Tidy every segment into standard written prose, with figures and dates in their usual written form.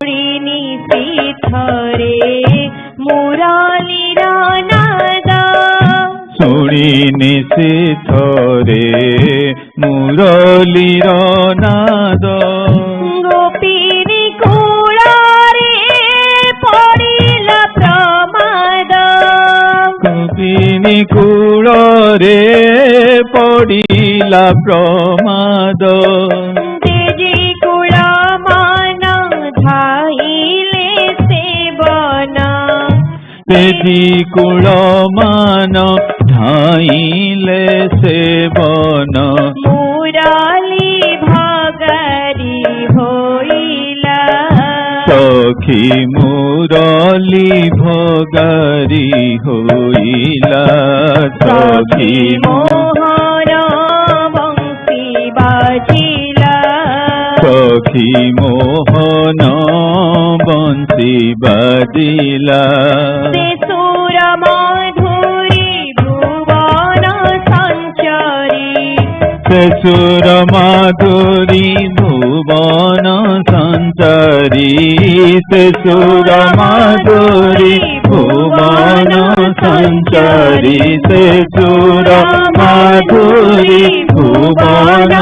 শুনিনি শ্রীধরে মুরলীর নাদ, শুনিনি শ্রীধরে মুরলীর নাদ। গোপিনী কুଳରେ পড়িলা প্রমাদ, গোপিনী কুଳରେ পড়িলা প্রমাদ। তেজি কুଳ মান ধাইলে সেবন, তেজি কুଳ মান ধাইলে সেবন। মুরলী ভগারি হইলা, সখী মুরলী ভগারি হইলা। সখী মোহন বংশী বাজিলা, সখী মোহন বংশী বাজিলা। সে সুর মাধুরী ভুবন সঞ্চারী, সে সুর মাধুরী ভুবন সঞ্চারী। সে সুর মাধুরী ভুবন সঞ্চারী। সে সুর মাধুরী ভুবন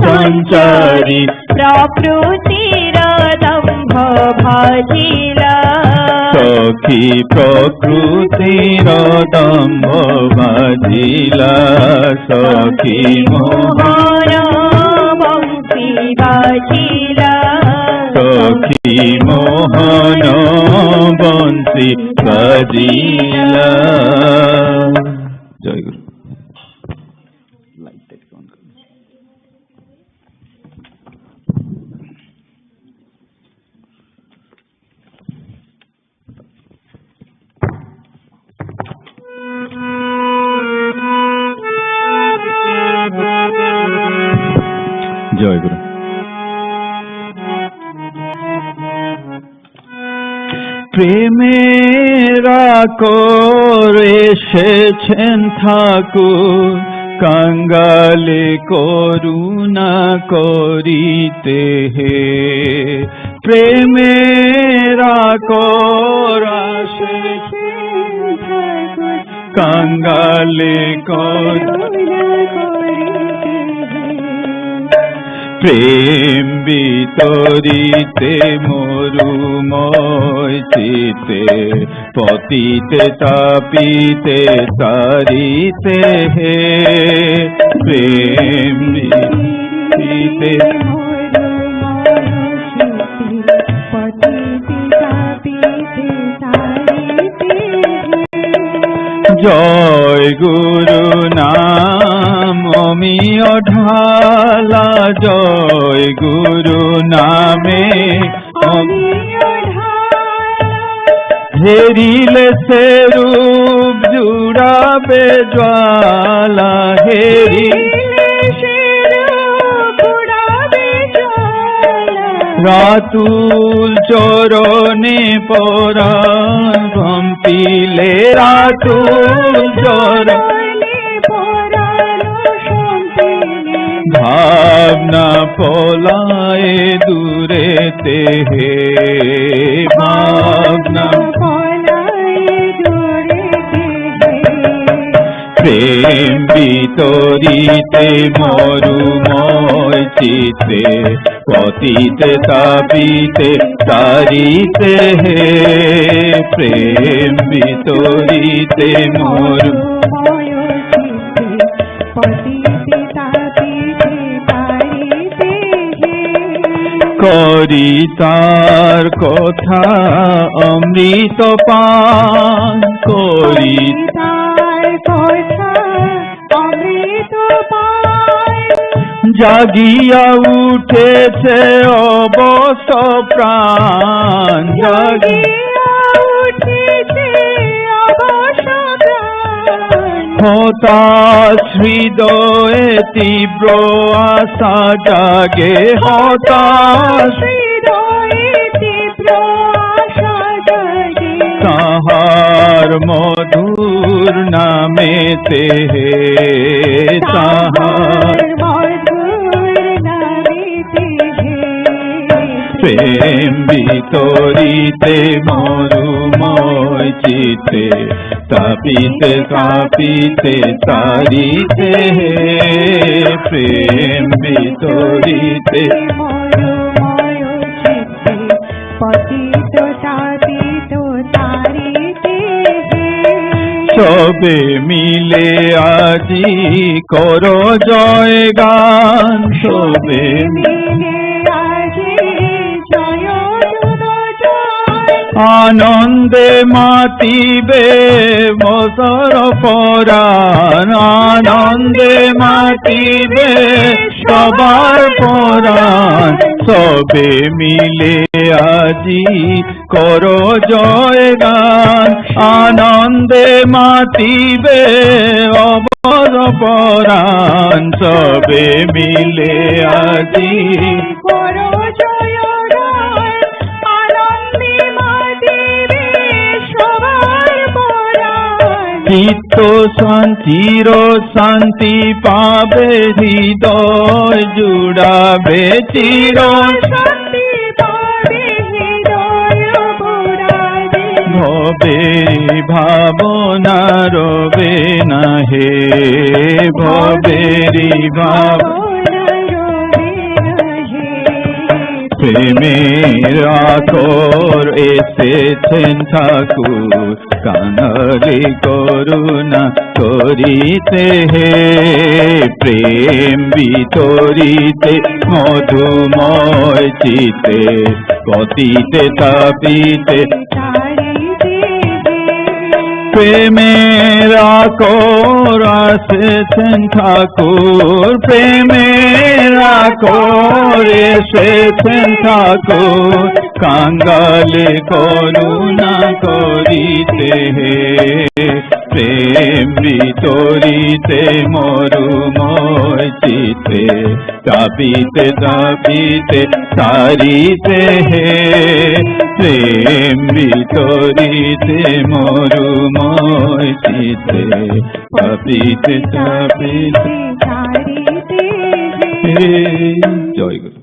সঞ্চারী। প্রকৃতির দম্ভ ভাজিলা, সখী প্রকৃতির দম্ভ ভাজিলা। সখী মোহন বংশী বাজিলা, সখী মোহন বংশী বাজিলা। জয় গুরু। জয় গুরু। প্রেমেরা করে এসেছেন ঠাকুর, কাঙ্গালে করুণা করিতে হে। প্রেমেরা করা কাঙ্গালে করুণা করিতে হে। প্রেম বিতরিতে মরুময় চিতে, পতিতে তাপিতে তারিতে হে। প্রেম বিতরিতে জয় গুরু নাম অমিয় ঢালা। জয় গুরু নামে অমিয় ঢালা। হেরিলে সে রূপ জুড়াবে জ্বালা। হেরিলে সে রূপ জুড়াবে জ্বালা। রাতুল চরণে পরাণ কম্পিলে। রাতুল চরণে পরাণ কম্পিলে। ভাবনা পলায় দূরেতে হে। ভাবনা পলায় দূরেতে হে। প্রেম বিতরিতে মরুময় চিতে, পতিতে তাপিতে তারিতে হে। প্রেম বিতরিতে মরুময় চিতে, পতিতে তাপিতে তারিতে হে। করি তার কথা অমৃত পান। করি তার কথা অমৃত পান। জাগিয়া উঠেছে অবশ প্রাণ। জাগিয়া উঠেছে অবশ প্রাণ। হতাশ হৃদয়ে তীব্র আশা জাগে। হতাশ হৃদয়ে তীব্র আশা জাগে। তাহার মধুর নামেতে হে। তাহার মধুর নামেতে হে। প্রেম বিতরিতে মরুময় চিতে তাপিতে তাপিতে তারিতে প্রেম বিতরিতে মরুময় চিতে পতিত তাপিত তারিতে সবে মিলে আজি কর জয় গান সবে মিলে আজি জয় আনন্দে মাতিবে মসর পরাণ আনন্দে মাতিবে সবার পরাণ সবে মিলে আজি কর জয় গান আনন্দে মাতিবে অবর পরাণ সবে মিলে আজি কর জয় গান আনন্দে মাতিবে সবার পরাণ চিত্ত শান্তির শান্তি পাবে হৃদয় জুড়াবে চির শান্তি পাবে হৃদয় বুড়াবে ভবে ভাবনা রবে না হে ভবেরি ভাব প্রেমের আখর এসেছেন ঠাকুর কাঙালি করুণা করিতে হে প্রেম বিতরিতে মধুময় চিতে পতিতে তাপিতে প্রেমের আকর আসেছেন ঠাকুর প্রেমের আকর এসেছেন ঠাকুর কাঙ্গালে করুণা করিতে হে প্রেম বিতরিতে মরুময় চিতে তাপিতে তাপিতে তারিতে হে প্রেম বিতরিতে মরুময় চিতে তাপিতে তাপিতে তারিতে হে জয় গুরু।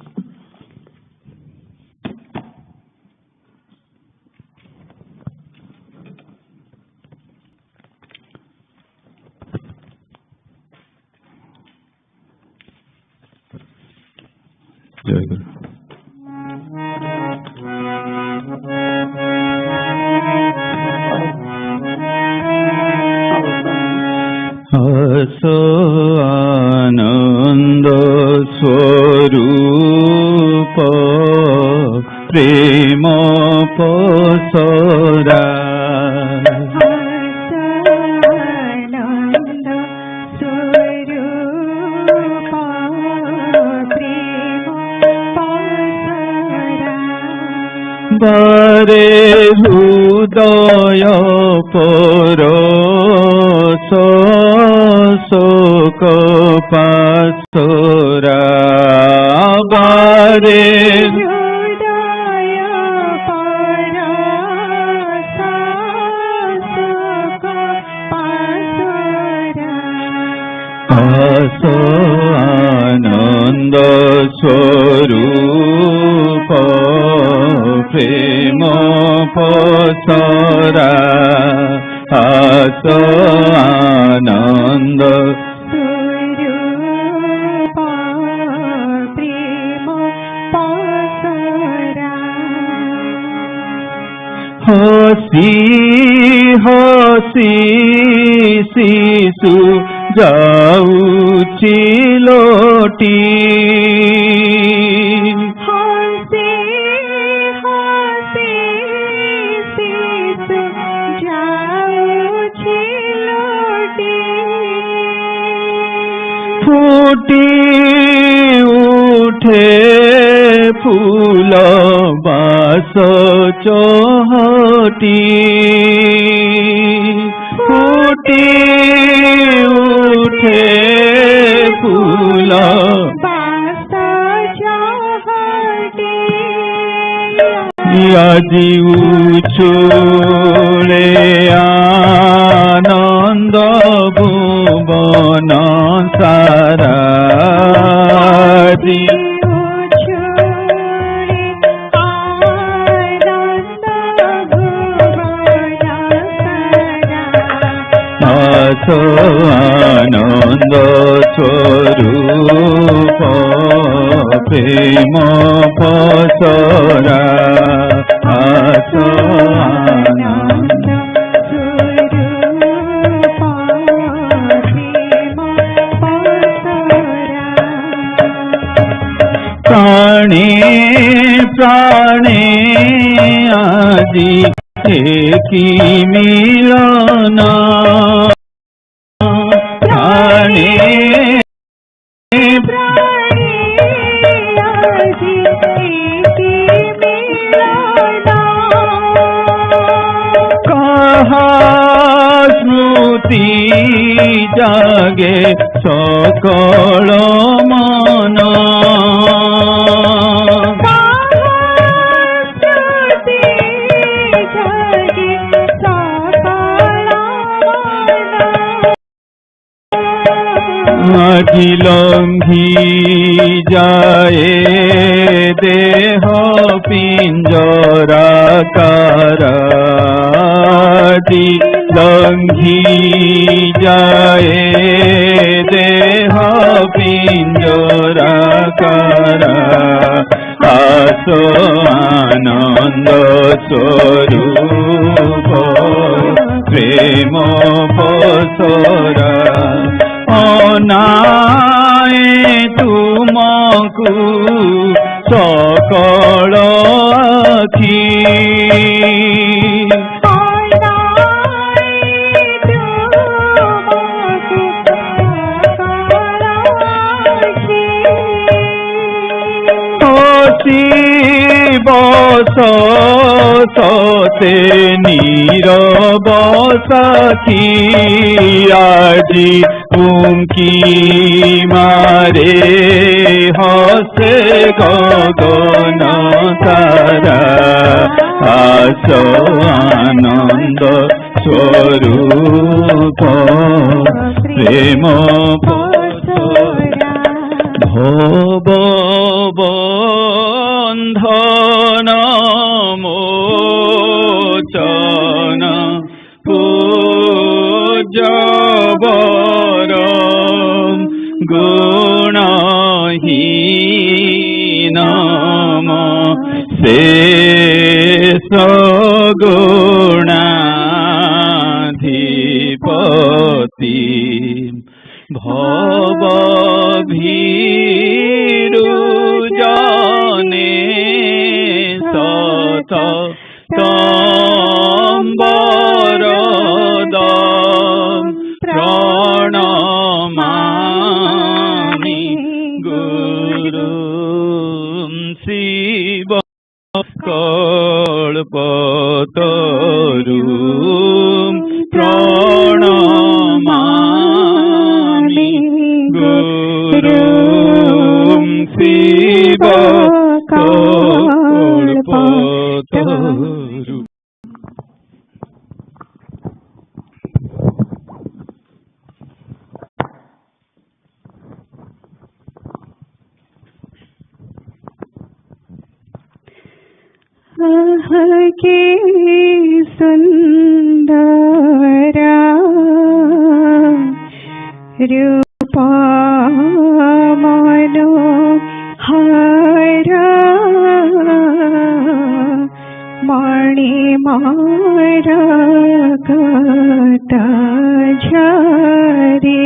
জয় গুরু। হস আনন্দ স্বরূপ প্রেম পসরা বারে হৃদয় পর শোক পাসরা বারে আস আনন্দ স্বরূপ প্রেম পসরা আস আনন্দ হসি হসি শিশু যাউছি লোটি হসি হসি শিশু যাউছি লোটি ফুটি উঠে ফুল বাস চহটি ফুটি উঠে ফুল বাস চহটি আজি উছুলে আনন্দ ভুবন সারা आसो आनंद स्वरूप प्रेम पसरा आसो आनंद प्राणे प्राणे आदि की मिलन प्राणे कहा स्मृति जागे सकल मन आखि लंघी जाए देह पिंजराकार लंघी जाए देह पिंजराकार आसो आनंद स्वरूप प्रेम पसरा अनाए तुमको सकल आखि बस सते नीरव साखी आजी उनकी मारे हसे गगन तारा आसो आनंद स्वरूप प्रेम भव बंधन मोचन पूजवर गुणहीन शेष गुणाधिपति भव भीरु जाने सत तंबरदम प्रणमामि गुरु शिव कल्पतरु प्रणमामि गुरु शिव कल्पतरु। के सुंदरा रूपा मनोहरा मणिमारा कथा झरे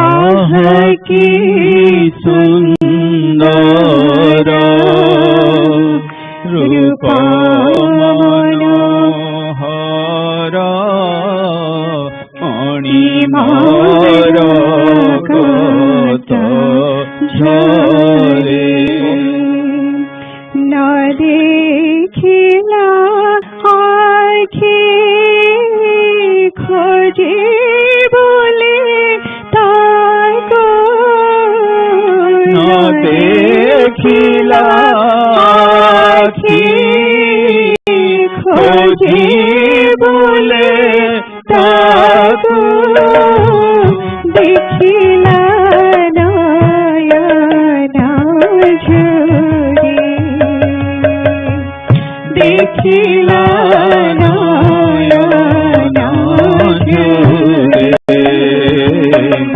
आह की सुंदरा रूपा मनोहरा मणिमारा कथा झरे न देखिला आँखि खोजे बोले ताको न देखिला आँखि खोजे बोले ताको देखिला देखिला नयना झूरे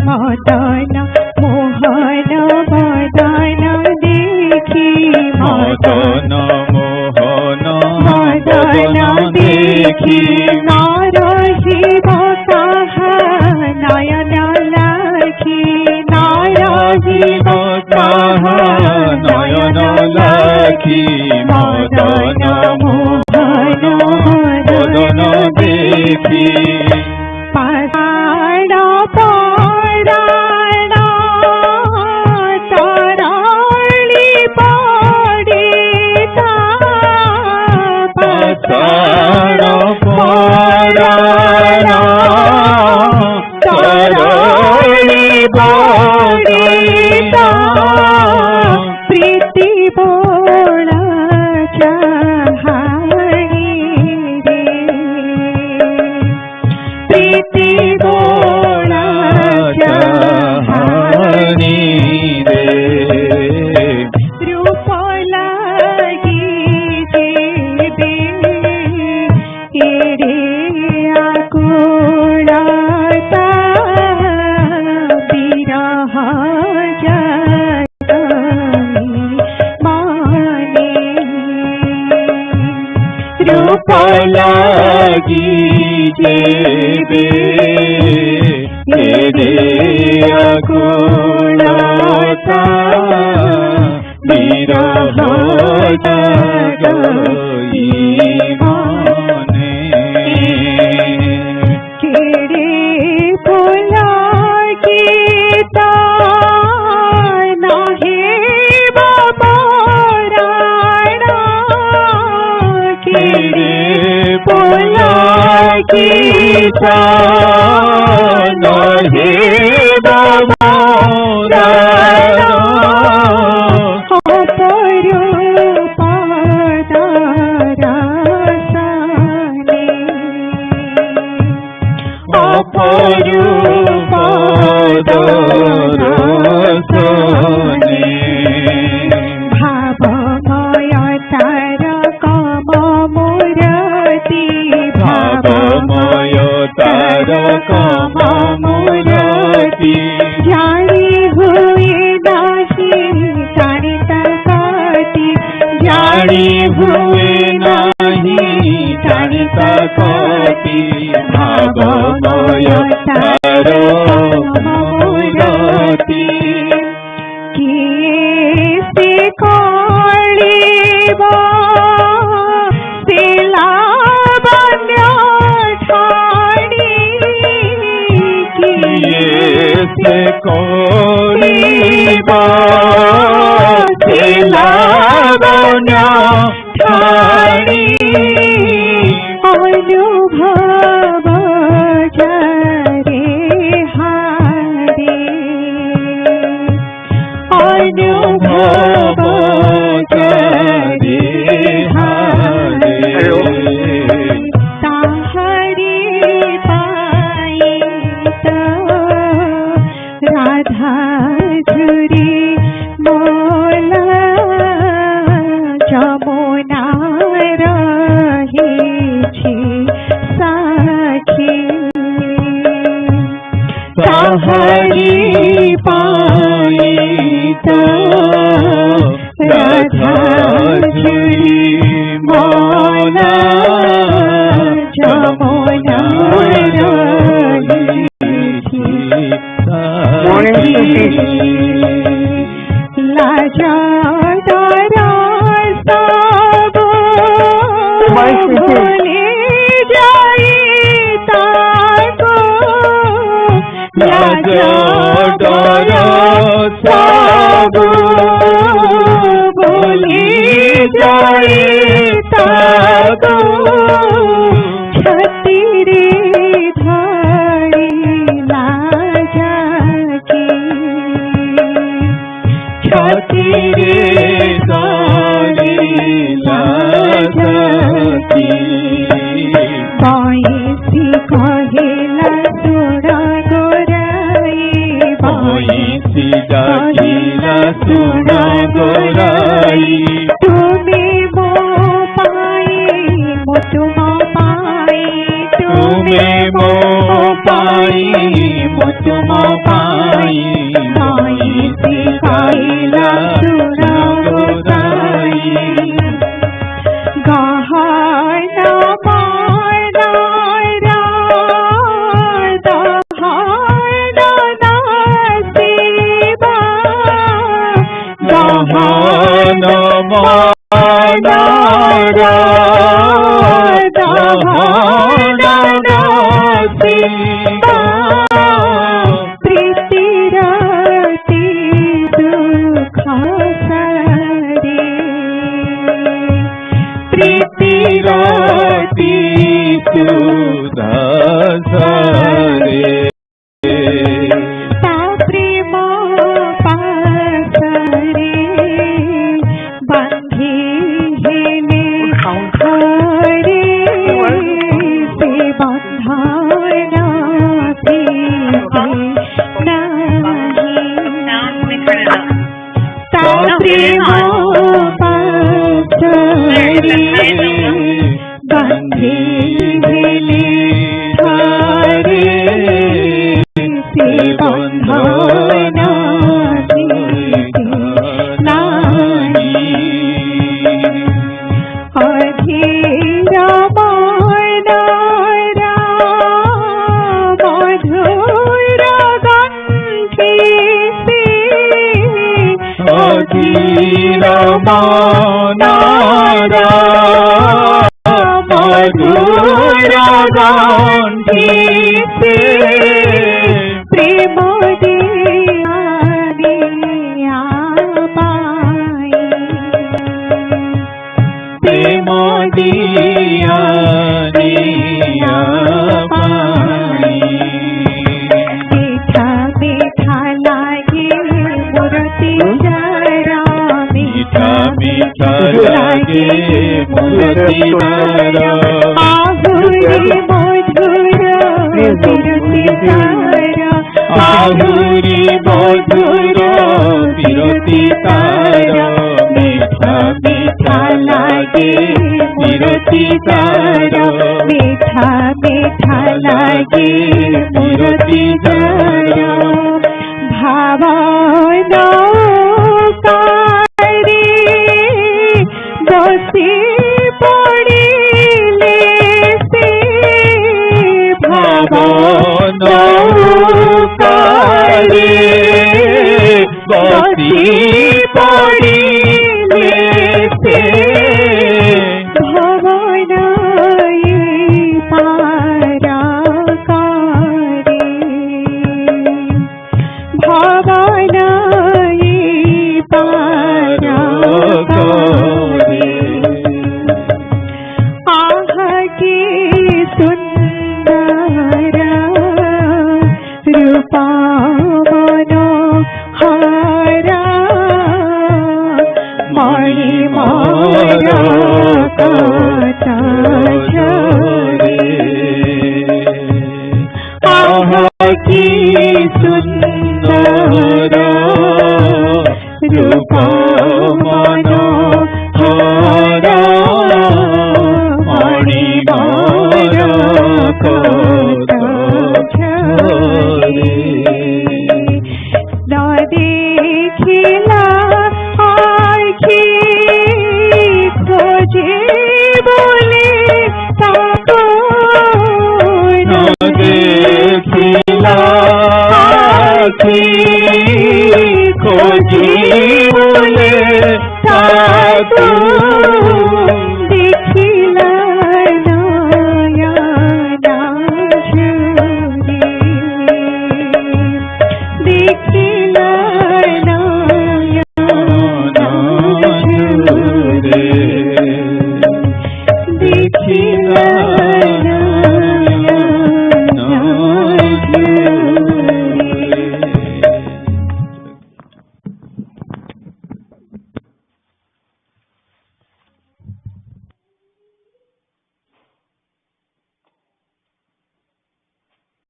मदन मोहन मदन देखी मदन मोहन मदन देखी नारहिब कहा नयन लाखी नारहिब कहा नयन लाखी मदन मोहन मदन देखी पाषाण पराण तरळी पडिता पाषाण पराण तरळी पडिता प्रीती बोळ चहाणी रे प्रीती बोळ चहाणी रे रूप लागी जेबे एरे आकुळता विरह जगमी माने रूप लागी जेबे तेरे अकुलता विरह जगई माने केरे फुला गीता नाहे बाबाराणा केरे फुला गीता नहे बाबाराणा अपरूपादरसने भावमय तारकम मूर्ति भावमय तारकम मूर्ति जानी हुए नाही जानित कति जानी हुए नहीं जानित कति भावमय तारकम मूर्ति केसे काळीबा सिला बन्या ठाणी केसे काळीबा सिला बन्या ठाणी अनुभव जरे हारे अनुभव जरे हारे ताहरी पायित राधा झुरी मोला जमुना रही साखी ताहरी पायित राधा झुरी मोला जमुना रही लाजा तारा सबो बोले जाई ताको लाजा तारा सबो बोले जाई ताको छती रे धाड़ी लाजा की छती रे धाड़ी लाजा की बाईसी कहेला सुना गोराई बाईसी जाकीला सुना गोराई तुम्हें मो पाई प्रीतिरति सुदासरे ता प्रेम पासरे बांधी हेले हरे से बंधना ता प्रेम पासरे बांधी हेले हरे से बंधना अधीरा मानारा मधुरा गंठी से अधीरा मानारा मधुरा गंठी से प्रेम दियाने आपाई प्रेम दियाने आपाई मीठा मीठा लागे मूर्ति जरा मीठा मीठा लागे मूर्ति जरा आहुरी मधुर विरति तारा आहुरी मधुर विरति तारा मीठा मीठा लागे विरति तारा मीठा मीठा लागे मूर्ति जरा भावना कारी बसी पड़िले से भावना कारी बसी पड़िले से भवनाई पाराकारी भवनाई पाराकारी आह की सुंदर रूपा मनोहरा मणि मारा कथा झरे आह की सुंदर रूपा मनोहरा मणि मारा कथा झरे न देखिला आखी खोजे बोले ताको न देखिला आखी खोजी बोले ताको देखिला नयना झरे देखिला नयना झरे देखिला नयना झरे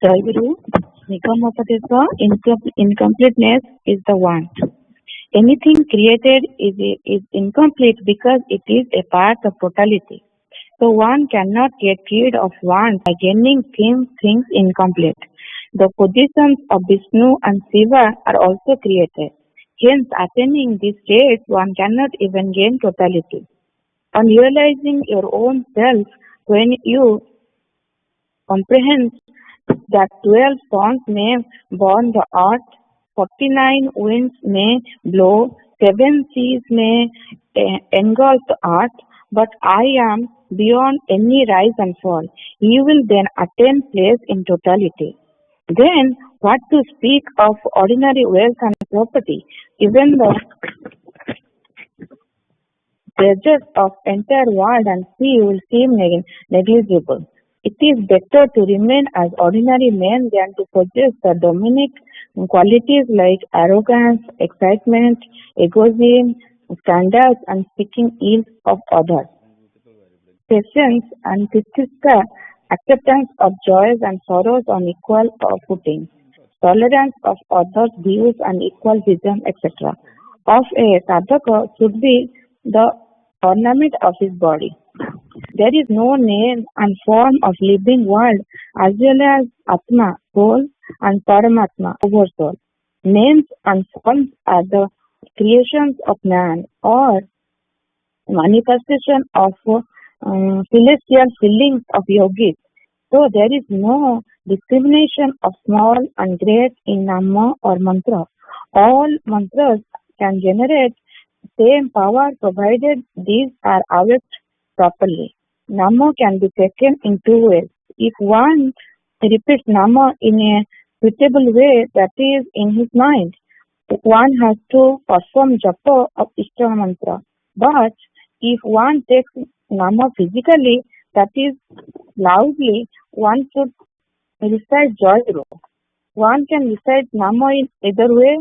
Guru, Nikamopadesa, incompleteness is the want. Anything created is incomplete because it is a part of totality. So one cannot get rid of want by gaining things incomplete. The positions of Vishnu and Shiva are also created. Hence, attaining these states, one cannot even gain totality. On realizing your own self, when you comprehend that 12 suns may burn the earth, 49 winds may blow, 7 seas may engulf the earth, but I am beyond any rise and fall. You will then attain place in totality. Then, what to speak of ordinary wealth and property? Even the treasures of entire world and sea will seem negligible. It is better to remain as ordinary men than to possess the dominic qualities like arrogance, excitement, egoism, scandals, and speaking ill of others. Patience and Tithista, acceptance of joys and sorrows on equal footing, tolerance of others' views and equal vision, etc. of a sadhaka should be the ornament of his body. There is no name and form of living world as well as Atma, soul, and Paramatma, oversoul. Names and forms are the creations of man or manifestation of celestial feelings of yogis. So there is no discrimination of small and great in Nama or mantra. All mantras can generate same power provided these are awaked properly. Nama can be taken in two ways. If one repeats Nama in a suitable way, that is in his mind, one has to perform japa of Ishta mantra. But if one takes Nama physically, that is loudly, one should recite Jayaguru. One can recite Nama in either way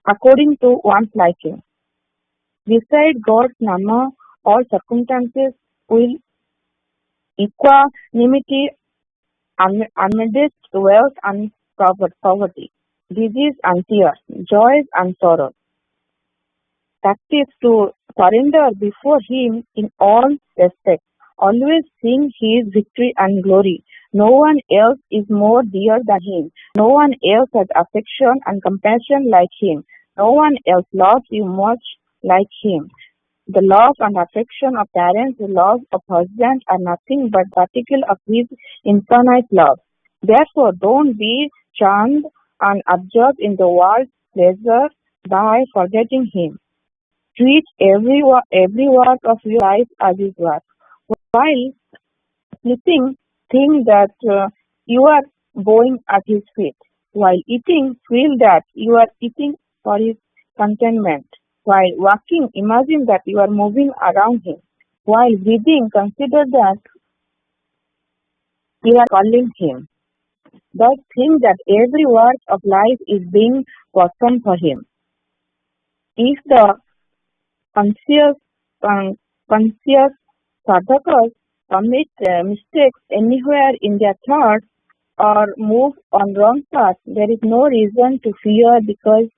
according to one's liking. Beside God's Nama, all circumstances will equanimity amidst wealth and poverty, disease and tears, joys and sorrows. Practice to surrender before Him in all respects. Always sing His victory and glory. No one else is more dear than Him. No one else has affection and compassion like Him. No one else loves you much like Him. The love and affection of parents, the love of husband are nothing but particle of His infinite love. Therefore, don't be charmed and absorbed in the world's pleasure by forgetting Him. Treat every work of your life as His work. While sleeping, think that you are bowing at His feet. While eating, feel that you are eating for His contentment. While walking, imagine that you are moving around Him. While breathing, consider that you are calling Him. Thus think that every work of life is being performed for Him. If the conscious sadhakas commit mistakes anywhere in their thoughts or move on wrong path, there is no reason to fear because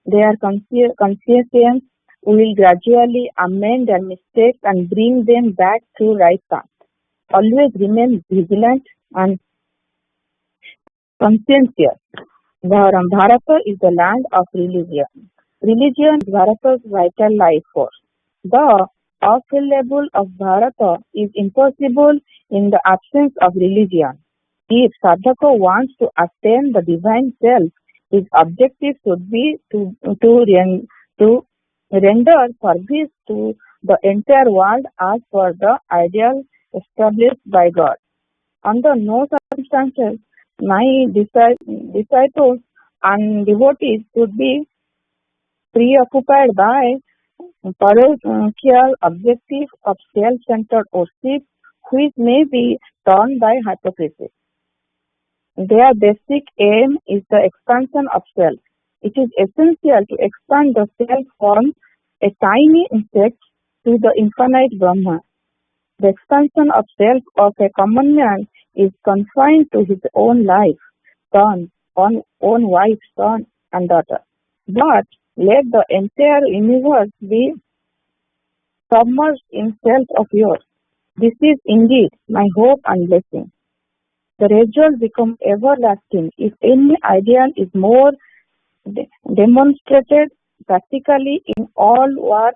their conscience will gradually amend their mistakes and bring them back to right path. Always remain vigilant and conscientious. Bharata is the land of religion. Religion is Bharata's vital life force. The off-level of Bharata is impossible in the absence of religion. If sadhaka wants to attain the divine self, his objective should be to render service to the entire world as per the ideal established by God. Under no circumstances, my disciples and devotees should be preoccupied by parochial objective of self-centered worship, which may be torn by hypocrisy. Their basic aim is the expansion of self. It is essential to expand the self from a tiny insect to the infinite Brahma. The expansion of self of a common man is confined to his own life, son, own wife, son, and daughter. But let the entire universe be submerged in self of yours. This is indeed my hope and blessing. The result becomes everlasting if any ideal is more demonstrated practically in all work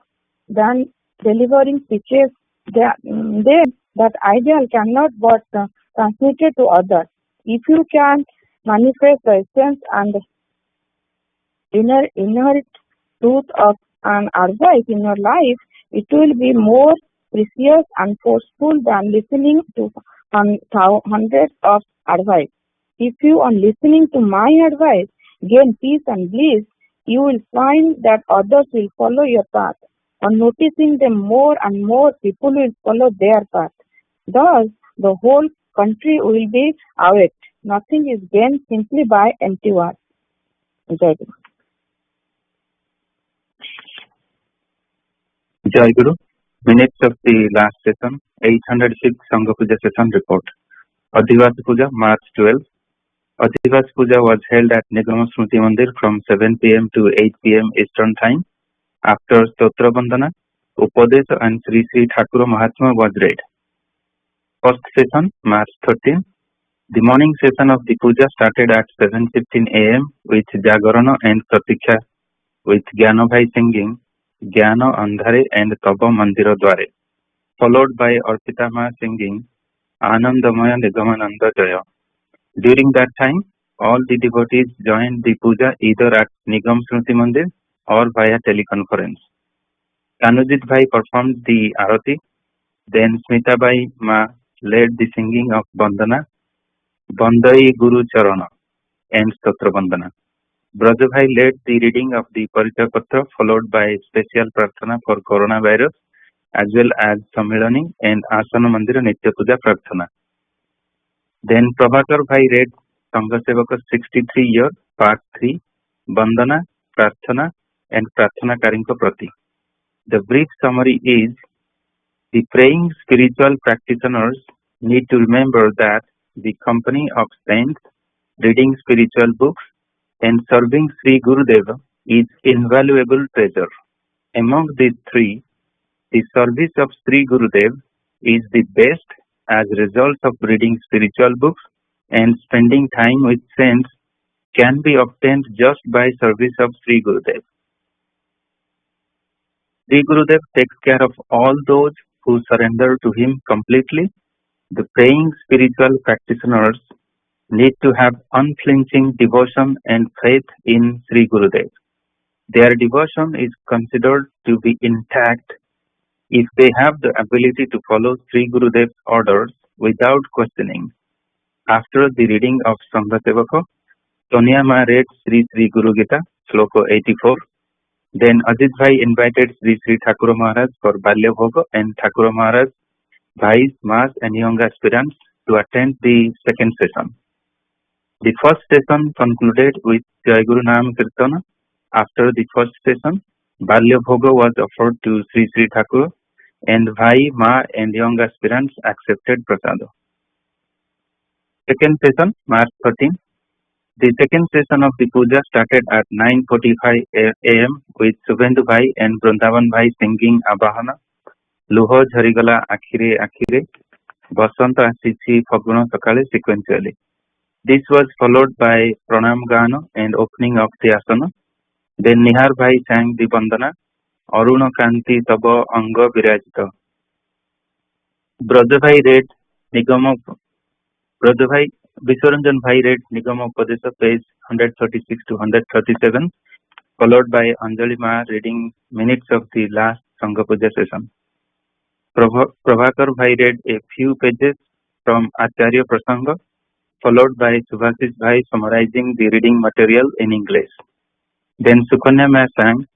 than delivering speeches. Then that ideal cannot but transmitted to others. If you can manifest the essence and inherent truth of an advice in your life, it will be more precious and forceful than listening to hundreds of advice. If you, on listening to my advice, gain peace and bliss, you will find that others will follow your path. On noticing them more and more, people will follow their path. Thus, the whole country will be awake. Nothing is gained simply by empty words. Jai Guru. Jai Guru. Minutes of the last session, 806 Sangha Puja session report. Adhivas Puja, March 12. Adhivas Puja was held at Nigama Smriti Mandir from 7 p.m. to 8 p.m. Eastern Time. After Stotra Bandhana, Upadesh and Sri Sri Thakura Mahatma was read. First session, March 13. The morning session of the puja started at 7:15 a.m. with Jagarana and Pratiksha, with Gyana Bhai singing Gyana Andhare and Taba Mandira Dware, followed by Arpita Ma singing Anandamaya Nigamananda Jaya. During that time, all the devotees joined the puja either at Nigam Smriti Mandir or via teleconference. Kanujit Bhai performed the arati, then Smita Bhai Ma led the singing of Bandana, Bandai Guru Charana and Stotra Bandana. Braja Bhai led the reading of the Parichaya Patra, followed by special prarthana for coronavirus, as well as Sammilani and Asana Mandira Nitya Puja Prarthana. Then Prabhakar Bhai read Sangha Sevaka 63 year, part 3, Bandana, Prarthana and Prarthana Karinka Prati. The brief summary is, the praying spiritual practitioners need to remember that the company of saints, reading spiritual books, and serving Sri Gurudeva is invaluable treasure. Among these three, the service of Sri Gurudev is the best as a result of reading spiritual books, and spending time with saints can be obtained just by service of Sri Gurudev. Sri Gurudev takes care of all those who surrender to him completely. The praying spiritual practitioners need to have unflinching devotion and faith in Sri Gurudev. Their devotion is considered to be intact if they have the ability to follow Sri Gurudev's orders without questioning. After the reading of Sangha Sevaka, Sonia Ma read Sri Sri Guru Gita, Sloka 84. Then Ajit Bhai invited Sri Sri Thakura Maharaj for Balya Bhoga, and Thakura Maharaj, Bhais, Mas and young aspirants to attend the second session. The first session concluded with Jai Guru Nam Kirtana. After the first session, Balya Bhoga was offered to Sri Sri Thakur, and Bhai, Ma and young aspirants accepted prasada. Second session, March 13. The second session of the puja started at 9:45 a.m. with Subhendu Bhai and Vrindavan Bhai singing Abahana, Luho Jharigala Akhire Akhire, Basanta Asichi Phaguna Sakale sequentially. This was followed by Pranam Gana and opening of the asana. Then Nihar Bhai sang the Bandana, Aruna Kanti Taba Anga Virajita. Braja Bhai read Nigama Braja Bhai Vishwaranjan Bhai read Nigama Upadesha page 136 to 137, followed by Anjali Ma reading minutes of the last Sangha Puja session. Prabhakar Bhai read a few pages from Acharya Prasanga, followed by Subhasis Bhai summarizing the reading material in English. Then Sukanya Ma sang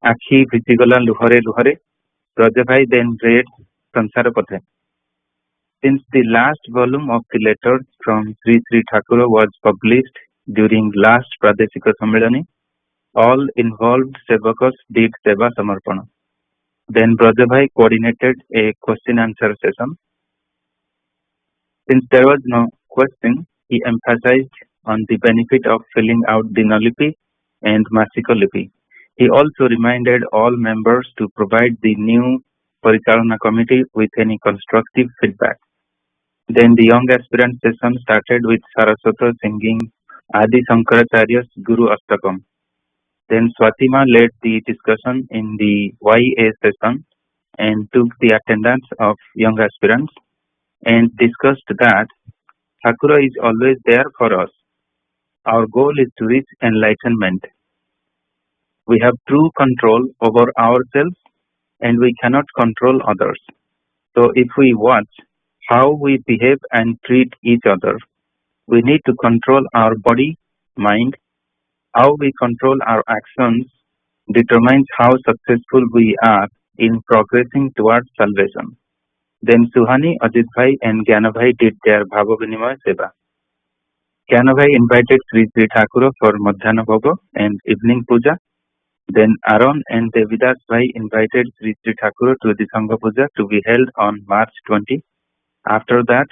Akhi Vichigala Luhare Luhare. Braja Bhai then read Sansara Pathe. Since the last volume of the letters from Sri Sri Thakura was published during last Pradeshika Sammilani, all involved Sevakas did Seva Samarpana. Then Braja Bhai coordinated a question-answer session. Since there was no question, he emphasized on the benefit of filling out the Nalipi and Masika Lipi. He also reminded all members to provide the new Parichalana committee with any constructive feedback. Then the young aspirant session started with Saraswata singing Adi Shankaracharya's Guru Astakam. Then Swatima led the discussion in the YA session and took the attendance of young aspirants and discussed that Thakura is always there for us. Our goal is to reach enlightenment. We have true control over ourselves and we cannot control others. So if we watch how we behave and treat each other, we need to control our body, mind, how we control our actions, determines how successful we are in progressing towards salvation. Then Suhani, Ajit Bhai and Gyana Bhai did their Bhava Vinimaya Seva. Gyana Bhai invited Sri Sri Thakura for Madhyana Bhoga and evening puja. Then Aaron and Devidas Bhai invited Sri Sri Thakura to the Sangha Puja to be held on March 20. After that,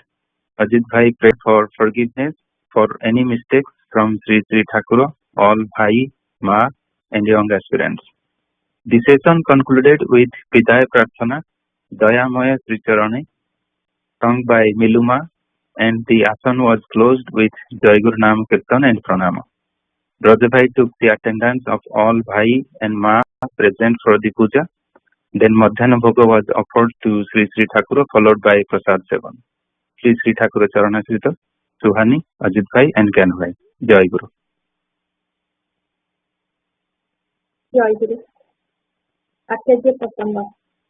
Ajit Bhai prayed for forgiveness for any mistakes from Sri Sri Thakura, all Bhai, Ma and young aspirants. The session concluded with Pidaya Prarthana, Dayamaya Sri Charane, sung by Miluma, and the asan was closed with Jai Guru Nam Kirtan and Pranama. Braja Bhai took the attendance of all Bhai and Ma present for the puja. Then Madhyana Bhoga was offered to Sri Sri Thakura, followed by Prasad Sevan. Sri Sri Thakura Charana Srita, Suhani, Ajit Bhai and Gyana Bhai. Jai Guru. जय गुरु। आचार्य प्रसंग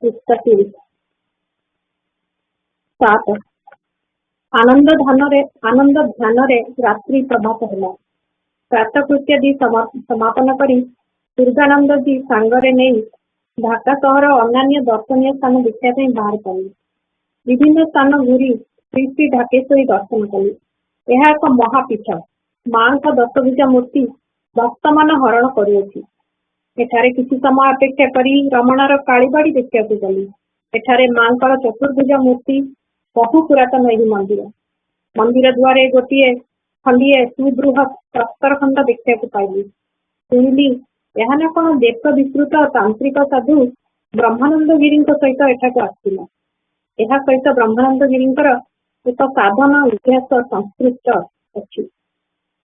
पृष्ठ 30। 7 आनंद ध्यान रे रात्रि प्रभात है। प्रातकृत्य दी समापन करी दुर्गानंद जी सांगरे नहीं ढाका सहर अन्य दर्शनीय स्थान देखा बाहर कले। विभिन्न स्थान घूरी श्री श्री ढाकेश्वरी दर्शन कले। यह एक महापीठ। माँ का दशभुजा मूर्ति भक्त मान हरण करुअछि। एठारे किसी समय अपेक्षा करी रमणार कालीबाड़ी देखा गली। एठारे मांकर चतुर्भुजा मूर्ति बहु पुरातन यही मंदिर द्वारे गोटे खंडीए सुबृहत प्रस्तर खंड देखा पाइली। शुणिली यह न कौन देश विस्तृत तांत्रिक साधु ब्रह्मानंद गिरी सहित एठाक आसला। यह सहित ब्रह्मानंद गिरी एक साधन इतिहास संस्कृत अच्छी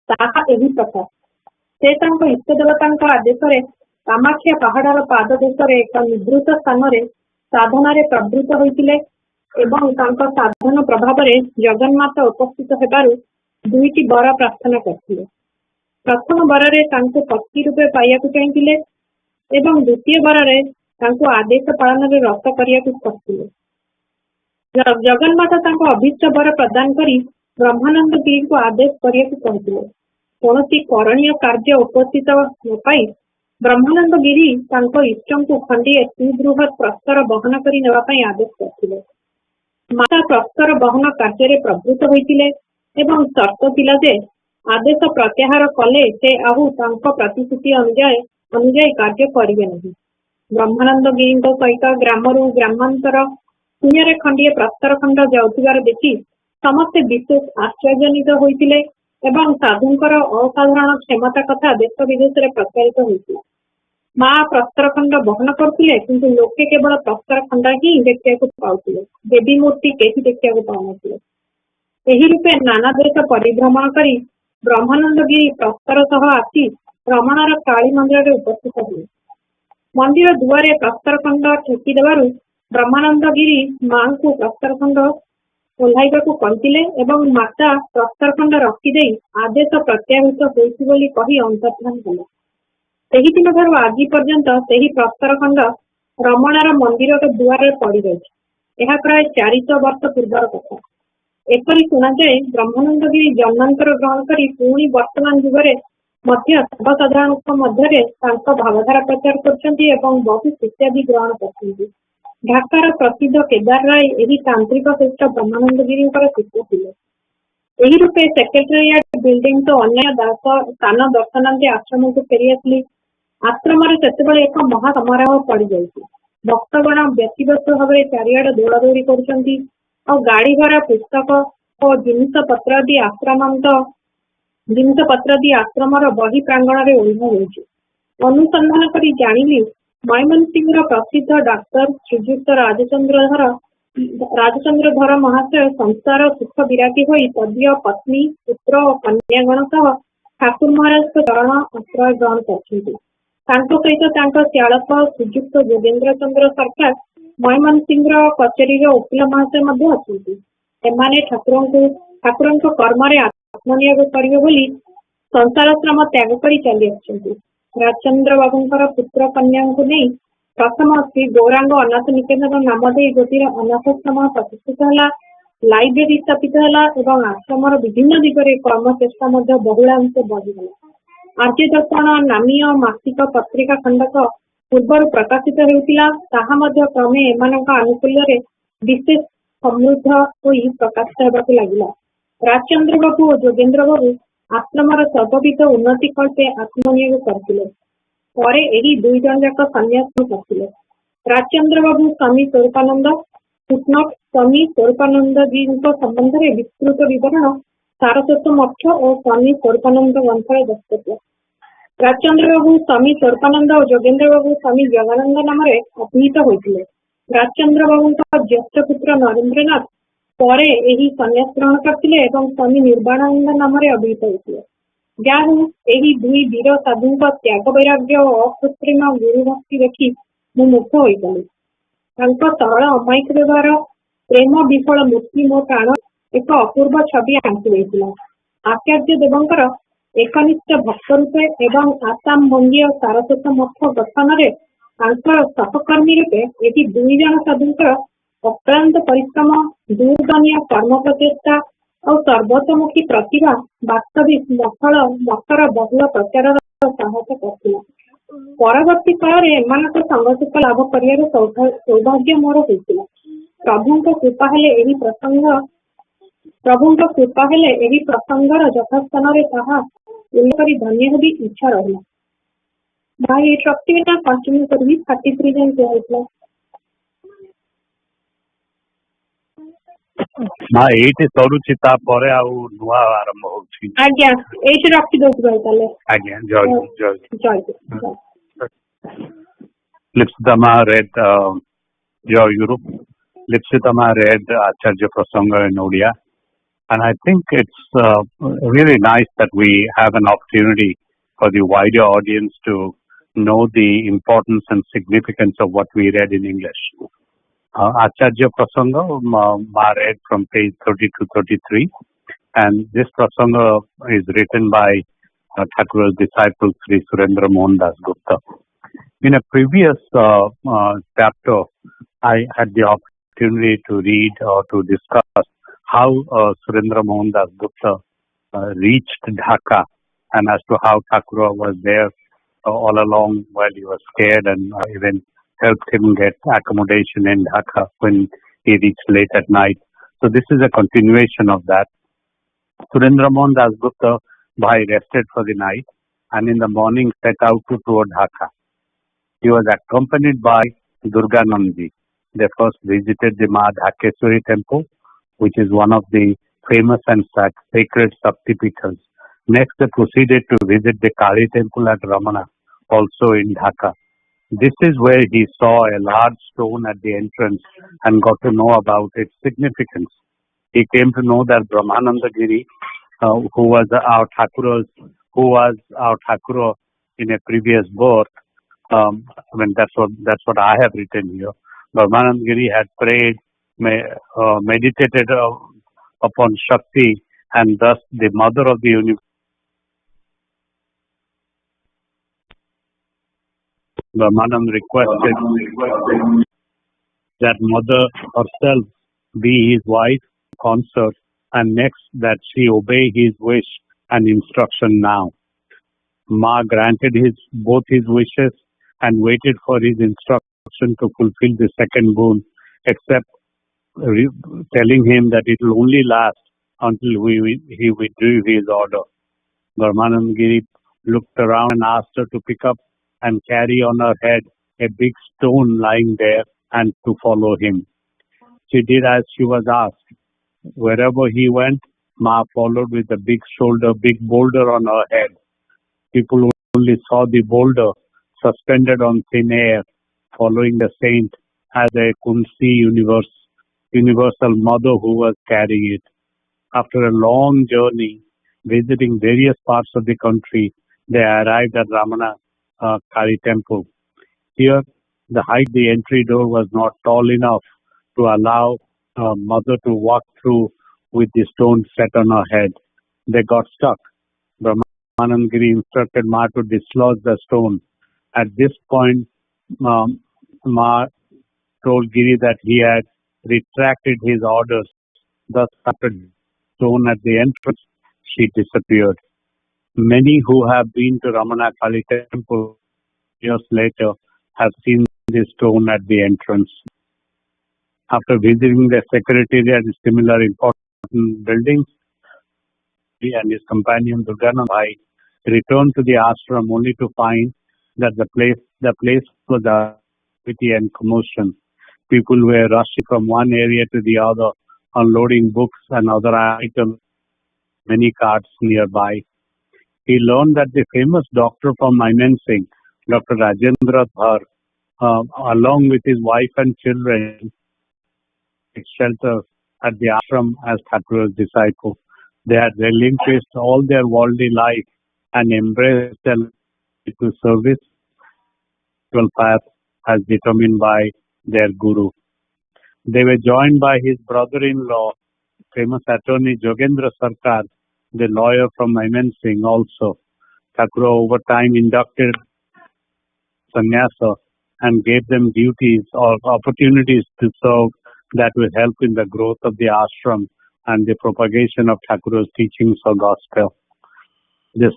यही प्रकार से इष्ट देवता आदेश कामाख्या पहाड़ पाद देश एक निवृत्त स्थान साधन प्रवृत्त होते साधन प्रभाव जगन्नाथ उपस्थित होबारु दुईटी वर प्रार्थना करथिले। प्रथम वरे पति रूपे पाइया चाहिए एवं द्वितीय वरे आदेश पालन रत करथिले। जगन्नाथ अभीष्ट वर प्रदान करी ब्रह्मानंद गिरी को आदेश करथिले। कौन करणीय कार्य उपस्थित न पाई ब्रह्मानंद गिरी इष्ट को खंडीए सुबृहत प्रस्तर बहन करी नेबाई आदेश करथिले। माता प्रस्तर बहन कार्य प्रवृत्त होइतिले एवं शर्त थिला जे आदेश प्रत्याहार कले से आहु प्रतिश्रुति अनुजाई कार्य करिवे नहीं। ब्रह्मानंद गिरी सहित ग्रामरु ग्रामांतर शून्य खंडीए प्रस्तर खंड जाउथिबार देखि समस्ते विशेष आश्चर्यजनित होइतिले एवं साधुंकर असाधारण क्षमता कथा देश विदेश में प्रचारित होता। माँ प्रस्तर खंड बहन करते किंतु लोके केवल प्रस्तर खंड ही देखा पाते। देवी मूर्ति कहीं देखा पाते। यही रूपे नाना देश परिभ्रमण कर ब्रह्मानंद गिरी प्रस्तर सह आसी रमणार काली मंदिर उपस्थित हुए। मंदिर दुआरे प्रस्तर खंड ठेकी देवारु ब्रह्मानंद गिरी माँ को प्रस्तर खंड ओह्लाइबा को कहते एवं माता प्रस्तर खंड रखिदे आदेश प्रत्याहृत होती कही अंतर्धान कले। सेही दिन ठार आज पर्यंत सेही प्रस्तर खंड रमणार मंदिर दुआर पड़ रही। यह प्राय 400 वर्ष पूर्वर कथा। एपरी शुणा जाए ब्रह्मानंद गिरी जन्मांतर ग्रहण कर पुणी वर्तमान जुगे सर्वसाधारण मध्य भावधारा प्रचार कर बहु शिक्षादि ग्रहण कर। ढाकार प्रसिद्ध केदार राय यही तांत्रिक श्रेष्ठ ब्रह्मानंद गिरी शिष्य थे। यही रूपे सेक्रेटेरिएट बिल्डिंग तो अन्य स्थान दर्शनांते आश्रम को फेरी आसली। आश्रम से एक महासमारोह पड़ जाए। भक्तगण व्यक्तिगत भाव चारिआडे दौड़ा दौड़ी कर गाड़ी भरा पुस्तक और जिनस पत्र आदि आश्रम बही प्रांगण में ओढ़ा जाए। अनुसंधान कर जानिली मयमनसिंह प्रसिद्ध डाक्टर श्रीजुक्त राजचंद्र धर महाशय संसार सुख विरागी होई तदीय पत्नी पुत्र और कन्यागण सह ठाकुर महाराज चरण आश्रय ग्रहण कर सहित श्यालक श्रीजुक्त जोगेन्द्र चंद्र सरकार मयमनसिंह कचेरी वकिल महाशय अच्छा। ठाकुर कर्म आत्मनियोग करेंगे संसाराश्रम त्याग कर चली आसुच्चंती। राजचंद्र बाबूंकर पुत्र कन्या को नहीं प्रथम श्री गौरांग अनाथ निकेतन नाम दे गोटे अनाथाश्रम प्रतिष्ठित है। लाइब्रेरी स्थापित है और आश्रम विभिन्न दिगरे कर्म चेष्टा बहुलांश बढ़ीगला। आर्य दर्पण नामीय मासिक पत्रिका खंडक पूर्वर प्रकाशित हेउतिला ताहा मध्य क्रमे एमानक आनुकूल्य विशेष समृद्ध होई प्रकाशित हेबाकु लागिला। राजचंद्र बाबू और जोगेंद्र बाबू आश्रमर सर्वविध उन्नति कल्पे आत्मनियोग करथिले। परे एही दुई जन जाक सन्यास करथिले। राजचंद्र बाबू स्वामी स्वरूपानंद फुटनोट स्वामी स्वरूपानंद जी संबंध में विस्तृत विवरण सारस्वत मठ और स्वामी स्वरूपानंद ग्रंथरे दत्तव्य। राजचंद्र बाबू स्वामी स्वरूपानंद और जोगेंद्र बाबू स्वामी जगानंद नाम अभिहित होते। राजचंद्र बाबू ज्येष्ठ पुत्र नरेन्द्रनाथ परे एही सन्यास ग्रहण करथिले एवं स्वामी निर्वाणानंद नाम अभिहित होते। ଯାହା ଏହି ଦୁଇ ବୀର ସାଧୁଙ୍କ ତ୍ୟାଗ ବୈରାଗ୍ୟ ଓ ଅକୃତ୍ରିମ ଗୁରୁ ଭକ୍ତି ଦେଖି ମୁଁ ମୁଗ୍ଧ ହୋଇଗଲି। ତାଙ୍କ ସରଳ ଅମାୟିକ ବ୍ୟବହାର ପ୍ରେମ ବିଫଳ ମୂର୍ତ୍ତି ମୋ ପ୍ରାଣ ଏକ ଅପୂର୍ବ ଛବି ଆଙ୍କି ଦେଇଥିଲା। ଆଚାର୍ଯ୍ୟ ଦେବଙ୍କର एकनिष्ठ भक्त रूपे एवं आसाम बंगीय सारस्वत मठ गठन में तांकर सहकर्मी रूपे एटी दुई जन साधुंकर अक्लांत परिश्रम दूरदनिया कर्म प्रचेष्टा और सर्वतोमुखी प्रतिभा वास्तविक मठर बहुल प्रचार सहायता करथिला। परवर्ती काल में एमानक संगठित लाभ करियर सौभाग्य मोर होइतिला। प्रभुंक कृपा हेले एही प्रसंगर यथास्थान ताहा उल्लेख धन्य होगी इच्छा रहा। भाई रखी ना कंटिन्यू करी 33 जन क्या होइतला। ना एठी सरुछि ता परे आउ नुआ आरंभ होछि। आज्ञा एठी रखी दोस भाई ताले। आज्ञा जय जय जय। Lipsitama read Europe. Lipsitama read Acharya Prasanga in Odia. And I think it's really nice that we have an opportunity for the wider audience to know the importance and significance of what we read in English. Acharya Prasanga, ma read from page 30 to 33. And this Prasanga is written by Thakur's disciple Sri Surendra Mohan Das Gupta. In a previous chapter, I had the opportunity to read or to discuss how Surendra Mohan Das Gupta reached Dhaka, and as to how Thakur was there all along while he was scared and even helped him get accommodation in Dhaka when he reached late at night. So this is a continuation of that. Surendra Mohan Das Gupta Bhai rested for the night and in the morning set out toward Dhaka. He was accompanied by Durganandji. They first visited the Ma Dhakeswari temple, which is one of the famous and sacred Shaktipitas. Next, they proceeded to visit the Kali temple at Ramana, also in Dhaka. This is where he saw a large stone at the entrance and got to know about its significance. He came to know that Brahmananda Giri, who was our Thakur in a previous birth, that's what I have written here. Brahmananda Giri had prayed, meditated upon Shakti, and thus the mother of the universe. Brahmananda requested that mother herself be his wife, consort, and next that she obey his wish and instruction now. Ma granted both his wishes and waited for his instruction to fulfill the second boon, except telling him that it will only last until he withdrew his order. Brahmananda Giri looked around and asked her to pick up and carry on her head a big stone lying there and to follow him. She did as she was asked. Wherever he went, Ma followed with a big boulder on her head. People only saw the boulder suspended on thin air, following the saint as they couldn't see universal mother who was carrying it. After a long journey, visiting various parts of the country, they arrived at Ramana Kali temple. Here, the height of the entry door was not tall enough to allow mother to walk through with the stone set on her head. They got stuck. Brahmananda Giri instructed Ma to dislodge the stone. At this point, Ma told Giri that he had retracted his orders. Thus, after stone at the entrance, she disappeared. Many who have been to Ramana Kali temple years later have seen this stone at the entrance. After visiting the secretariat and similar important buildings, he and his companion Durganand Bhai returned to the ashram only to find that the place was activity and commotion. People were rushing from one area to the other, unloading books and other items, many carts nearby. He learned that the famous doctor from Singh, Dr. Rajendra Dhar, along with his wife and children, took shelter at the ashram as Thakur's disciple. They had relinquished all their worldly life and embraced their spiritual service, spiritual path as determined by their guru. They were joined by his brother-in-law, famous attorney Jogendra Sarkar, the lawyer from Singh also. Thakur over time inducted sannyasa and gave them duties or opportunities to serve that will help in the growth of the ashram and the propagation of Thakur's teachings or gospel. This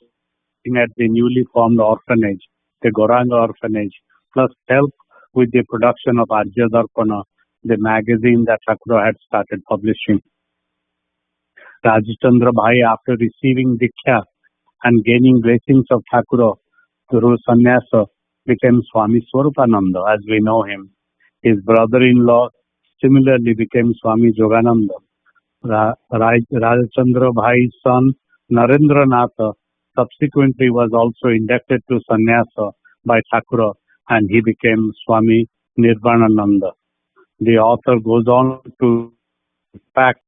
at the newly formed orphanage, the Gauranga orphanage, plus help with the production of Arya Darpana, the magazine that Thakur had started publishing. Rajchandra Bhai, after receiving Diksha and gaining blessings of Thakur through sannyasa, became Swami Swarupananda as we know him. His brother-in-law similarly became Swami Jogananda. Rajchandra Bhai's son Narendra Nath subsequently was also inducted to sannyasa by Thakur and he became Swami Nirvanananda. The author goes on to fact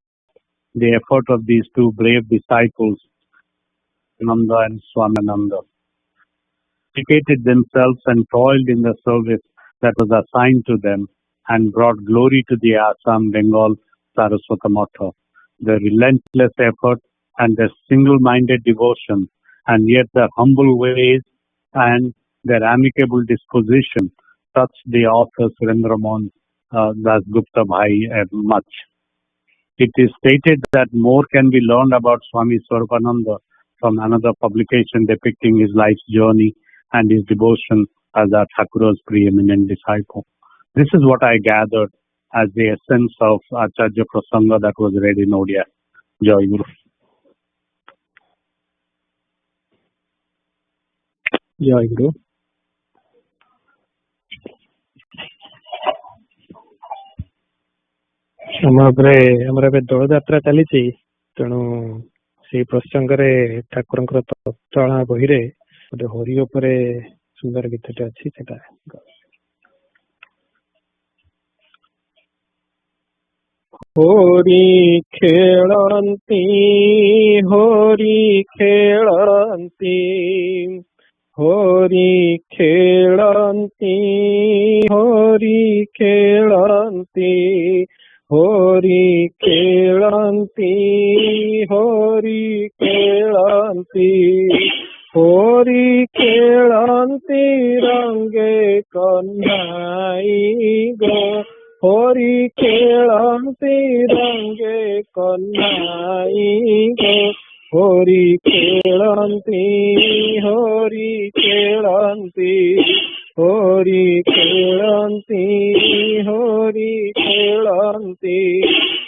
the effort of these two brave disciples, Nanda and Swaminanda, dedicated themselves and toiled in the service that was assigned to them and brought glory to the Assam Bengal Saraswata Mata. Their relentless effort and their single-minded devotion and yet their humble ways and their amicable disposition touched the author Surendra Mohan Das Gupta Bhai much. It is stated that more can be learned about Swami Swarupananda from another publication depicting his life's journey and his devotion as our Thakur's preeminent disciple. This is what I gathered as the essence of Acharya Prasanga that was read in Odia. Jai Guru. Jai Guru. ଆମର ଏବେ ଦୋଳଯାତ୍ରା ଚାଲିଛି, ତେଣୁ ସେଇ ପ୍ରସଙ୍ଗରେ ଠାକୁରଙ୍କର ତତ୍ତ୍ୱଳା ବହିରେ ଗୋଟେ ହରି ଉପରେ ସୁନ୍ଦର ଗୀତଟେ ଅଛି, ସେଟା ହୋରି ଖେଳନ୍ତି ହୋରି ଖେଳନ୍ତି ହୋରି ଖେଳନ୍ତି ହୋରି ଖେଳନ୍ତି ହୋରି ଖେଳନ୍ତି ହୋରି ଖେଳନ୍ତି ହୋରି ଖେଳନ୍ତି ରଙ୍ଗେ କହ୍ନାଇ ଗୋ ହୋରି ଖେଳନ୍ତି ରଙ୍ଗେ କହ୍ନାଇ ଗୋ ହୋରି ଖେଳନ୍ତି ହୋରି ଖେଳନ୍ତି ହୋରି ଖେଳନ୍ତି ହୋରି ଖେଳନ୍ତି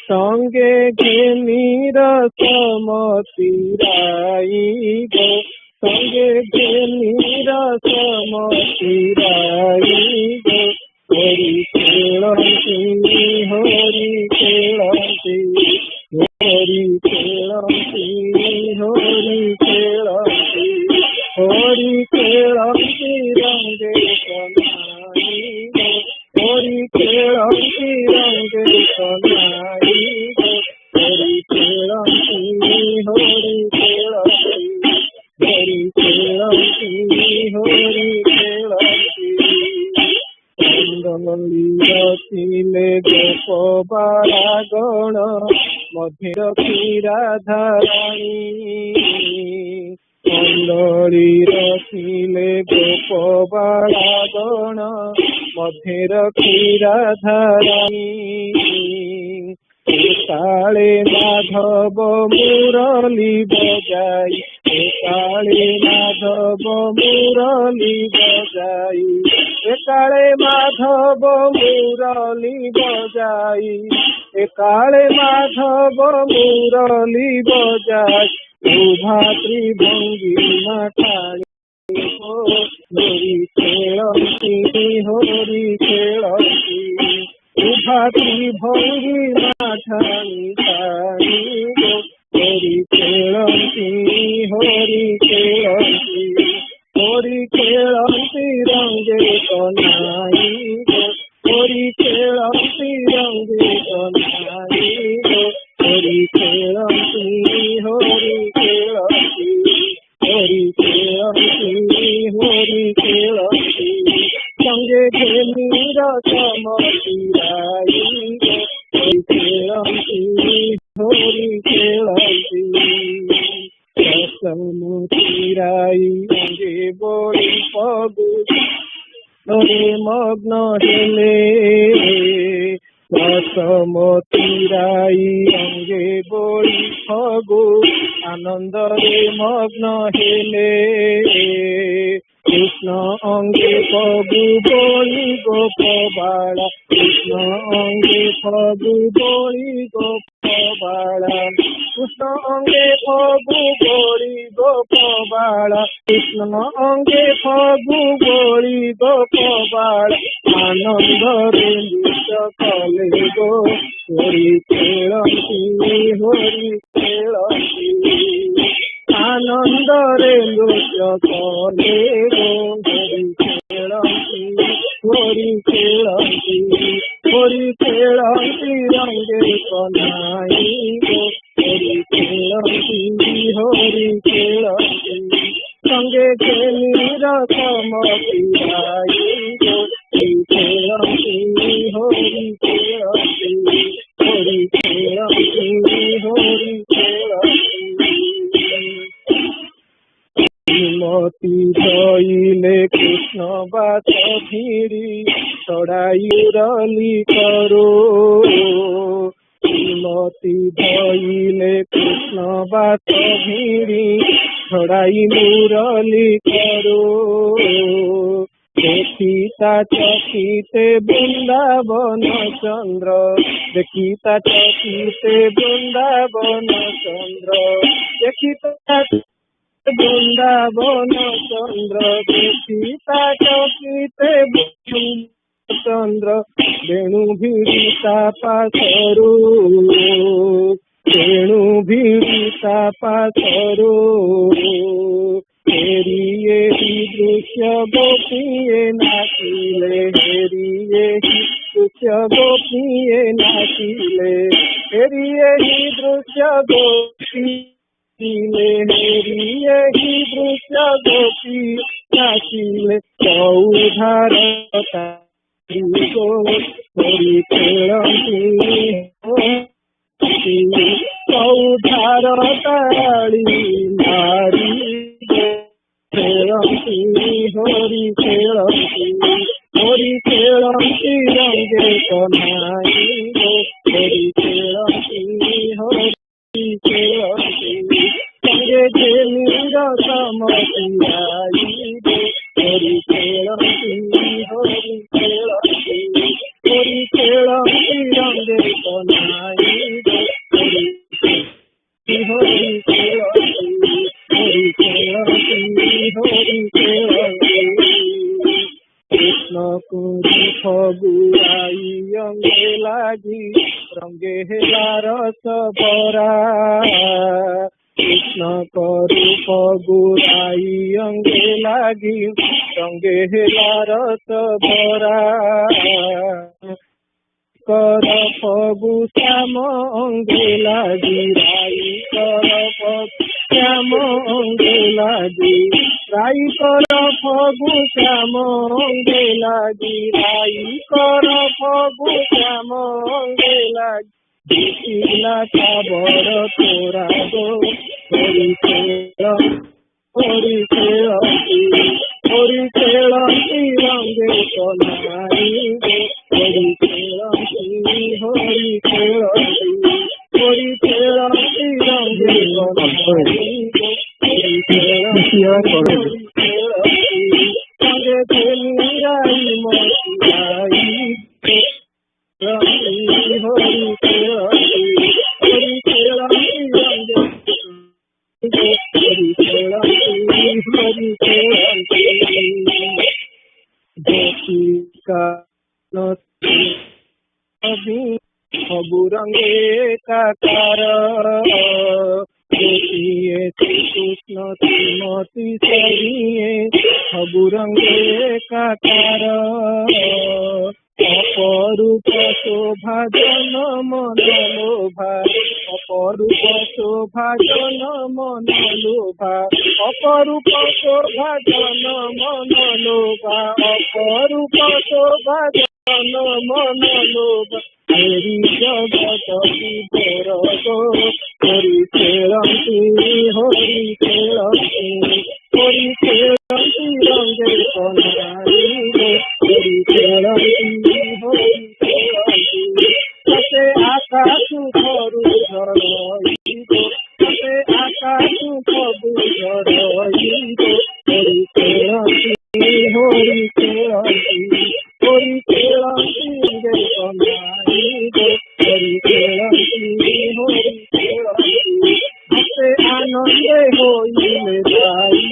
ସଙ୍ଗେ ଘେନି ରସମତି ରାଇ ଗୋ ସଙ୍ଗେ ଘେନି ରସମତି ରାଇ ଗୋ ହୋରି ଖେଳନ୍ତି ହୋରି ଖେଳନ୍ତି ହୋରି ଖେଳନ୍ତି ହୋରି ଖେଳନ୍ତି ହୋରି ଖେଳନ୍ତି ରଙ୍ଗେ କହ୍ନାଇ ହୋରି ଖେଳନ୍ତି ରଙ୍ଗେ କହ୍ନାଇ ହୋରି ଖେଳନ୍ତି ହୋରି ଖେଳନ୍ତି ହୋରି ଖେଳନ୍ତି ହୋରି ଖେଳନ୍ତି ଥିଲେ ଗୋପ ବାଳଗଣ ମଝିର କ୍ଷୀରାଧାରାଣୀ ମଣ୍ଡଳୀର ଥିଲେ ଗୋପ ବାଳଗଣ ମଝିର କ୍ଷୀରାଧାରାଣୀ କାଳେ ମାଧବ ମୁରଲି ବଜାଇ काले माधव मुरली बजाई, काले माधव मुरली बजाई, काले माधव मुरली बजाई, भातृ भंगिमा ठाणी होरी खेलती, होरी खेलती, भातृ भंगिमा ठाणी होरी खेलती, होरी खेलती, होरी खेलती रंगे कन्हाई, होरी खेलती रंगे कन्हाई, होरी खेलती, होरी खेलती, होरी खेलती, होरी खेलती, संगे खेली रसमतीराई, होरी खेलती, होरी खेलती, रसमतीराई अंगे बोली पगु नरे मग्न हेले, रसमतीराई अंगे बोली फगु आनंद रे मग्न हेले, कृष्ण अंगे फगु बोली गोप बाला, कृष्ण अंगे फगु बोली गोप बाला, कृष्ण अंगे फगु बोली गोप बाला, कृष्ण अंगे फगु बोली गोप बाला, आनंद रे नृत्य कले गो होरी खेलती, होरी खेलती, आनंद रे नृत्य कले गो होरी खेलती, होरी खेलती, होरी खेलती रंगे कन्हाई गो होरी खेलती, होरी खेलती, संगे खेली रसमतीराई गो होरी खेलती, होरी खेलती, होरी खेलती, होरी खेलती, मती धइले कृष्ण बात भिड़ी चढ़ाई रली करो, मती धइले कृष्ण बात भिड़ी चढ़ाई मुरली करो, देखिता चकिते वृंदावन चंद्र, देखिता चकिते वृंदावन चंद्र, देखिता वृंदावन चंद्र, देखिता चकिते चंद्र, वेणु भिड़िता पाथरो, वेणु भिड़िता पाथरो, हेरिये ही दृश्य गोपिये नाचिले, हेरिये ही दृश्य गोपिये नाचिले, हेरिये ही दृश्य गोपी हेरिये ही दृश्य गोपी नाचिले, चौधार होरी खेलती, चौधार ताली नारी खेलती, होरी खेलती, होरी खेलती रंगे कन्हाई होरी खेलती, होरी खेलती, संगे खेली रसमतीराई होरी खेलती, होरी खेलती, होरी खेलती रंगे कन्हाई होरी खेलती, होरी खेलती, होरी खेलती, कृष्ण को फगुआई अंगे लागी रंगे हेला रस भरा, कृष्ण करू फगुआई अंगे लागी रंगे हेला रस भरा, कर फगु श्याम अंगे लागी राई कर फगु श्याम अंगे लागी राई कर फगु श्याम अंगे लागी राई कर फगु श्याम अंगे लागी दिखिला साबर तोरा गो होरी खेलती रंगे कन्हाई गो होरी खेलती, होरी खेलती रंगे कन्हाई गो होरी शेयर करो संगे खेलीराई मोतिराई हरि हरि सबु रंगे काकार कृष्ण श्रीमती सरिये सबु रंगे काकार अपरूप शोभा जन मन लोभा अपरूप शोभा जन मन लोभा अपरूप शोभा जन मन लोभा अपरूप शोभा जन मन लोभा तेरी जगत विभोर गो हरि खेलती हरि खेलती हरि खेलती रंगे कनाई गो हरि खेलती हरि खेलती सते आकाश धरु धरई गो सते आकाश सबु धरई गो हरि खेलती हरि खेलती हरि खेलती रंगे कनाई हरि खेलती हरि खेलती हसे आनंदे होइले भाई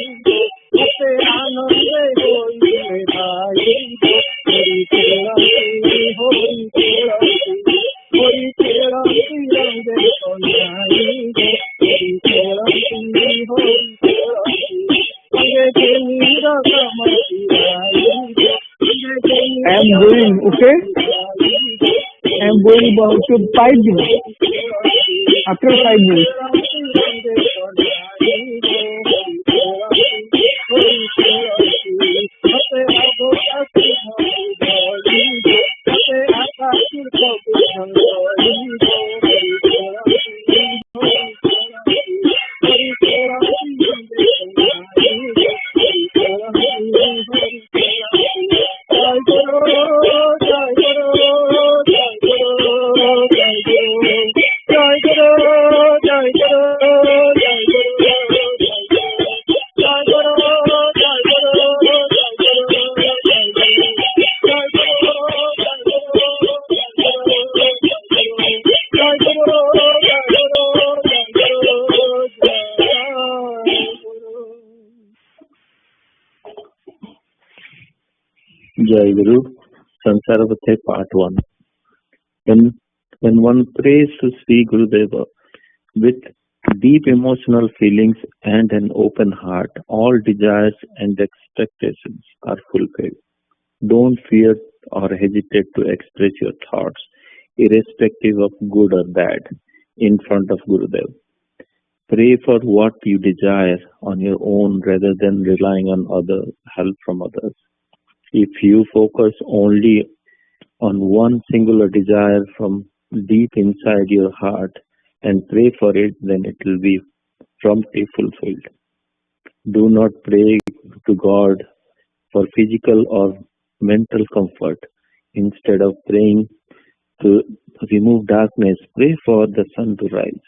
हसे आनंदे होइले भाई हरि खेलती हरि खेलती हरि खेलती रंगे कनाई हरि खेलती हरि खेलती संगे खेलीर कमतिराई I am going, okay? I am going about to 5 minutes. After 5 minutes. Jai Guru, Sansarvate Part 1. When one prays to Sri Gurudeva with deep emotional feelings and an open heart, all desires and expectations are fulfilled. Don't fear or hesitate to express your thoughts, irrespective of good or bad, in front of Gurudev. Pray for what you desire on your own rather than relying on help from others. If you focus only on one singular desire from deep inside your heart and pray for it, then it will be promptly fulfilled. Do not pray to God for physical or mental comfort. Instead of praying to remove darkness, pray for the sun to rise.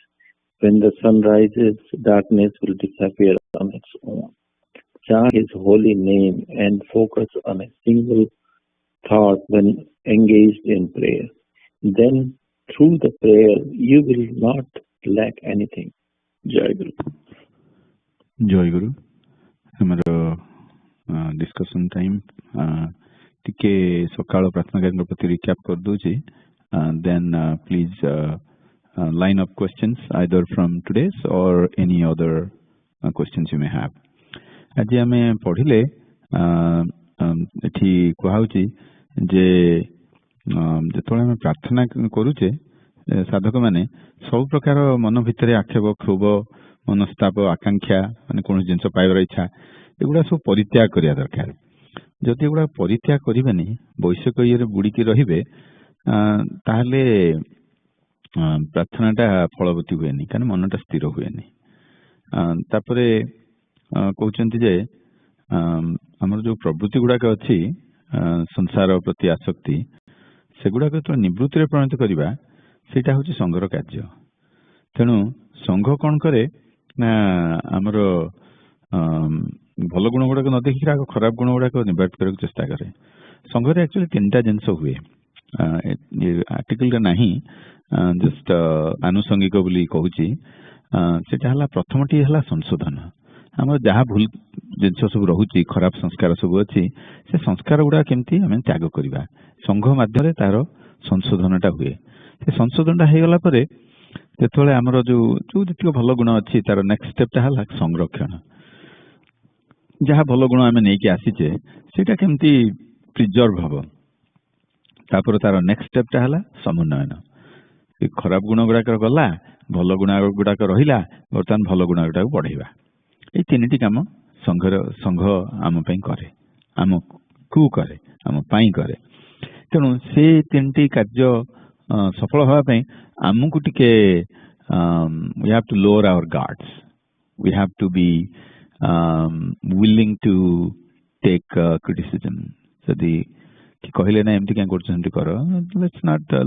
When the sun rises, darkness will disappear on its own. Chant His holy name and focus on a single thought when engaged in prayer. Then, through the prayer, you will not lack anything. Jai Guru. Jai Guru. हमारा discussion time टिके सकाळ प्रार्थना कार्य प्रति recap कर दूची then please line up questions either from today's or any other questions you may have. आज आमे पढ़िले एठी कहउची जे जेतोळे आमे प्रार्थना करूचे साधक माने सब प्रकार मन भितरे आक्षेप क्षोभ मनस्ताप आकांक्षा माने कोन जिंस पाइबार इच्छा एगुडा सब परित्याग करिया दरकार. जदि एगुडा परित्याग करिबेनी वैश्विक इये बुड़ीकी रहिबे ताहले प्रार्थनाटा फलवती हुएनी कारण मनटा स्थिर हुएनी. तापरे कहउचंती जे हमर जो प्रवृत्ति गुडाक अछि संसार प्रति आसक्ति सेगुडाक तो निवृत्ति रे परिणत करिबा सेटा होछि संघर कार्य. तेणु संघ कोन करे ना हमर ଭଲ ଗୁଣ ଗୁଡାକ ନ ଦେଖିକି ଆଗ ଖରାପ ଗୁଣ ଗୁଡାକ ନିବାରଣ କରିବାକୁ ଚେଷ୍ଟା କରେ। ସଂଘରେ ଆକ୍ଚୁଆଲି 3ଟା ଜିନିଷ ହୁଏ, ଆର୍ଟିକଲରେ ନାହିଁ, ଜଷ୍ଟ ଆନୁଷଙ୍ଗିକ ବୋଲି କହୁଛି। ସେଟା ହେଲା, ପ୍ରଥମଟି ହେଲା ସଂଶୋଧନ। ଆମର ଯାହା ଭୁଲ ଜିନିଷ ସବୁ ରହୁଛି, ଖରାପ ସଂସ୍କାର ସବୁ ଅଛି, ସେ ସଂସ୍କାର ଗୁଡା କେମିତି ଆମେ ତ୍ୟାଗ କରିବା। ସଂଘ ମାଧ୍ୟମରେ ତାର ସଂଶୋଧନଟା ହୁଏ। ସେ ସଂଶୋଧନଟା ହେଇଗଲା ପରେ ଯେତେବେଳେ ଆମର ଯୋଉ ଯେତିକ ଭଲ ଗୁଣ ଅଛି, ତାର ନେକ୍ସଟ ଷ୍ଟେପଟା ହେଲା ସଂରକ୍ଷଣ। ଯାହା ଭଲ ଗୁଣ ଆମେ ନେଇକି ଆସିଛେ ସେଇଟା କେମିତି ପ୍ରିଜର୍ଭ ହବ। ତାପରେ ତାର ନେକ୍ସଟ ଷ୍ଟେପଟା ହେଲା ସମନ୍ୱୟନ। ଖରାପ ଗୁଣ ଗୁଡାକ ଗଲା, ଭଲ ଗୁଣ ଗୁଡାକ ରହିଲା, ବର୍ତ୍ତମାନ ଭଲ ଗୁଣ ଗୁଡାକୁ ବଢେଇବା। ଏଇ 3ଟି କାମ ସଂଘ ଆମ ପାଇଁ କରେ, ଆମକୁ କରେ, ଆମ ପାଇଁ କରେ। ତେଣୁ ସେ 3ଟି କାର୍ଯ୍ୟ ସଫଳ ହେବା ପାଇଁ ଆମକୁ ଟିକେ we have to lower our guards, we have to be willing to take criticism. ଯଦି କହିଲେ ନା ଏମିତି କାଇଁ କରୁଛ, ଏମିତି କର,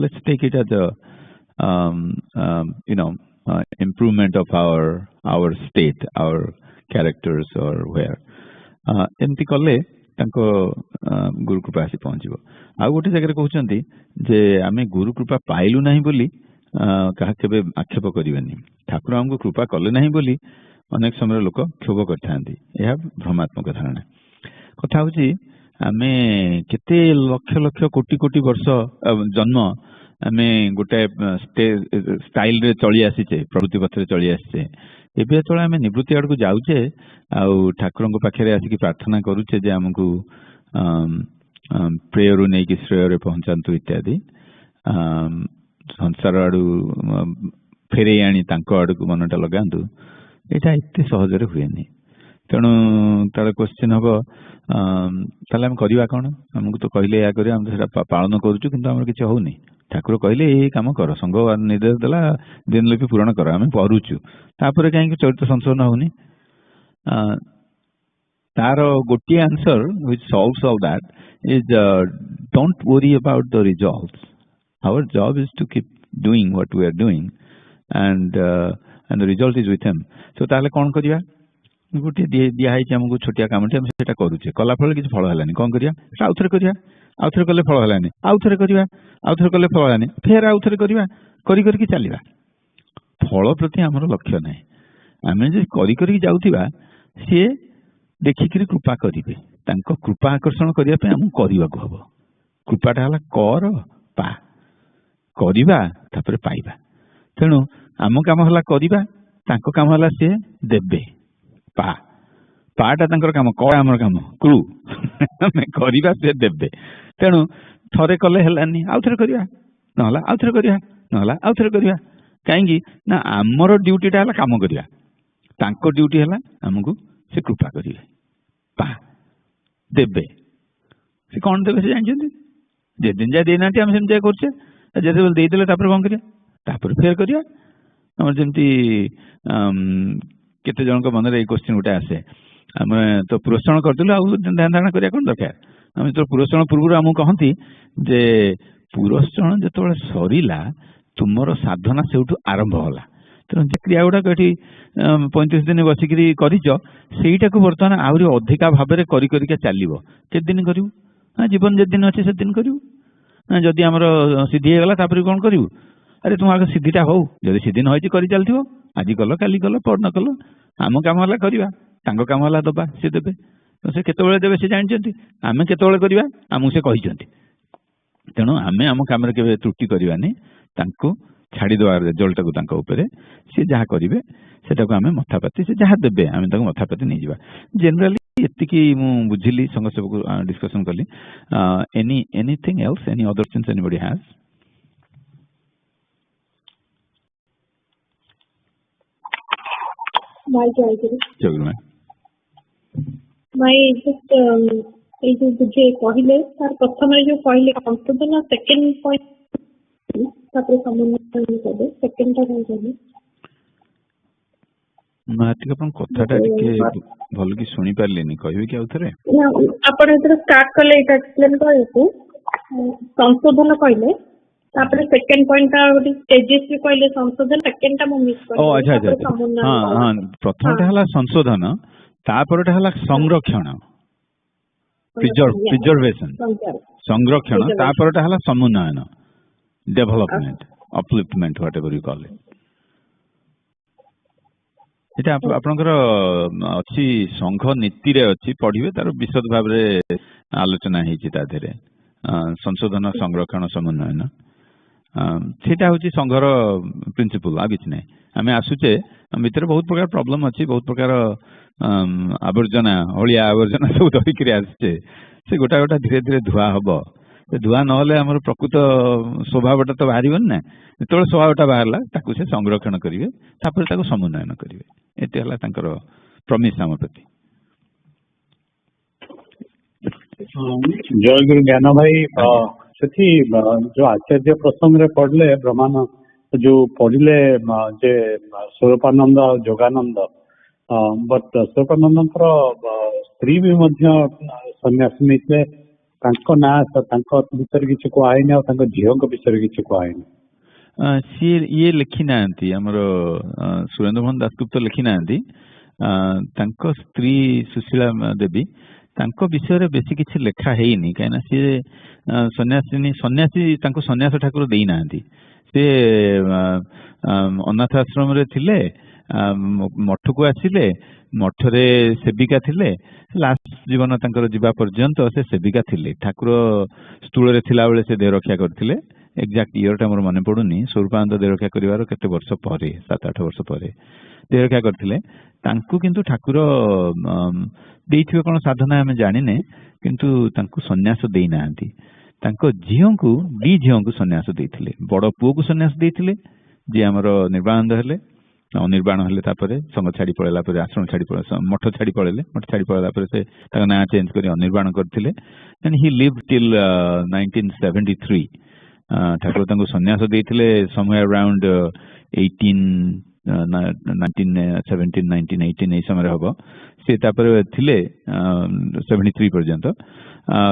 let's take it as a improvement of our state, our characters or where, ଏମିତି କଲେ ତାଙ୍କ ଗୁରୁ କୃପା ଆସି ପହଞ୍ଚିବ। ଆଉ ଗୋଟେ ଜାଗାରେ କହୁଛନ୍ତି ଯେ ଆମେ ଗୁରୁ କୃପା ପାଇଲୁ ନାହିଁ ବୋଲି କାହା କେବେ ଆକ୍ଷେପ କରିବେନି। ଠାକୁର ଆମକୁ କୃପା କଲେ ନାହିଁ ବୋଲି ଅନେକ ସମୟରେ ଲୋକ କ୍ଷୋଭ କରିଥାନ୍ତି। ଏହା ଭ୍ରମାତ୍ମକ ଧାରଣା। କଥା ହଉଛି, ଆମେ କେତେ ଲକ୍ଷ ଲକ୍ଷ କୋଟି କୋଟି ବର୍ଷ ଜନ୍ମ ଆମେ ଗୋଟେ ଷ୍ଟାଇଲରେ ଚଳି ଆସିଛେ, ପ୍ରବୃତ୍ତି ପଥରେ ଚଳି ଆସିଛେ। ଏବେ ଯେତେବେଳେ ଆମେ ନିବୃତ୍ତି ଆଡକୁ ଯାଉଛେ, ଆଉ ଠାକୁରଙ୍କ ପାଖରେ ଆସିକି ପ୍ରାର୍ଥନା କରୁଛେ ଯେ ଆମକୁ ପ୍ରେୟରୁ ନେଇକି ଶ୍ରେୟରେ ପହଞ୍ଚାନ୍ତୁ ଇତ୍ୟାଦି, ସଂସାର ଆଡୁ ଫେରେଇ ଆଣି ତାଙ୍କ ଆଡକୁ ମନଟା ଲଗାନ୍ତୁ, ଏଇଟା ଏତେ ସହଜରେ ହୁଏନି। ତେଣୁ ତାର କ୍ୱେଶ୍ଚିନ୍ ହବ, ତାହେଲେ ଆମେ କରିବା କ'ଣ? ଆମକୁ ତ କହିଲେ ଏହା କରିବା, ଆମେ ତ ସେଟା ପାଳନ କରୁଛୁ, କିନ୍ତୁ ଆମର କିଛି ହଉନି। ଠାକୁର କହିଲେ ଏଇ କାମ କର, ସଂଘ ନିର୍ଦ୍ଦେଶ ଦେଲା ଦିନଲିପି ପୂରଣ କର, ଆମେ କରୁଛୁ, ତାପରେ କାହିଁକି ଚରିତ୍ର ସଂଶୋଧନ ହଉନି? ତାର ଗୋଟିଏ answer which solves all that is don't worry about the results. Our job is to keep doing what we are doing, and the result is with him. So ତାହେଲେ କ'ଣ କରିବା? ଗୋଟିଏ ଦିଆ ହେଇଛି ଆମକୁ ଛୋଟିଆ କାମଟେ, ଆମେ ସେଟା କରୁଛେ, କଲା ଫଳରେ କିଛି ଫଳ ହେଲାନି, କ'ଣ କରିବା? ସେଟା ଆଉଥରେ କରିବା, ଆଉଥରେ କଲେ ଫଳ ହେଲାନି, ଆଉଥରେ କରିବା, ଆଉଥରେ କଲେ ଫଳ ହେଲାନି, ଫେର ଆଉଥରେ କରିବା, କରିକି ଚାଲିବା। ଫଳ ପ୍ରତି ଆମର ଲକ୍ଷ୍ୟ ନାହିଁ। ଆମେ ଯଦି କରିକି ଯାଉଥିବା, ସିଏ ଦେଖିକିରି କୃପା କରିବେ। ତାଙ୍କ କୃପା ଆକର୍ଷଣ କରିବା ପାଇଁ ଆମକୁ କରିବାକୁ ହବ। କୃପାଟା ହେଲା କର ପା, କରିବା ତାପରେ ପାଇବା। ତେଣୁ ଆମ କାମ ହେଲା କରିବା, ତାଙ୍କ କାମ ହେଲା ସିଏ ଦେବେ। ପାଟା ତାଙ୍କର କାମ, କ ଆମର କାମ, କ୍ରୁ ଆମେ କରିବା, ସିଏ ଦେବେ। ତେଣୁ ଥରେ କଲେ ହେଲାନି, ଆଉଥରେ କରିବା, ନହେଲା ଆଉଥରେ କରିବା, ନହେଲା ଆଉଥରେ କରିବା। କାହିଁକି ନା ଆମର ଡ୍ୟୁଟିଟା ହେଲା କାମ କରିବା, ତାଙ୍କ ଡ୍ୟୁଟି ହେଲା ଆମକୁ ସେ କୃପା କରିବେ, ଦେବେ। ସେ କ'ଣ ଦେବେ ସେ ଜାଣିଛନ୍ତି। ଯେଦିନ ଯାଏ ଦେଇନାହାନ୍ତି ଆମେ ସେମିତି ଯାଏ କରୁଛେ, ଯେତେବେଳେ ଦେଇଦେଲେ ତାପରେ କ'ଣ କରିବା? ତାପରେ ଫେର କରିବା। ଆମର ଯେମିତି କେତେ ଜଣଙ୍କ ମନରେ ଏଇ କ୍ୱେଶ୍ଚିନ୍ ଗୋଟେ ଆସେ, ଆମେ ତ ପୁରସ୍କାର କରିଦେଲୁ, ଆଉ ଧ୍ୟାନ ଧାରଣା କରିବା କ'ଣ ଦରକାର? ଆମେ ଯେତେବେଳେ ପୁରସ୍କାର ପୂର୍ବରୁ ଆମକୁ କହନ୍ତି ଯେ ପୁରସ୍କାର ଯେତେବେଳେ ସରିଲା, ତୁମର ସାଧନା ସେଇଠୁ ଆରମ୍ଭ ହେଲା। ତେଣୁ ଯେ କ୍ରିୟା ଗୁଡ଼ାକ ଏଠି 35 ଦିନ ବସିକିରି କରିଛ, ସେଇଟାକୁ ବର୍ତ୍ତମାନ ଆହୁରି ଅଧିକା ଭାବରେ କରିକା ଚାଲିବ। କେତେ ଦିନ କରିବୁ? ଜୀବନ ଯେଦିନ ଅଛି ସେଦିନ କରିବୁ। ଯଦି ଆମର ସିଦ୍ଧି ହେଇଗଲା ତାପରେ କ'ଣ କରିବୁ? ଆରେ ତୁମ ଆଗ ସିଦ୍ଧିଟା ହଉ, ଯଦି ସିଦ୍ଧି ନ ହେଇଛି କରି ଚାଲିଥିବ, ଆଜି କଲ, କାଲି କଲ, ପର ନ କଲ। ଆମ କାମ ହେଲା କରିବା, ତାଙ୍କ କାମ ହେଲା ଦବା, ସେ ଦେବେ। ସେ କେତେବେଳେ ଦେବେ ସେ ଜାଣିଛନ୍ତି, ଆମେ କେତେବେଳେ କରିବା ଆମକୁ ସେ କହିଛନ୍ତି। ତେଣୁ ଆମେ ଆମ କାମରେ କେବେ ତ୍ରୁଟି କରିବାନି, ତାଙ୍କୁ ଛାଡ଼ିଦେବା ରେଜଲ୍ଟଟାକୁ ତାଙ୍କ ଉପରେ। ସେ ଯାହା କରିବେ ସେଟାକୁ ଆମେ ମଥାପାତି, ସେ ଯାହା ଦେବେ ଆମେ ତାକୁ ମଥାପାତି ନେଇଯିବା। ଜେନେରାଲି ଏତିକି ମୁଁ ବୁଝିଲି, ସଂଘ ସେବକୁ ଡିସ୍କସନ୍ କଲି। Anything else, any other things anybody has? ଏଇ ଯୋଉ ବୁଝେ କହିଲେ, ତାର ପ୍ରଥମରେ ଯୋଉ କହିଲେ ସଂଶୋଧନ, ସେକେଣ୍ଡ ପଏଣ୍ଟ ତାପରେ ସମନ୍ୱୟ, ସେକେଣ୍ଡଟା କ'ଣ କହିଲେ? ଟିକେ ଆପଣ କଥାଟା ଟିକେ ଭଲ କି ଶୁଣି ପାରିଲିନି, କହିବେ କି ଆଉଥରେ? ଆପଣ ଏଥିରେ ଷ୍ଟାର୍ଟ କଲେ ଏଇଟା ଏକ୍ସପ୍ଲେନ୍ କରିବାକୁ, ସଂଶୋଧନ କହିଲେ, ତାପରେ ସେକେଣ୍ଡ ପଏଣ୍ଟଟା ଗୋଟେ ଷ୍ଟେଜେସ୍ ବି କହିଲେ ସଂଶୋଧନ, ସେକେଣ୍ଡଟା ମୁଁ ମିସ୍ କରିଲି। ଆଚ୍ଛା। ପ୍ରଥମଟା ହେଲା ସଂଶୋଧନ, तापरटा हला संरक्षण प्रिजर्वेशन संरक्षण तापरटा हला समुन्नयन development upliftment whatever you call it एटा आपनकर अछि संघ नीति रे अछि पढिबे तार विशद भाव रे आलोचना हेछि ता धरे संशोधन संरक्षण समुन्नयन सेटा होछि संघर प्रिंसिपल आ किछ नै हमें आसुचे भीतर बहुत प्रकार प्रॉब्लम अछि बहुत प्रकार आवर्जना होलिया आवर्जना सब धरिकरी आसुचे से गोटा गोटा धीरे धीरे धुआ हबो धुआ नहले हमर प्रकृत स्वभावटा तो बाहरिबन ना जेतोल स्वभावटा बाहरला ताकू से संरक्षण करिवे तापर ताकू समुन्नयन करिवे एते हला तांकर प्रॉमिस हम प्रति जय गुरु ज्ञान भाई सेठी जो आचार्य प्रसंग रे पढ़ले ब्रह्मानंद जो पढ़ले जे स्वरूपानंद और जोगानंद बट स्वरूपानंद स्त्री भी मध्य सन्यासी नहीं तांको ना तांको विषय किछि को आइने और तांको झियो को विषय किछि को आइने सी ये लिखि नांती हमर सुरेंद्र मोहन दासगुप्त लिखि नांती तांको स्त्री सुशीला देवी तांको विषय रे बेसी किछि लेखा हेइनी काइना सी सन्यासिनी सन्यासी तांको सन्यास ठाकुर देई नांती से अनाथ आश्रम रे थिले मठ को आसिले मठ रे सेविका थिले लास्ट जीवन तांकर जीवा पर्यंत से सेविका थिले ठाकुर स्थूल रे थिला बेले से देह रक्षा करथिले एक्जाक्ट इयर टा मोर मने पडुनी स्वरूपानंद देह रक्षा करिवार केते वर्ष परे 7-8 वर्ष परे देह रक्षा करथिले तांकु किंतु ठाकुर देइथिबे कोन साधना हमें जानिने किंतु तांकु सन्यास देई नांती तांको झियोंकु दी झियोंकु सन्यास देइथिले बड़ पुओ को सन्यास देइथिले जे हमर निर्वाणानंद हेले निर्वाण हेले तापरे संग छाड़ी पळेला परे आश्रम छाड़ी पळे मठ छाड़ी पळेले मठ छाड़ी पळेला परे से ताका ना चेंज करी निर्वाण करथिले and he lived till 1973 Thakur तांको सन्यास देइथिले समवेयर अराउंड 1918 ए समय हबो से तापरे थिले 73 पर्यंत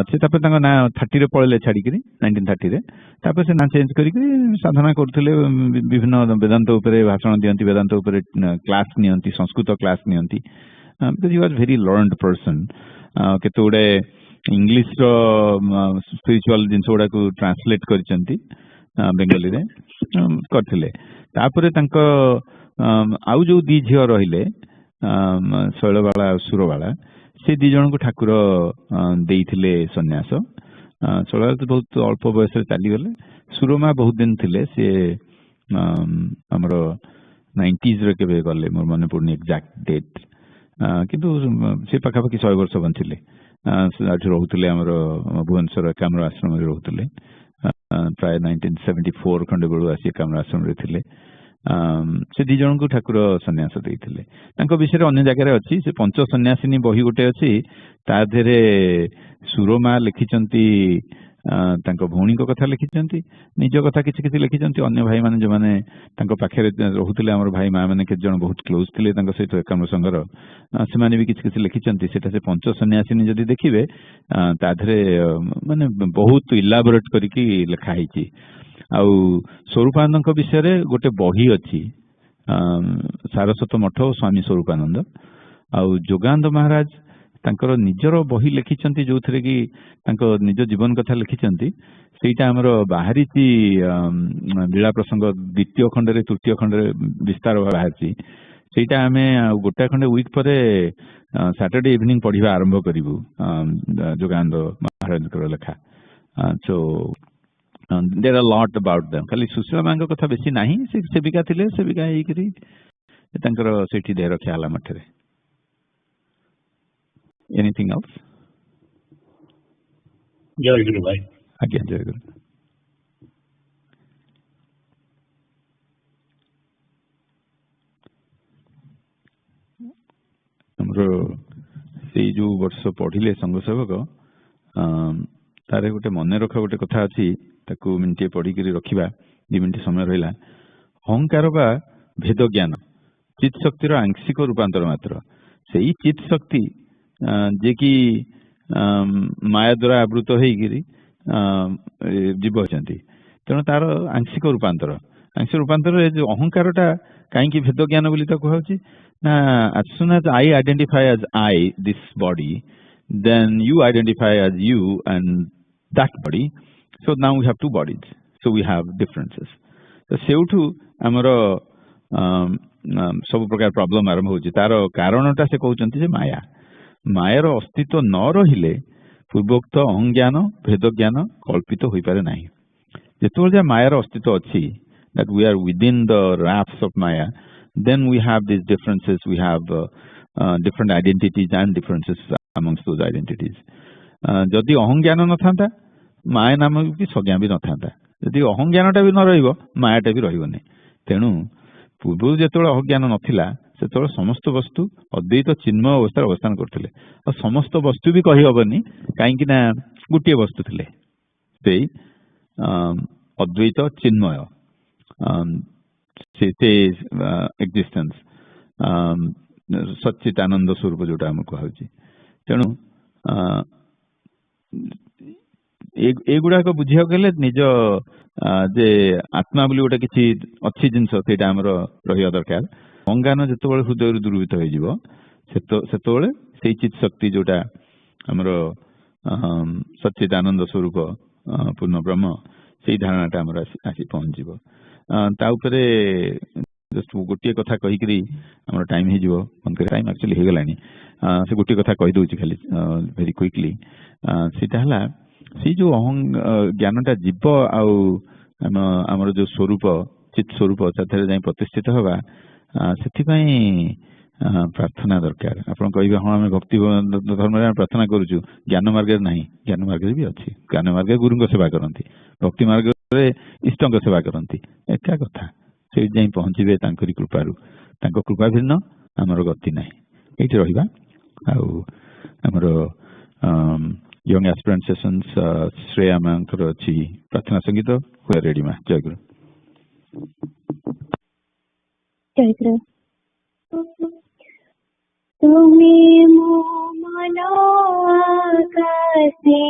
से तापर तांको ना 30 रे पळेले छाड़ी करी 1930 रे तापर से ना चेंज करी साधना करथिले विभिन्न वेदांत ऊपर भाषण दियंती वेदांत ऊपर क्लास नियंती संस्कृत क्लास नियंती because he was very learned person केतोडे इंग्लिश रो स्पिरिचुअल जिंस गुडा को ट्रांसलेट करचंती बेंगली रे करथिले तापर तांको आउ जो दी झियो रहिले शैलबाला सुरबाला से दी जन को ठाकुर देइथिले सन्यास शैलबाला तो बहुत अल्प बयस रे चली गले सुरमा बहुत दिन थिले से हमर 90s रे केबे गले मोर मने पड़नी एक्जाक्ट डेट किंतु से पाखा पाखी 100 वर्ष बंथिले रोहुले आमर भुवनेश्वर एकाम्र आश्रम रे रोहुले प्राय 1974 खंडे बेलू आसी एकाम्र आश्रम रे थिले से दी जन को ठाकुर सन्यास देइथिले तांको विषय अन्य जगह अच्छी से पंच सन्यासिनी बही गोटे अच्छी ता धेरे सुरमा लिखिचंती तांको भौणी को कथा लिखिचंती निज कथा किछि किछि लिखिचंती अन्य भाई माने जो माने तांको पाखे रहुतिले हमर भाई मां माने के जण बहुत क्लोज थिले तांको सहित एकाम्र संघर से माने भी किछि किछि लिखिचंती सेटा से पंच सन्यासिनी जदि देखिबे ता धेरे माने बहुत इलाबोरेट करिकि लिखा हिची आउ स्वरूपानंद विषय रे गोटे बही अच्छी सारस्वत मठ स्वामी स्वरूपानंद आउ जोगानंद महाराज तांकर निजर बही लिखिचंती जो थरे कि तांको निज जीवन कथा लिखिचंती सेटा हमर बाहरीची लीला प्रसंग द्वितीय खंड रे तृतीय खंड रे विस्तार बाहरची सेटा हमें गोटा खंड वीक परे सैटरडे इवनिंग पढ़िबा आरंभ करिवु जोगानंद महाराज कर लेखा सो there are a lot about them खाली सुशीला मांग कथा बेसी नाही से सेविका थिले सेविका हेई करी तांकर सेठी देह रखा हला मठरे एनीथिंग एल्स जय गुरु भाई आज्ञा जय गुरु हमरो से जो वर्ष पढ़िले संघ सेवक तारे गोटे मन रखा गोटे कथा अच्छी ताकू मिनिटे पढ़ी रखा 2 मिनिट समय रहा अहंकार बा भेद ज्ञान चित शक्तिर आंशिक रूपांतर मात्र से ही चित शक्ति जे कि माया द्वारा आवृत होकर जीव अच्छा तेणु तार आंशिक रूपांतर ସାଂଖ୍ୟ ରୂପାନ୍ତରରେ ଯୋଉ ଅହଙ୍କାରଟା କାହିଁକି ଭେଦ ଜ୍ଞାନ ବୋଲି ତାକୁ କୁହାଯାଉଛି ନା as soon as I identify as I, this body, then you identify as you and that body, so now we have two bodies, so we have differences. ତ ସେଇଠୁ ଆମର ସବୁ ପ୍ରକାର ପ୍ରୋବ୍ଲେମ ଆରମ୍ଭ ହଉଛି। ତାର କାରଣଟା ସେ କହୁଛନ୍ତି ଯେ ମାୟାର ଅସ୍ତିତ୍ୱ ନ ରହିଲେ ପୂର୍ବୋକ୍ତ ଅହଂଜ୍ଞାନ ଭେଦ ଜ୍ଞାନ କଳ୍ପିତ ହୋଇପାରେ ନାହିଁ। ଯେତେବେଳେ ଯାଏ ମାୟାର ଅସ୍ତିତ୍ୱ ଅଛି, that we are within the wraps of Maya, then we have these differences, we have different identities and differences amongst those identities. ଯଦି ଅହଂଜ୍ଞାନ ନଥାନ୍ତା ମାୟା ନାମ ବି ସଂଜ୍ଞା ବି ନଥାନ୍ତା। ଯଦି ଅହଂଜ୍ଞାନଟା ବି ନ ରହିବ ମାୟାଟା ବି ରହିବନି। ତେଣୁ ପୂର୍ବରୁ ଯେତେବେଳେ ଅହଂଜ୍ଞାନ ନଥିଲା ସେତେବେଳେ ସମସ୍ତ ବସ୍ତୁ ଅଦ୍ୱୈତ ଚିନ୍ମୟ ଅବସ୍ଥାରେ ଅବସ୍ଥାନ କରୁଥିଲେ। ଆଉ ସମସ୍ତ ବସ୍ତୁ ବି କହିହବନି, କାହିଁକି ନା ଗୋଟିଏ ବସ୍ତୁ ଥିଲେ, ସେଇ ଅଦ୍ୱୈତ ଚିନ୍ମୟ ସେ ଏକ୍ଜିଷ୍ଟେନ୍ସ ସଚ୍ଚିଦାନନ୍ଦ ସ୍ୱରୂପ ଯୋଉଟା ଆମେ କୁହାଯାଉଛି। ତେଣୁ ଏଗୁଡାକ ବୁଝିବାକୁ ହେଲେ ନିଜ ଯେ ଆତ୍ମା ବୋଲି ଗୋଟେ କିଛି ଅଛି ଜିନିଷ ସେଇଟା ଆମର ରହିବା ଦରକାର। ଅଜ୍ଞାନ ଯେତେବେଳେ ହୃଦୟରୁ ଦୂରୀଭୂତ ହେଇଯିବ ସେତେବେଳେ ସେଇ ଚିତ୍ ଶକ୍ତି ଯୋଉଟା ଆମର ସଚ୍ଚିଦାନନ୍ଦ ସ୍ୱରୂପ ପୂର୍ଣ୍ଣ ବ୍ରହ୍ମ, ସେଇ ଧାରଣାଟା ଆମର ଆସି ପହଞ୍ଚିବ। ତା ଉପରେ ଗୋଟିଏ କଥା କହିକିରି ଆମର ଟାଇମ୍ ହେଇଯିବ, ଟାଇମ୍ ଆକ୍ଚୁଆଲି ହେଇଗଲାଣି। ସେ ଗୋଟିଏ କଥା କହିଦେଉଛି ଖାଲି ଭେରି କ୍ୱିକଲି। ସେଇଟା ହେଲା ସେଇ ଯୋଉ ଜ୍ଞାନଟା ଯିବ ଆଉ ଆମର ଯୋଉ ସ୍ୱରୂପ ଚିତ୍ ସ୍ୱରୂପ ସେଥିରେ ଯାଇ ପ୍ରତିଷ୍ଠିତ ହେବା, ସେଥିପାଇଁ ପ୍ରାର୍ଥନା ଦରକାର। ଆପଣ କହିବେ ହଁ ଆମେ ଭକ୍ତି ଧର୍ମରେ ଆମେ ପ୍ରାର୍ଥନା କରୁଛୁ, ଜ୍ଞାନ ମାର୍ଗରେ ନାହିଁ। ଜ୍ଞାନ ମାର୍ଗରେ ବି ଅଛି। ଜ୍ଞାନ ମାର୍ଗରେ ଗୁରୁଙ୍କ ସେବା କରନ୍ତି, ଭକ୍ତି ମାର୍ଗରେ ଇଷ୍ଟଙ୍କ ସେବା କରନ୍ତି, ଏକା କଥା। ସେଇଠି ଯାଇ ପହଞ୍ଚିବେ ତାଙ୍କରି କୃପାରୁ। ତାଙ୍କ କୃପା ଭିନ୍ନ ଆମର ଗତି ନାହିଁ। ଏଇଠି ରହିବା। ଆଉ ଆମର ୟଙ୍ଗ ଆସ୍ପିରାଣ୍ଟ ସେସନ୍ସ ଶ୍ରେୟା ମାଙ୍କର ଅଛି ପ୍ରାର୍ଥନା ସଙ୍ଗୀତ। ହୁଏ ରେଡି ମା? ଜୟଗୁରୁ। ଜୟଗୁରୁ। ତୁମେ ମୋ ମନ ଆକାଶେ,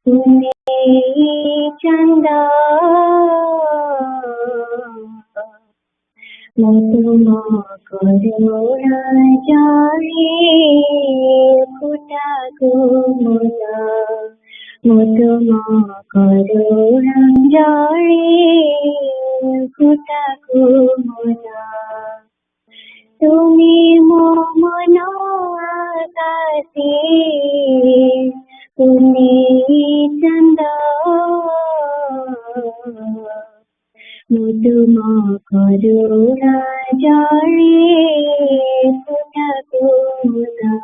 ତୁମେ ଚନ୍ଦା, ମୁଁ ତୁମ କରୁଣା ଜାଣେ ଫୁଟା କୁମୁଦା, ମୁଁ ତୁମ କରୁଣା ଜାଣେ ଫୁଟା କୁମୁଦା। ତୁମେ ମୋ ମନ ଆକାଶେ, ତୁମେ ଚନ୍ଦା, ମୁଁ ତୁମ କରୁଣା ଜାଣେ ଫୁଟା କୁମୁଦା,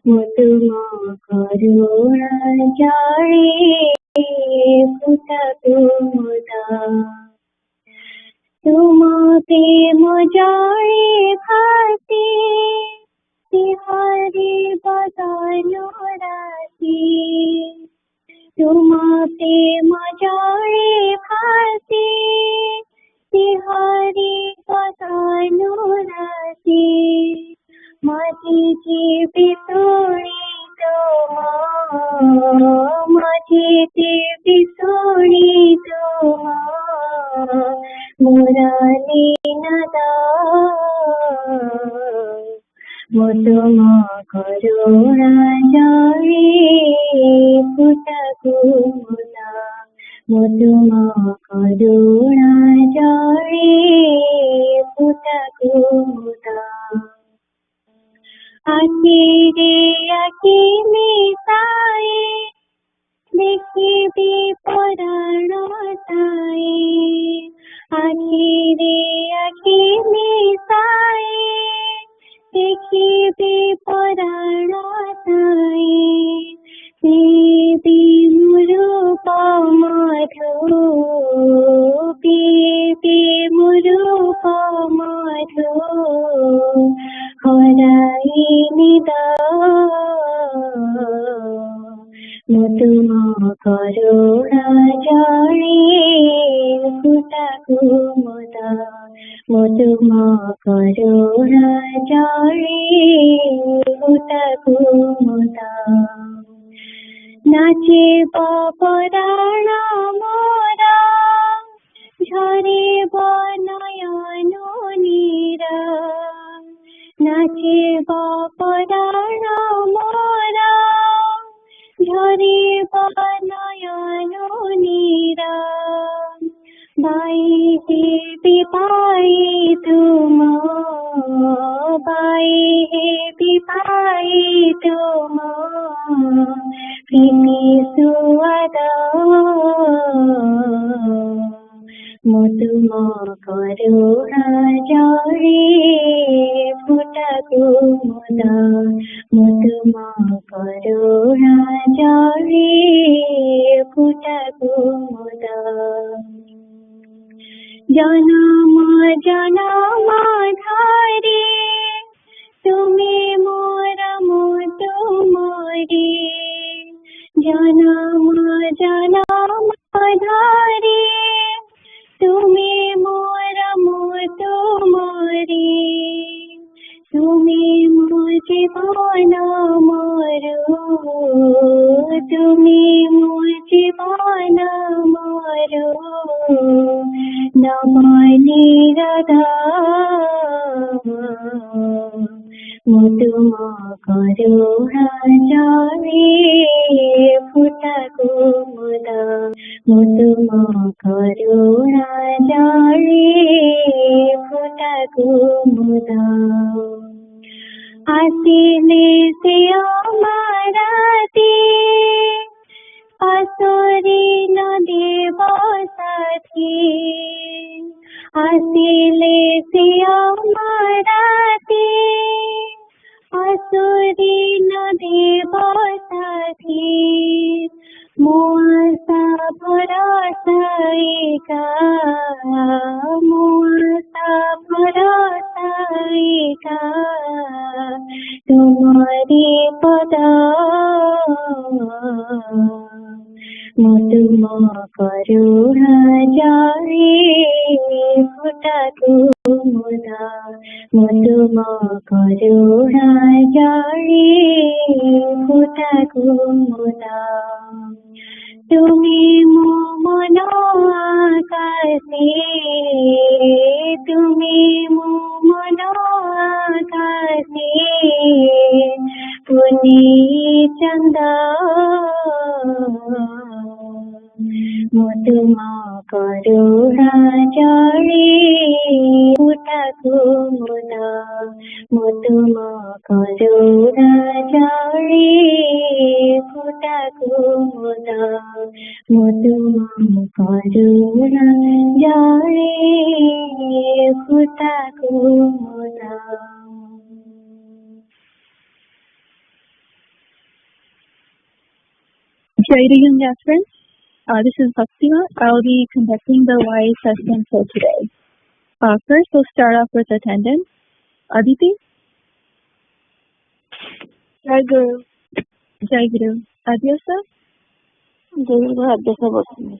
ମୁଁ ତୁମ କରୁଣା ଜାଣେ ଫୁଟା କୁମୁଦା। ତୁମ ପ୍ରେମ ଜାଣେ ଭାସି, ତିହାରି ବଦନ ରାଶି, ତୁମ ପ୍ରେମ ଜାଣେ ଭାସି, ତିହାରି ବଦନ ରାଶି। মাঝে যে বিছড়িত মাঝে যে বিছড়িত মুরালি নাদা, মধুম করুণা জানে ফুটা কুমুদা, মধুম করুণা জানে ফুটা কুমুদা। আখিরে আখি মিশায়ে দেখিবি পরাণ তায়ে, আখিরে আখি মিশায়ে দেখিবি পরাণ তায়ে। দেবী মুরূপ মধু, দেবী মুরূপ মধু, হরাই নিদা, মধুম করুণা জানে ফুটা কুমুদা, মধুম করুণা জানে ফুটা কুমুদা। নাচে পরাণ মোরা ঝরিব নয়ন নীরা নাচিব পরাণ মোরা ঝরিব নয়ন নীরা বাই হেবি পাই তুম বাই হেবি পাই তুম প্রেমী সুয়াদ মধুম করুণা জলে ফুটা কুমুদা মধুম করুণা জলে ফুটা কুমুদা জনম জনম ধরে তুমি মোর মতো মরে জনম জনম ধরে তুমি মোর মতো মরে তুমি মোর জীবন মোর তুমি মোর জীবন মোর নমনি রাধা মধুম করুণা জলে ফুটা কুমুদা মধুম করুণা জলে ফুটা কুমুদা আসিলে সে আমারাতে আসরে নদেব সাথী আসিলে সে আমারাতে আসরে নদেব সাথী মোসা ভরসাইকা মোসা ভরসাইকা তোমারি পদ মধুম করুণা জলে ফুটা কুমুদা মধুম করুণা জলে ফুটা কুমুদা তুমি মন আকাশে তুমি মন আকাশে পুনি চন্দা মধুম করুণা জলে ফুটা কুমুদা মধুম করুণা জলে ফুটা কুমুদা মধুম করুণা জলে ফুটা কুমুদা. Jai Young friends. This is Bhaktima. I'll be conducting the YA session for today. First, we'll start off with attendance. Aditi? Jai Guru. Jai Guru. Adyasa? Jai Guru Adyasa Bhaktima.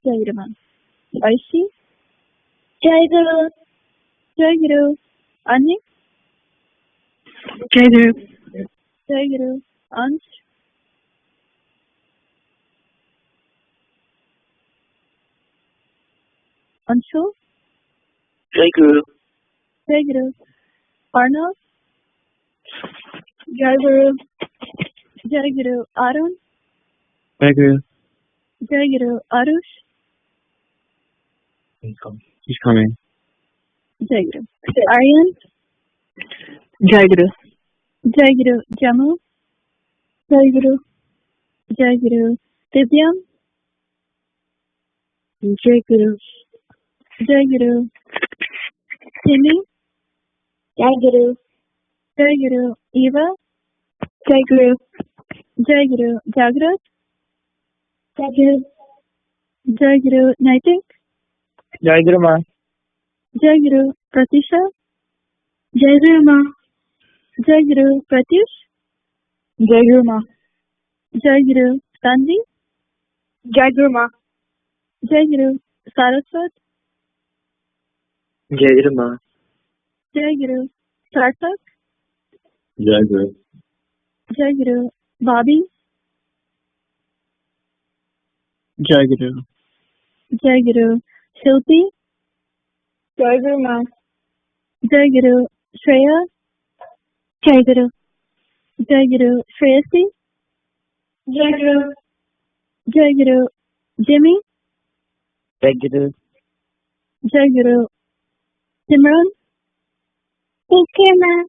Jai Guru ma'am. Aishi? Jai Guru. Jai Guru. Ani? Jai Guru. Jai Guru. Ansh? Anshul? Jai Guru. Jai Guru. Arnav? Jai Guru. Jai Guru. Arun? Jai Guru. Jai Guru. Arush? He's coming. Jai Guru. Aryan? Jai Guru. Jai Guru. Jamu? Jai Guru. Jai Guru. Divyam? Jai Guru. Jai Guru. Timmy? Jai Guru. Jai Guru. Eva? Jai Guru. Jai Guru. Jagrat? Jai Guru. Jai Guru. Naitik? Jai Guru ma. Jai Guru. Pratisha? Jai Guru ma. Jai Guru. Pratish? Jai Guru ma. Jai Guru. Tanvi? Jai Guru ma. Jai Guru. Saraswat? Jai Guru ma. Jai Guru. Sarthak? Jai Guru. Jai Guru. Bobby? Jai Guru. Jai Guru. Shilpi, Jai Guru Ma, Jai Guru Shreya, Jai Guru, Jai Guru Shreyasi, Jai Guru, Jai Guru Jimmy, Jai Guru. Jai Guru Simran, Okay, ma.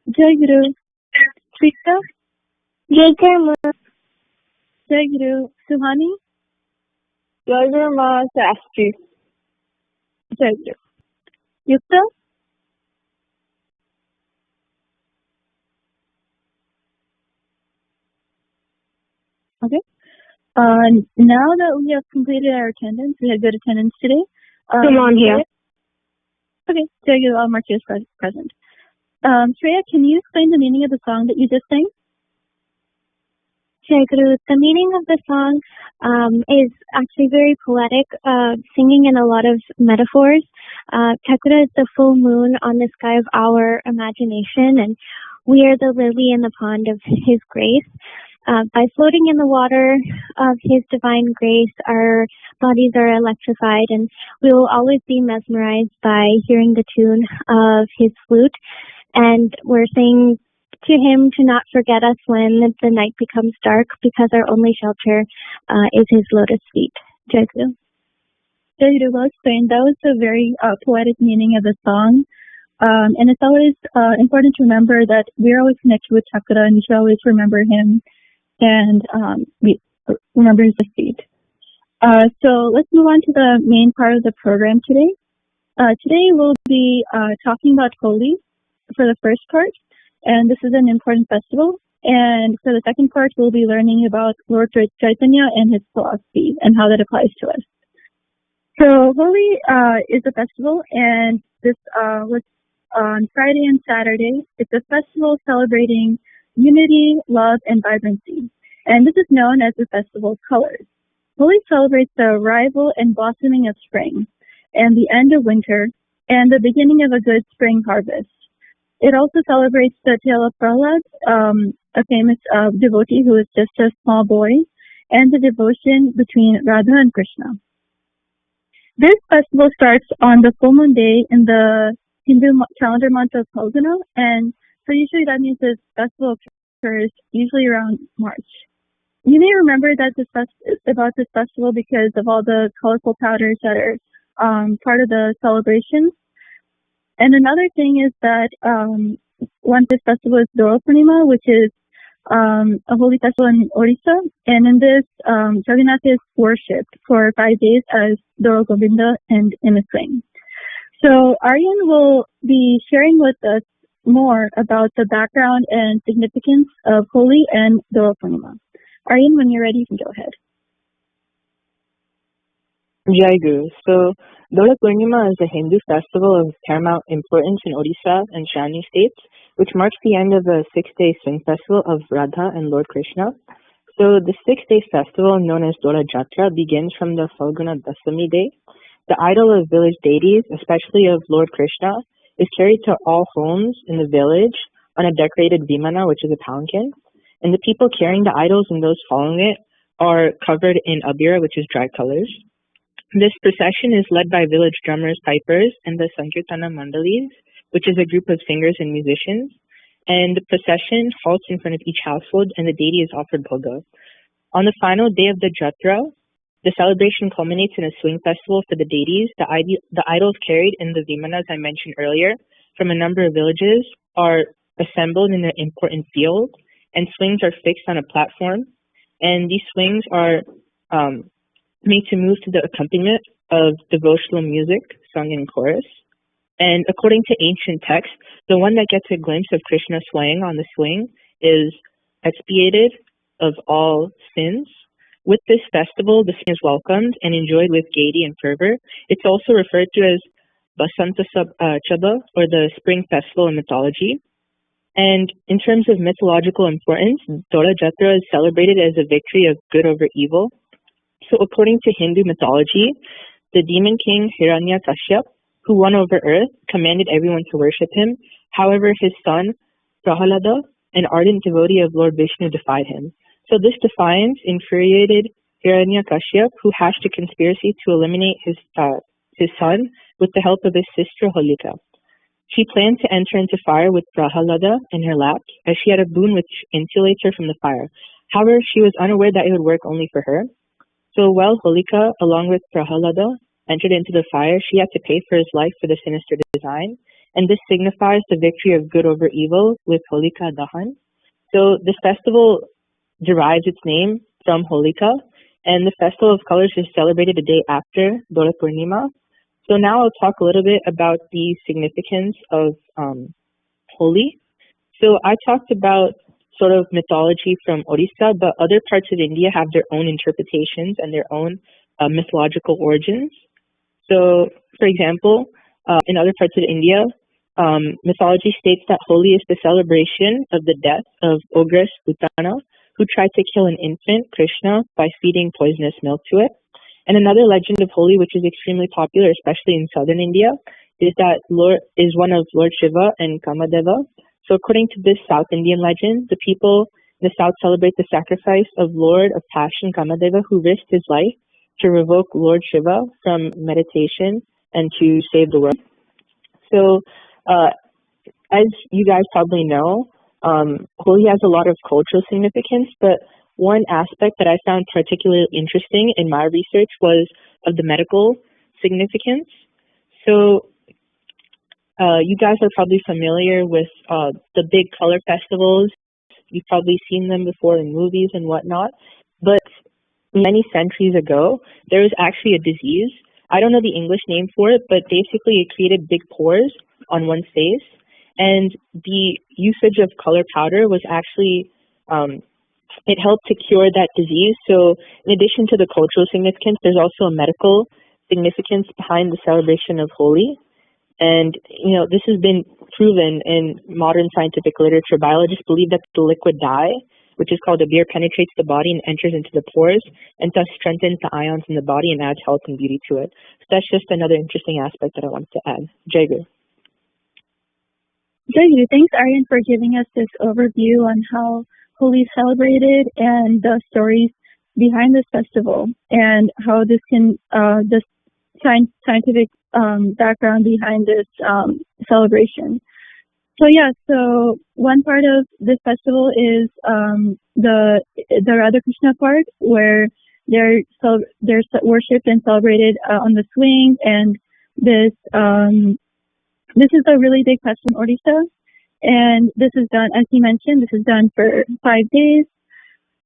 Jai Guru Trika, Jai Guru Ma. Jai Guru Suhani, Jai Guru Ma Sastri. Jai Guru Yukta, okay. Now that we have completed our attendance, we had good attendance today. Come on here. Okay, Jai Guru, I'll mark you as present. Shreya, can you explain the meaning of the song that you just sang? Jai Guru, the meaning of the song is actually very poetic, singing in a lot of metaphors. Chakra is the full moon on the sky of our imagination, and we are the lily in the pond of His grace. By floating in the water of His divine grace, our bodies are electrified, and we will always be mesmerized by hearing the tune of His flute. And we're saying to Him to not forget us when the night becomes dark, because our only shelter is His lotus feet. Jai Guru. Jai Guru, well explained. That was the very poetic meaning of the song. And it's always important to remember that we're always connected with Chakra, and we should always remember him and remember his feet. So let's move on to the main part of the program today. Today we'll be talking about Holi for the first part, and this is an important festival. And for the second part, we'll be learning about Lord Chaitanya and his philosophy and how that applies to us. So Holi is a festival, and this was on Friday and Saturday. It's a festival celebrating unity, love, and vibrancy. And this is known as the Festival of Colors. Holi celebrates the arrival and blossoming of spring, and the end of winter, and the beginning of a good spring harvest. It also celebrates the tale of Prahlad, a famous devotee who is just a small boy, and the devotion between Radha and Krishna. This festival starts on the full moon day in the Hindu calendar month of Phalguna, and so usually that means this festival occurs usually around March. You may remember that about this festival because of all the colorful powders that are part of the celebrations. And another thing is that one this festival is Doro Purnima, which is a holy festival in Odisha, and in this Jagannath is worshipped for 5 days as Doro Govinda and in a swing. So Aryan will be sharing with us more about the background and significance of Holi and Doro Purnima. Aryan, when you're ready, you can go ahead. Jai Guru. So, Doro Purnima is a Hindu festival of paramount importance in Odisha and Shani states, which marks the end of the 6-day swing festival of Radha and Lord Krishna. So, the 6-day festival, known as Dora Jatra, begins from the Phalguna Dasami day. The idol of village deities, especially of Lord Krishna, is carried to all homes in the village on a decorated vimana, which is a palanquin. And the people carrying the idols and those following it are covered in abira, which is dry colors. This procession is led by village drummers, pipers, and the Sankirtana Mandalis, which is a group of singers and musicians. And the procession halts in front of each household, and the deity is offered bhoga. On the final day of the Jatra, the celebration culminates in a swing festival for the deities. The idols carried in the vimanas I mentioned earlier from a number of villages are assembled in an important field, and swings are fixed on a platform. And these swings are made to move to the accompaniment of devotional music sung in chorus. And according to ancient texts, the one that gets a glimpse of Krishna swaying on the swing is expiated of all sins. With this festival, the swing is welcomed and enjoyed with gaiety and fervor. It's also referred to as Basanta Chaba, or the spring festival in mythology. And in terms of mythological importance, Dora Jatra is celebrated as a victory of good over evil. So according to Hindu mythology, the demon king Hiranyakashipu, who won over earth, commanded everyone to worship him. However, his son, Prahlada, an ardent devotee of Lord Vishnu, defied him. So this defiance infuriated Hiranyakashyap, who hatched a conspiracy to eliminate his son with the help of his sister Holika. She planned to enter into fire with Prahalada in her lap, as she had a boon which insulates her from the fire. However, she was unaware that it would work only for her. So while Holika, along with Prahalada, entered into the fire, she had to pay for his life for the sinister design, and this signifies the victory of good over evil with Holika Dahan. So this festival derives its name from Holika, and the Festival of Colors is celebrated the day after Dora Purnima. So now I'll talk a little bit about the significance of Holi. So I talked about sort of mythology from Odisha, but other parts of India have their own interpretations and their own mythological origins. So, for example, in other parts of India, mythology states that Holi is the celebration of the death of ogress Putana, who tried to kill an infant, Krishna, by feeding poisonous milk to it. And another legend of Holi, which is extremely popular, especially in southern India, is that is one of Lord Shiva and Kamadeva. So according to this South Indian legend, the people in the south celebrate the sacrifice of Lord of Passion Kamadeva, who risked his life to revoke Lord Shiva from meditation and to save the world. So as you guys probably know, Holi has a lot of cultural significance, but one aspect that I found particularly interesting in my research was of the medical significance. So you guys are probably familiar with the big color festivals. You've probably seen them before in movies and whatnot. But many centuries ago, there was actually a disease. I don't know the English name for it, but basically it created big pores on one's face. And the usage of color powder was actually, it helped to cure that disease. So in addition to the cultural significance, there's also a medical significance behind the celebration of Holi. And, you know, this has been proven in modern scientific literature. Biologists believe that the liquid dye, which is called a beer, penetrates the body and enters into the pores and thus strengthens the ions in the body and adds health and beauty to it. So that's just another interesting aspect that I wanted to add. Jai Guru. Jai Guru. Thanks, Aryan, for giving us this overview on how Holi is celebrated and the stories behind this festival and how this can, this scientific background behind this celebration. So yeah, so one part of this festival is the Radha Krishna part, where they're worshipped and celebrated on the swings, and this is a really big festival in Odisha, and this is done, as he mentioned, this is done for 5 days.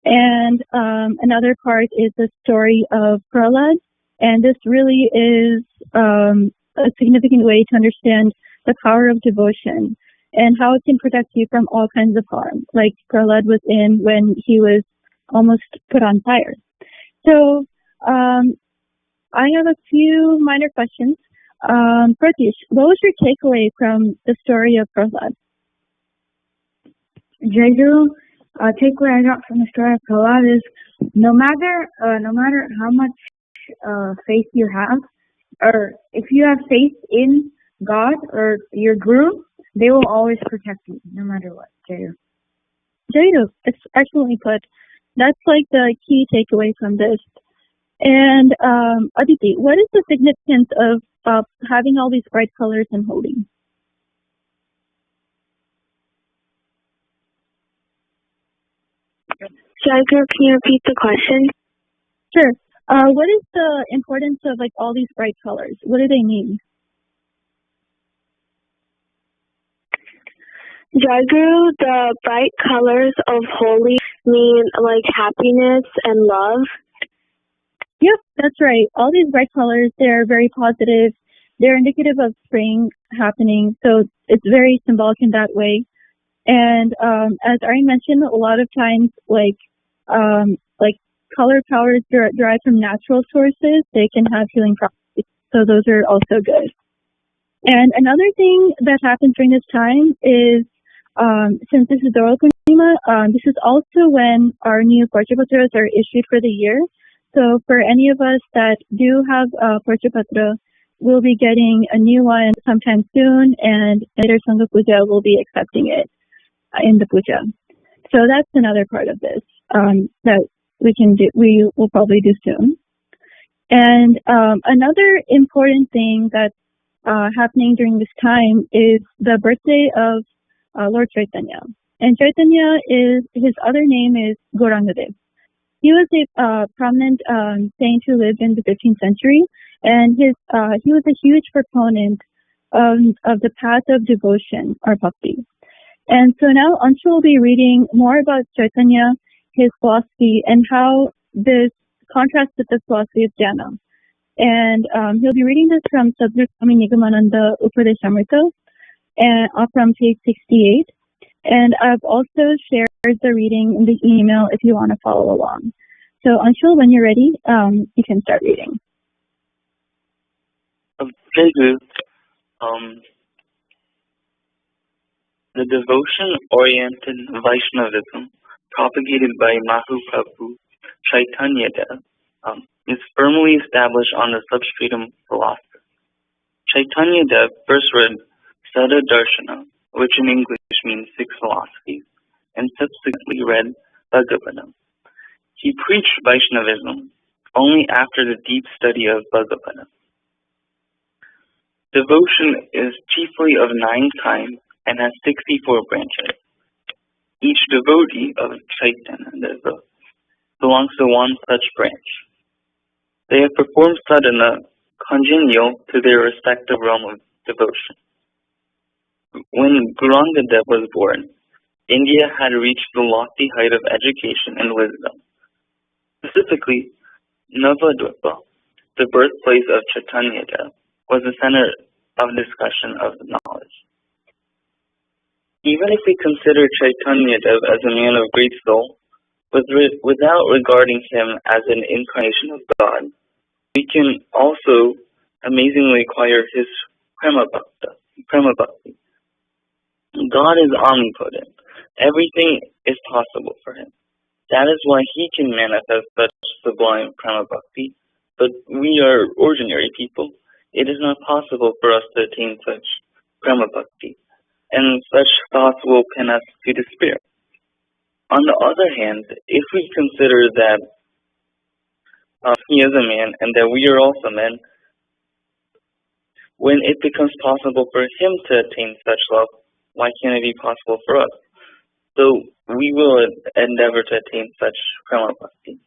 And another part is the story of Prahlad, and this really is a significant way to understand the power of devotion and how it can protect you from all kinds of harm, like Prahlad was in when he was almost put on fire. So I have a few minor questions. Pratish, what was your takeaway from the story of Prahlad? Jai Guru, takeaway I got from the story of Prahlad is no matter how much faith you have, or if you have faith in God or your Guru, they will always protect you, no matter what. Jai Guru, it's excellently put. That's like the key takeaway from this. And Aditi, what is the significance of having all these bright colors in Holi? Jai Guru, can you repeat the question? Sure. What is the importance of like all these bright colors? What do they mean? Jai Guru, the bright colors of Holi mean like happiness and love. Yep, that's right. All these bright colors, they're very positive. They're indicative of spring happening, so it's very symbolic in that way. And as Ari mentioned, a lot of times, like color powers derived from natural sources, they can have healing properties. So those are also good. And another thing that happens during this time is, since this is Dora Purnima, this is also when our new Parchapatras are issued for the year. So for any of us that do have a Parchapatra, we'll be getting a new one sometime soon, and later Sangha Puja will be accepting it in the puja. So that's another part of this, that we will probably do soon. And another important thing that's happening during this time is the birthday of Lord Chaitanya. And Chaitanya his other name is Gaurangadev. He was a prominent saint who lived in the 15th century, and he was a huge proponent of the path of devotion or bhakti. And so now Anshu will be reading more about Chaitanya, his philosophy, and how this contrasts with the philosophy of jnana. And he'll be reading this from Sadhguru Swami Nigamananda Upadeshamrita, and from page 68. And I've also shared the reading in the email if you want to follow along. So Anshul, when you're ready, you can start reading. Very good. The devotion-oriented Vaishnavism propagated by Mahaprabhu Chaitanya Dev is firmly established on the substratum philosophy. Chaitanya Dev first read Sada Darshana, which in English means six philosophies, and subsequently read Bhagavatam. He preached Vaishnavism only after the deep study of Bhagavatam. Devotion is chiefly of 9 kinds and has 64 branches. Each devotee of Chaitanya Deva belongs to one such branch. They have performed sadhana congenial to their respective realm of devotion. When Gaurangadev was born, India had reached the lofty height of education and wisdom. Specifically, Navadvipa, the birthplace of Chaitanya Dev, was the center of discussion of knowledge. Even if we consider Chaitanya Dev as a man of great soul, without regarding him as an incarnation of God, we can also amazingly acquire his prema bhakti. God is omnipotent. Everything is possible for him. That is why he can manifest such sublime prema bhakti, but we are ordinary people. It is not possible for us to attain such prema bhakti, and such thoughts will pin us to despair. On the other hand, if we consider that he is a man and that we are also men, when it becomes possible for him to attain such love, why can't it be possible for us? So we will endeavor to attain such prema bhakti.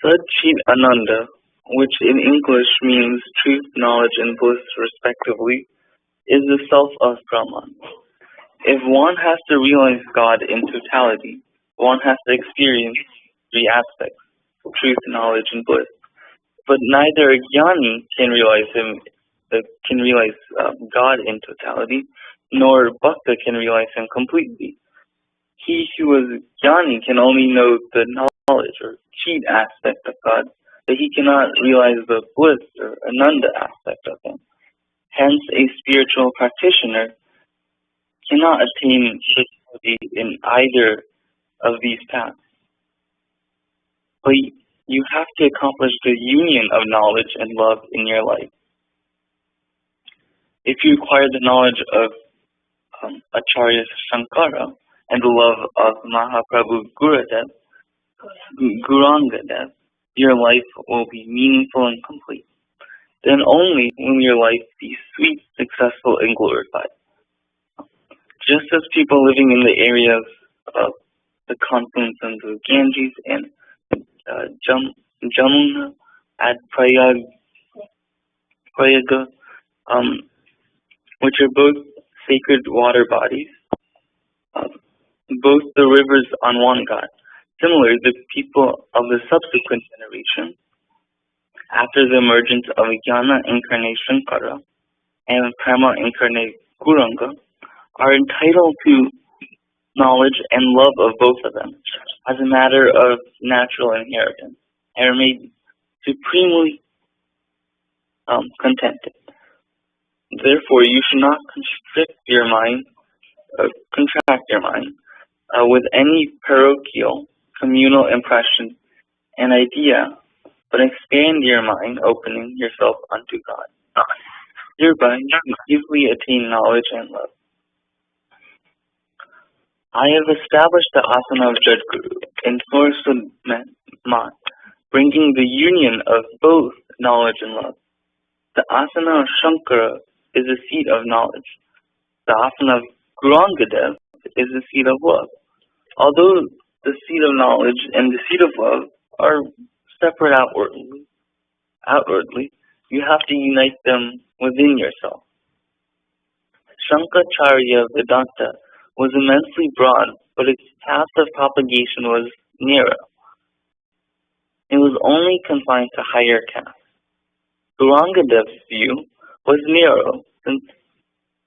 Satchit Ananda, which in English means truth, knowledge, and bliss respectively, is the self of Brahman. If one has to realize God in totality, one has to experience 3 aspects: truth, knowledge, and bliss. But neither a jnani can realize God in totality, nor bhakta can realize him completely. He who is jnani can only know the knowledge or cheat aspect of God, but he cannot realize the bliss or ananda aspect of him. Hence, a spiritual practitioner cannot attain spirituality in either of these paths. But you have to accomplish the union of knowledge and love in your life. If you acquire the knowledge of Acharya Shankara and the love of Mahaprabhu Gaurangadev, your life will be meaningful and complete. Then only will your life be sweet, successful, and glorified. Just as people living in the areas of the confluence of the Ganges and Jamuna at Prayaga, which are both sacred water bodies, both the rivers on one God. Similarly, the people of the subsequent generation, after the emergence of Jnana incarnate Kara and Prema incarnate Gauranga, are entitled to knowledge and love of both of them as a matter of natural inheritance, and are made supremely contented. Therefore, you should not contract your mind with any parochial, communal impression and idea, but expand your mind, opening yourself unto God. Hereby, you can easily attain knowledge and love. I have established the asana of Jadguru in Saraswata Sangha, bringing the union of both knowledge and love. The asana of Shankara is the seat of knowledge. The asana of Guranga is the seat of love. Although the seat of knowledge and the seat of love are separate outwardly, you have to unite them within yourself. Shankaracharya Vedanta was immensely broad, but its path of propagation was narrow. It was only confined to higher castes. Guranga view was narrow, since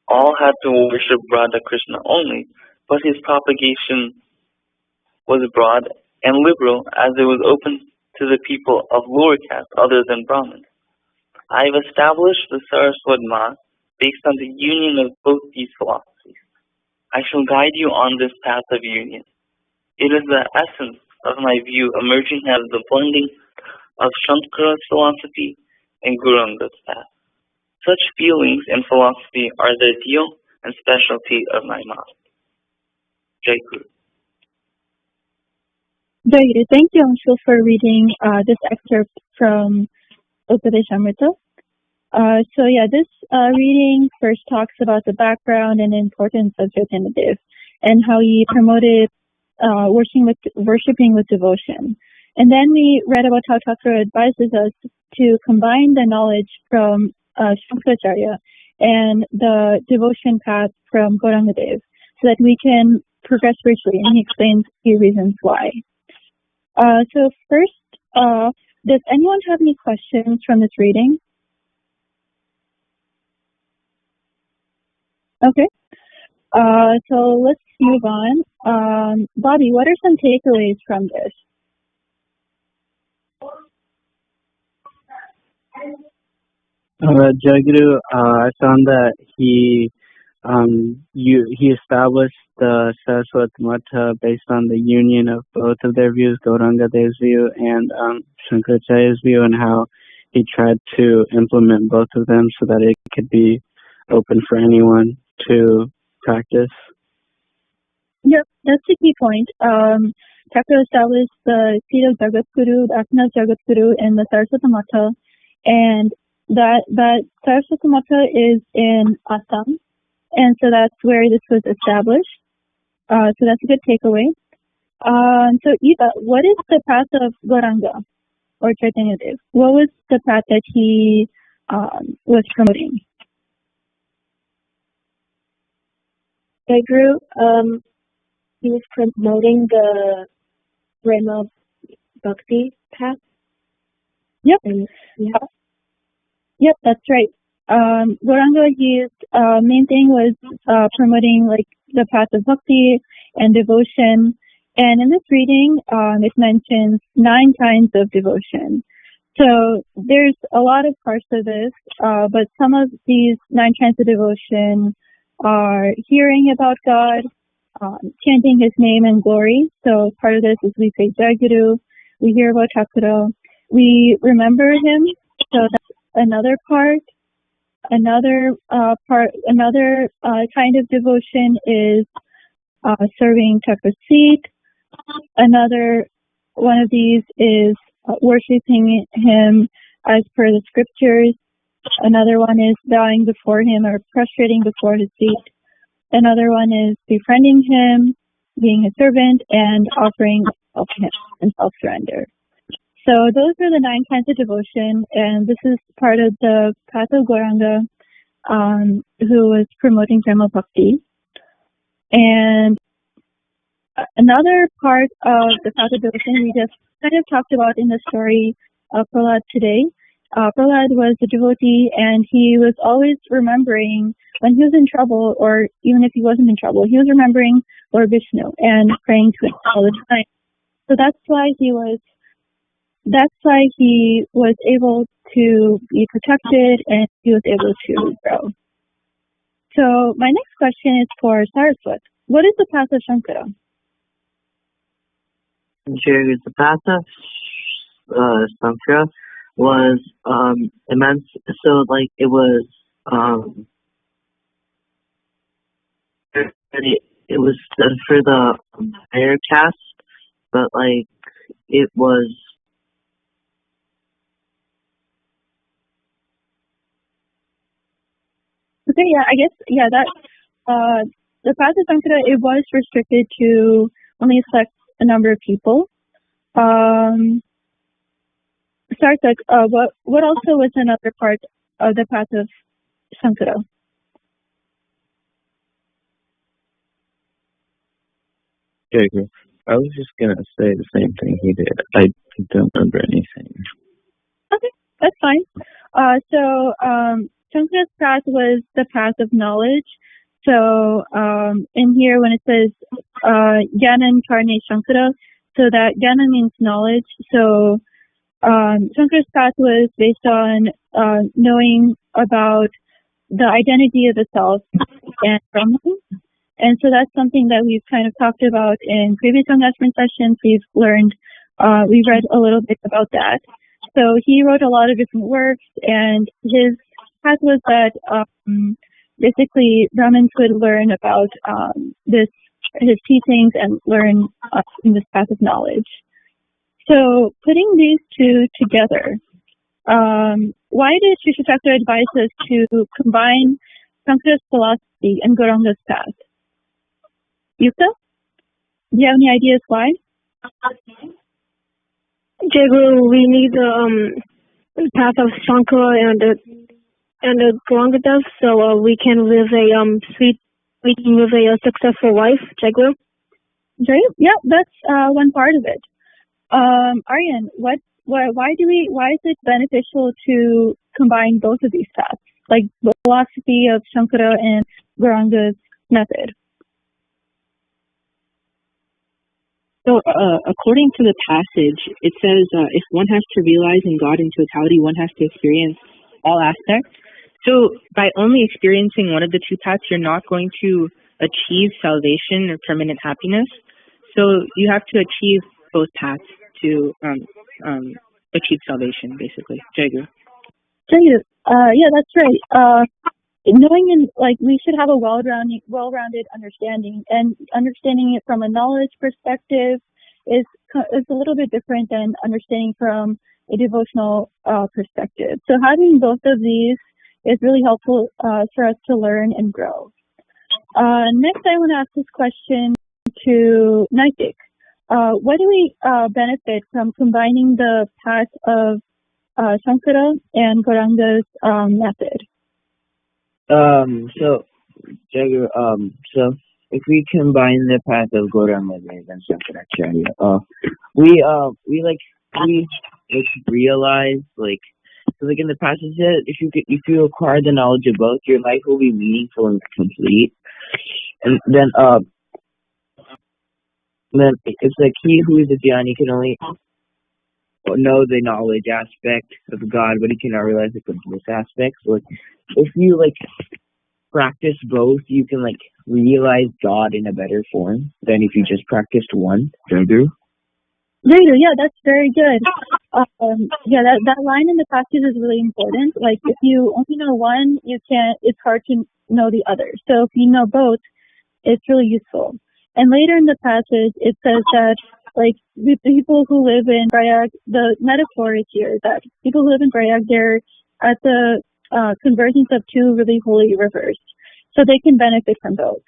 all had to worship Radha Krishna only, but his propagation was broad and liberal, as it was open to the people of lower caste other than Brahmins. I have established the Saraswata Sangha based on the union of both these philosophies. I shall guide you on this path of union. It is the essence of my view emerging out of the blending of Shankara's philosophy and Guranga's path. Such feelings and philosophy are the ideal and specialty of my mind. Jai Guru. Jai Guru. Thank you, Anshul, for reading this excerpt from Upadeshamrita. This reading first talks about the background and importance of Chaitanya Dev and how he promoted worshipping with devotion. And then we read about how Thakur advises us to combine the knowledge from Shankaracharya and the devotion path from Gauranga Dev so that we can progress spiritually, and he explains a few reasons why. First, does anyone have any questions from this reading? Okay. So let's move on. Bobby, what are some takeaways from this? Jaguru, I found that he established the Saraswata Mata based on the union of both of their views, Gauranga Dev's view and Shankaracharya's view, and how he tried to implement both of them so that it could be open for anyone to practice. Yep, that's a key point. Thakur established the seat of Jagadguru, the asana of Jagadguru, in the Saraswata Mata, and that Saraswata Mata is in Assam, and so that's where this was established. So that's a good takeaway. So Eva, what is the path of Gauranga or Chaitanya Dev? What was the path that he was promoting? Guru, he was promoting the Prema Bhakti path. Yep. Yeah. Yep, that's right. Gauranga, his main thing was promoting like the path of bhakti and devotion. And in this reading, it mentions 9 kinds of devotion. So there's a lot of parts of this, but some of these 9 kinds of devotion are hearing about God, chanting his name and glory. So part of this is we say Jai Guru, we hear about Thakur, we remember him. So that's another part. Another kind of devotion is serving Thakur's feet. Another one of these is worshiping him as per the scriptures. Another one is bowing before him or prostrating before his feet. Another one is befriending him, being a servant, and offering self to him and self-surrender. So those are the 9 kinds of devotion, and this is part of the path of Gauranga, who was promoting Prema Bhakti. And another part of the path of devotion we just kind of talked about in the story of Prahlad today. Prahlad was a devotee, and he was always remembering when he was in trouble, or even if he wasn't in trouble, he was remembering Lord Vishnu and praying to him all the time. So that's why he was able to be protected, and he was able to grow. So my next question is for Saraswat. What is the path of Shankara? The path of Shankara was immense. So like it was it was for the higher caste, but like it was. Okay, yeah, I guess, yeah, that, the path of Sankara, it was restricted to only a select a number of people. Sarthak, what also was another part of the path of Sankara? Jacob, I was just gonna say the same thing he did. I don't remember anything. Okay, that's fine. So Sankara's path was the path of knowledge. So in here when it says Jnana Karne Sankara, so that Jnana means knowledge. So Sankara's path was based on knowing about the identity of the self and Brahman. And so that's something that we've kind of talked about in previous engagement sessions. We've learned, we read a little bit about that. So he wrote a lot of different works, and his path was that basically Brahmins would learn about his teachings and learn in this path of knowledge. So putting these two together, why did Sri Chakra advise us to combine Sankara's philosophy and Gauranga's path? Yukta, do you have any ideas why? Jaguru, we need the path of Shankara and the Gauranga does, so we can live a successful life. Jaguru. Yeah, that's one part of it. Aryan, why is it beneficial to combine both of these paths, like the philosophy of Shankara and Gauranga's method? So, according to the passage, it says if one has to realize in God in totality, one has to experience all aspects. So, by only experiencing one of the two paths, you're not going to achieve salvation or permanent happiness. So, you have to achieve both paths to achieve salvation, basically. Jagu. Yeah, that's right. We should have a well-rounded understanding, and understanding it from a knowledge perspective is a little bit different than understanding from a devotional perspective. So having both of these is really helpful for us to learn and grow. Next, I want to ask this question to Naitik. What do we benefit from combining the path of Shankara and Gauranga's method? So if we combine the path of Gauranga and Shankaracharya, we realize, so in the passage that if you acquire the knowledge of both, your life will be meaningful and complete. And then it's like he who is a jnani can only know the knowledge aspect of God, but he cannot realize the goodness aspect. So if you practice both, you can realize God in a better form than if you just practiced one. Yeah, that's very good. That line in the passage is really important. If you only know one, it's hard to know the other. So if you know both, it's really useful. And later in the passage, it says that the people who live in Prayag, the metaphor is here that people who live in Prayag, they're at the convergence of two really holy rivers, so they can benefit from both.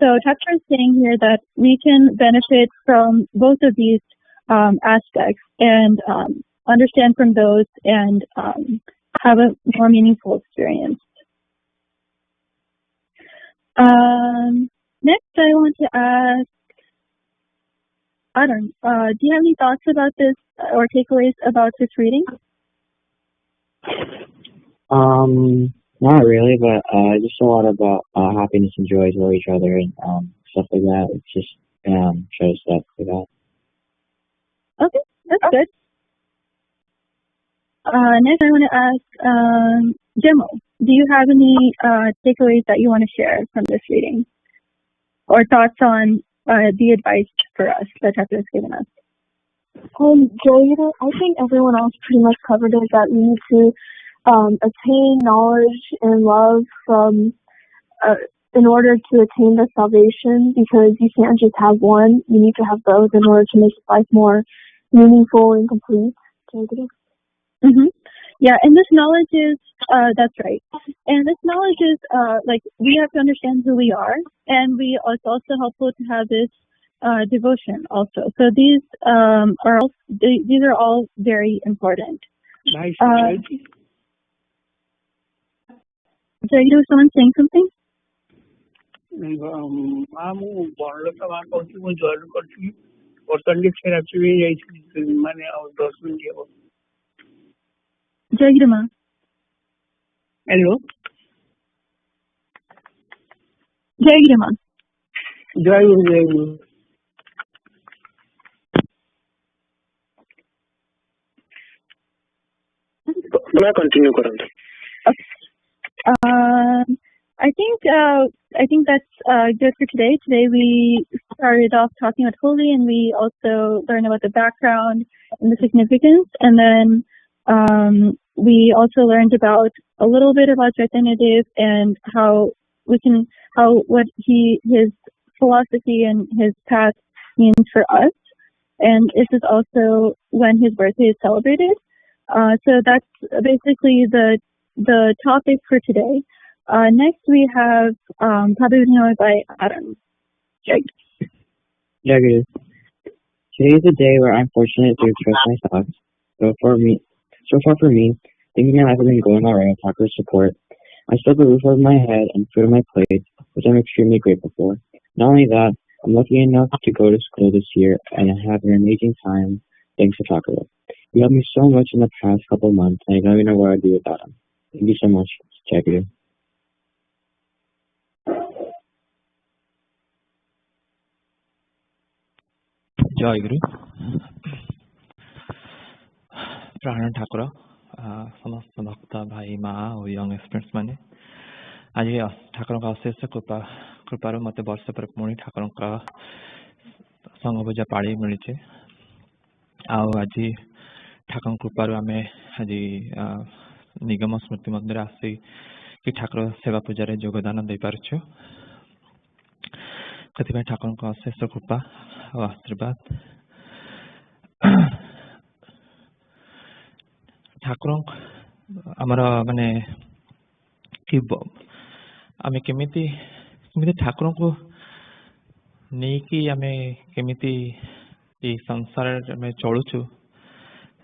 So Chakra is saying here that we can benefit from both of these aspects and understand from those and have a more meaningful experience. Next, I want to ask Adam, do you have any thoughts about this or takeaways about this reading? Not really, but just a lot about happiness and joy to each other and stuff like that. It just shows stuff like that. Okay, that's good. Next, I want to ask Jimo, do you have any takeaways that you want to share from this reading, or thoughts on the advice for us that Chakra has given us? Joy, I think everyone else pretty much covered it, that we need to attain knowledge and love from in order to attain the salvation, because you can't just have one, you need to have both in order to make life more meaningful and complete. Mm-hmm. Yeah, and this knowledge is, that's right. And this knowledge is, like, we have to understand who we are, and it's also helpful to have this devotion also. So these these are all very important. Nice. Jaidu, was someone saying something? ବରଲୋକ ମା କହୁଛି ମୁଁ join କରିଥିଲି ବର୍ତ୍ତମାନ therapy ବି ଯାଇଥିଲି ମାନେ ଆଉ 10 minute ହେବ। Jaidu ma. Hello Jaidu ma. ଜୟ ଗୁରୁ ଜୟ ଗୁରୁ। Continue करंतु। I think that's good for today. Today we started off talking about Holi, and we also learned about the background and the significance, and then we also learned about a little bit about Chaitanya Dev and what his philosophy and his path means for us. And this is also when his birthday is celebrated. So that's basically the topic for today. Next we have Prabhupada by Adam. Today is a day where I'm fortunate to express my thoughts. So far for me, things in my life have been going alright with Thakur's support. I still have a roof over my head and food on my plate, which I'm extremely grateful for. Not only that, I'm lucky enough to go to school this year and I have an amazing time thanks to Thakur. He helped me so much in the past couple of months, and I don't even know what I'd do without him. Thank you so much, Jaidu. जय गुरु प्राण ठाकुर समस्त भक्त भाई माँ और young experience माने आज ठाकुर का अशेष कृपार मत वर्ष पर पुणी ठाकुर का संघ पूजा पाड़ी मिली आज ठाकुर कृपार आम आज निगम स्मृति मंदिर आसी कि ठाकुर सेवा पूजा रे योगदान दे पारछु कतिपय ठाकुर का अशेष कृपा और आशीर्वाद ठाकुर आमर माने कि आम केमिति ठाकुर को नहीं कि आम केमिति संसार में चलुचु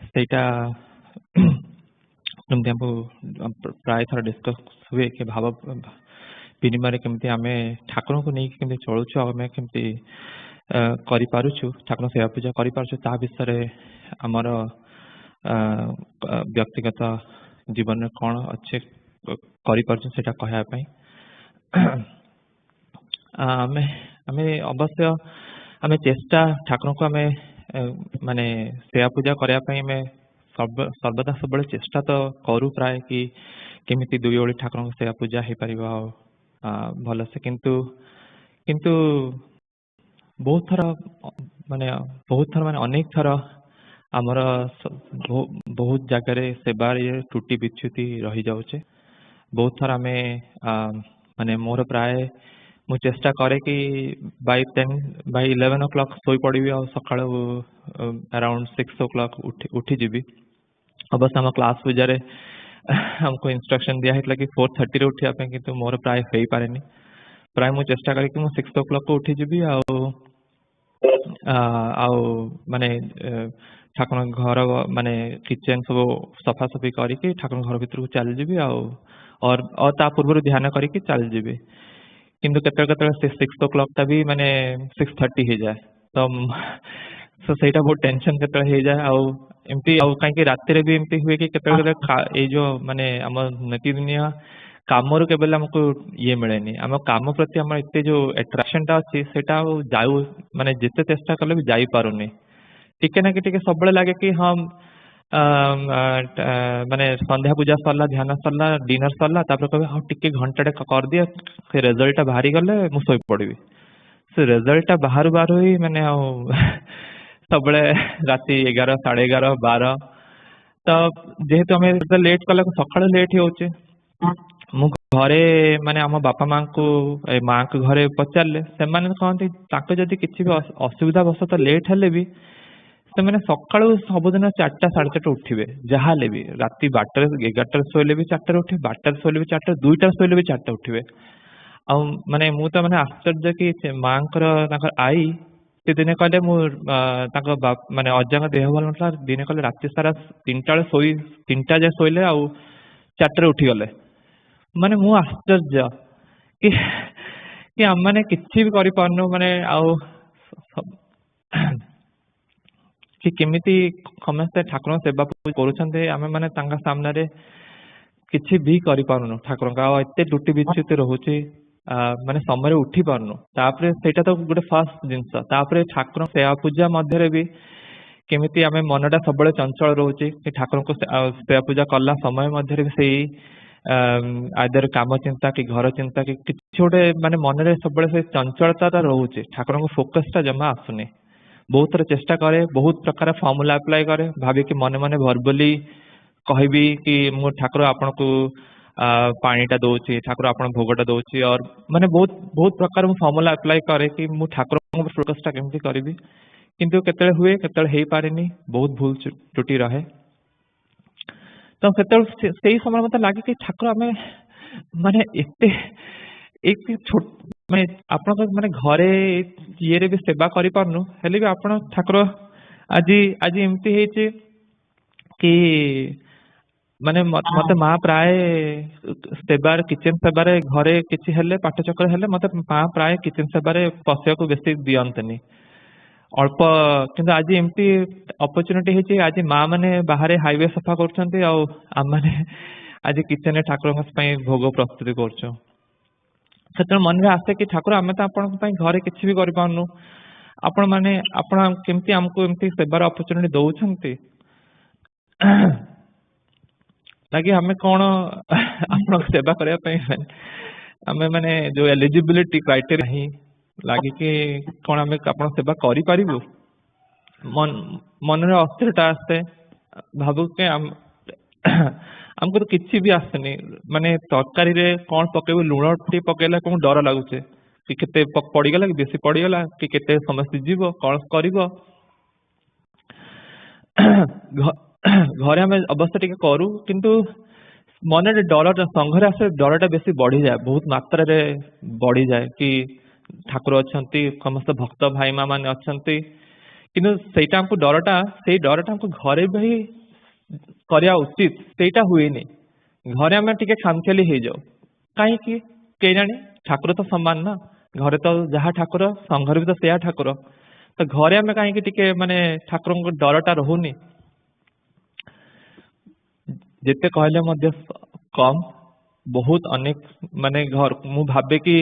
सेटा प्राय थर डिस्कस हुए कि भाव विनिमय केमती आम ठाकुर को नहीं केमती चलुचु आम केमती करिपारुछु ठाकुर सेवा पूजा करिपारुछु ता विषय आमर व्यक्तिगत जीवन में कौन अच्छे करिपारुछु सेटा कहया पई आमे अवश्य आमे चेष्टा ठाकुर को आमे माने सेवा पूजा करया पई में सर्वदा सब चेष्टा तो करू प्राय कि केमिति दुई ओली ठाकुर सेवा पूजा हो पार भल से किंतु बहुत थर माने अनेक थर आमर बहुत जगह सेवा त्रुटि विच्युति रही जाऊे बहुत थर आम माने मोर प्राय मु चेष्टा करे कि बाय 11 o'clock सोई पड़ी और सका अराउंड 6 o'clock उठी जीवी अवश्य आम क्लास पूजा हमको इंस्ट्रक्शन दिया कि 4:30 उठा कि मोर प्राय हो पारे प्राय मु चेष्टा करके 6 o'clock को उठी जीवी माने ठाकुर घर माने किचन सब सफासफी करके ठाकुर घर भीतर को चल जी और ता पूर्व ध्यान करके चल जी किंतु केते 6 o'clock टा भी माने 6:30 हो जाए तो सेटा बहुत टेंशन केते हो जाए एमती कहीं रात भी एमती हुए कि केते जो माने आम नीतिदिनिया काम रू केवल आमको ये मिले आम काम प्रति आम एत जो एट्राक्शन टा अच्छी सेटा जाऊ माने जिते चेष्टा कले भी जाई पारुनी टिके ना कि सब लगे कि हाँ माने संध्या पूजा सरला ध्यान सरला डिनर सरला कहे हाँ टिके घंटाटे कर दिए से रिजल्ट बाहरी गले मुझे पड़ी से रिजल्ट बाहर बाहर ही माने सब राति 11 11:30 12 तो जेहेतु आम लेट कला सका लेट हो ଘରେ ମାନେ ଆମ ବାପା ମାଙ୍କୁ ମାଙ୍କ ଘରେ ପଚାରିଲେ ସେମାନେ କହନ୍ତି ତାଙ୍କ ଯଦି କିଛି ବି ଅସୁବିଧା ବଶତଃ ଲେଟ୍ ହେଲେ ବି ସେମାନେ ସକାଳୁ ସବୁଦିନ 4ଟା 4:30 ଉଠିବେ ଯାହା ହେଲେ ବି ରାତି 12ଟାରେ 11ଟାରେ ଶୋଇଲେ ବି 4ଟାରେ ଉଠିବେ 12ଟାରେ ଶୋଇଲେ ବି 4ଟା 2ଟାରେ ଶୋଇଲେ ବି 4ଟା ଉଠିବେ। ଆଉ ମାନେ ମୁଁ ତ ମାନେ ଆଶ୍ଚର୍ଯ୍ୟ କି ମାଙ୍କର ତାଙ୍କର ଆଈ ସେ ଦିନେ କହିଲେ ମୁଁ ତାଙ୍କ ମାନେ ଅଜାଙ୍କ ଦେହ ଭଲ ନଥିଲା ଦିନେ କହିଲେ ରାତି ସାରା 3ଟା ଯାଏ ଶୋଇଲେ ଆଉ 4ଟାରେ ଉଠିଗଲେ। ମାନେ ମୁଁ ଆଶ୍ଚର୍ଯ୍ୟ କି ଆମମାନେ କିଛି ବି କରିପାରୁନୁ ମାନେ ଆଉ କି କେମିତି ସମସ୍ତେ ଠାକୁରଙ୍କ ସେବା କରୁଛନ୍ତି ଆମେ ମାନେ ତାଙ୍କ ସାମ୍ନାରେ କିଛି ବି କରିପାରୁନୁ ଠାକୁରଙ୍କ ଆଉ ଏତେ ତ୍ରୁଟି ବିଚ୍ୟୁତି ରହୁଛି ମାନେ ସମୟରେ ଉଠି ପାରୁନୁ। ତାପରେ ସେଇଟା ତ ଗୋଟେ ଫାର୍ଷ୍ଟ ଜିନିଷ। ତାପରେ ଠାକୁର ସେବା ପୂଜା ମଧ୍ୟରେ ବି କେମିତି ଆମେ ମନଟା ସବୁବେଳେ ଚଞ୍ଚଳ ରହୁଛି କି ଠାକୁରଙ୍କୁ ସେବା ପୂଜା କଲା ସମୟ ମଧ୍ୟରେ ବି ସେଇ ଆଇଦର କାମ ଚିନ୍ତା କି ଘର ଚିନ୍ତା କି କିଛି ଗୋଟେ ମାନେ ମନରେ ସବୁବେଳେ ସେ ଚଞ୍ଚଳତା ରହୁଛି ଠାକୁରଙ୍କ ଫୋକସଟା ଜମା ଆସୁନି। ବହୁତ ଥର ଚେଷ୍ଟା କରେ ବହୁତ ପ୍ରକାର ଫର୍ମୁଲା ଆପ୍ଲାଏ କରେ ଭାବିକି ମନେ ମନେ ଭର୍ବାଲି କହିବି କି ମୁଁ ଠାକୁର ଆପଣଙ୍କୁ ପାଣିଟା ଦଉଛି ଠାକୁର ଆପଣ ଭୋଗଟା ଦଉଛି और ମାନେ ବହୁତ ପ୍ରକାର ମୁଁ ଫର୍ମୁଲା ଆପ୍ଲାଏ କରେ କି ମୁଁ ଠାକୁରଙ୍କ ଫୋକସଟା କେମିତି କରିବି କିନ୍ତୁ କେତେବେଳେ ହୁଏ କେତେବେଳେ ହେଇପାରେନି ବହୁତ ଭୁଲ ତ୍ରୁଟି ରହେ। ତ ସେତେବେଳେ ସେଇ ସମୟ ମତେ ଲାଗେ କି ଠାକୁର ଆମେ ମାନେ ଏତେ ମାନେ ଆପଣଙ୍କ ମାନେ ଘରେ ଇଏରେ ବି ସେବା କରିପାରୁନୁ ହେଲେ ବି ଆପଣ ଠାକୁର ଆଜି ଏମିତି ହେଇଛି କି ମାନେ ମତେ ମା ପ୍ରାୟ ସେବାରେ କିଚେନ ସେବାରେ ଘରେ କିଛି ହେଲେ ପାଠଚକ୍ର ହେଲେ ମତେ ମା ପ୍ରାୟ କିଚେନ ସେବାରେ ପଶିବାକୁ ବେଶୀ ଦିଅନ୍ତିନି ଅଳ୍ପ କିନ୍ତୁ ଆଜି ଏମିତି ଅପରଚ୍ୟୁନିଟି ହେଇଛି ଆଜି ମା ମାନେ ବାହାରେ ହାଇୱେ ସଫା କରୁଛନ୍ତି ଆଉ ଆମମାନେ ଆଜି କିଚେନରେ ଠାକୁରଙ୍କ ପାଇଁ ଭୋଗ ପ୍ରସ୍ତୁତି କରୁଛୁ। ସେତେବେଳେ ମନରେ ଆସେ କି ଠାକୁର ଆମେ ତ ଆପଣଙ୍କ ପାଇଁ ଘରେ କିଛି ବି କରିପାରୁନୁ ଆପଣ କେମିତି ଆମକୁ ଏମିତି ସେବାର ଅପରଚ୍ୟୁନିଟି ଦଉଛନ୍ତି ଲାଗି ଆମେ କଣ ଆପଣଙ୍କ ସେବା କରିବା ପାଇଁ ଆମେ ମାନେ ଯୋଉ ଏଲିଜିବିଲିଟି କ୍ରାଇଟେରିଆ ହିଁ ଲାଗିକି କଣ ଆମେ ଆପଣଙ୍କ ସେବା କରିପାରିବୁ ମନରେ ଅସ୍ଥିରତା ଆସେ ଭାବୁ କି ଆମକୁ ତ କିଛି ବି ଆସେନି ମାନେ ତରକାରୀରେ କଣ ପକେଇବୁ ଲୁଣ ଟିକେ ପକେଇଲା କଣ ଡର ଲାଗୁଛି କି କେତେ ପଡିଗଲା କି ବେଶୀ ପଡିଗଲା କି କେତେ ସମୟ ସିଝିବ କଣ କରିବ ଘରେ ଆମେ ଅବଶ୍ୟ ଟିକେ କରୁ କିନ୍ତୁ ମନରେ ଡରଟା ସଂଘରେ ଆସେ ଡରଟା ବେଶୀ ବଢିଯାଏ ବହୁତ ମାତ୍ରାରେ ବଢିଯାଏ କି ଠାକୁର ଅଛନ୍ତି ସମସ୍ତ ଭକ୍ତ ଭାଇ ମା ମାନେ ଅଛନ୍ତି କିନ୍ତୁ ସେଇଟା ଆମକୁ ସେଇ ଡରଟା ଆମକୁ ଘରେ ବି କରିବା ଉଚିତ ସେଇଟା ହୁଏନି। ଘରେ ଆମେ ଟିକେ ଖାମଖିଆଲି ହେଇଯାଉ କାହିଁକି କେଜାଣି ଠାକୁର ତ ସମାନ ନା ଘରେ ତ ଯାହା ଠାକୁର ସଂଘରେ ବି ତ ସେଇଆ ଠାକୁର ତ ଘରେ ଆମେ କାହିଁକି ଟିକେ ମାନେ ଠାକୁରଙ୍କ ଡରଟା ରହୁନି ଯେତେ କହିଲେ ମଧ୍ୟ କମ ବହୁତ ଅନେକ ମାନେ ଘର ମୁଁ ଭାବେ କି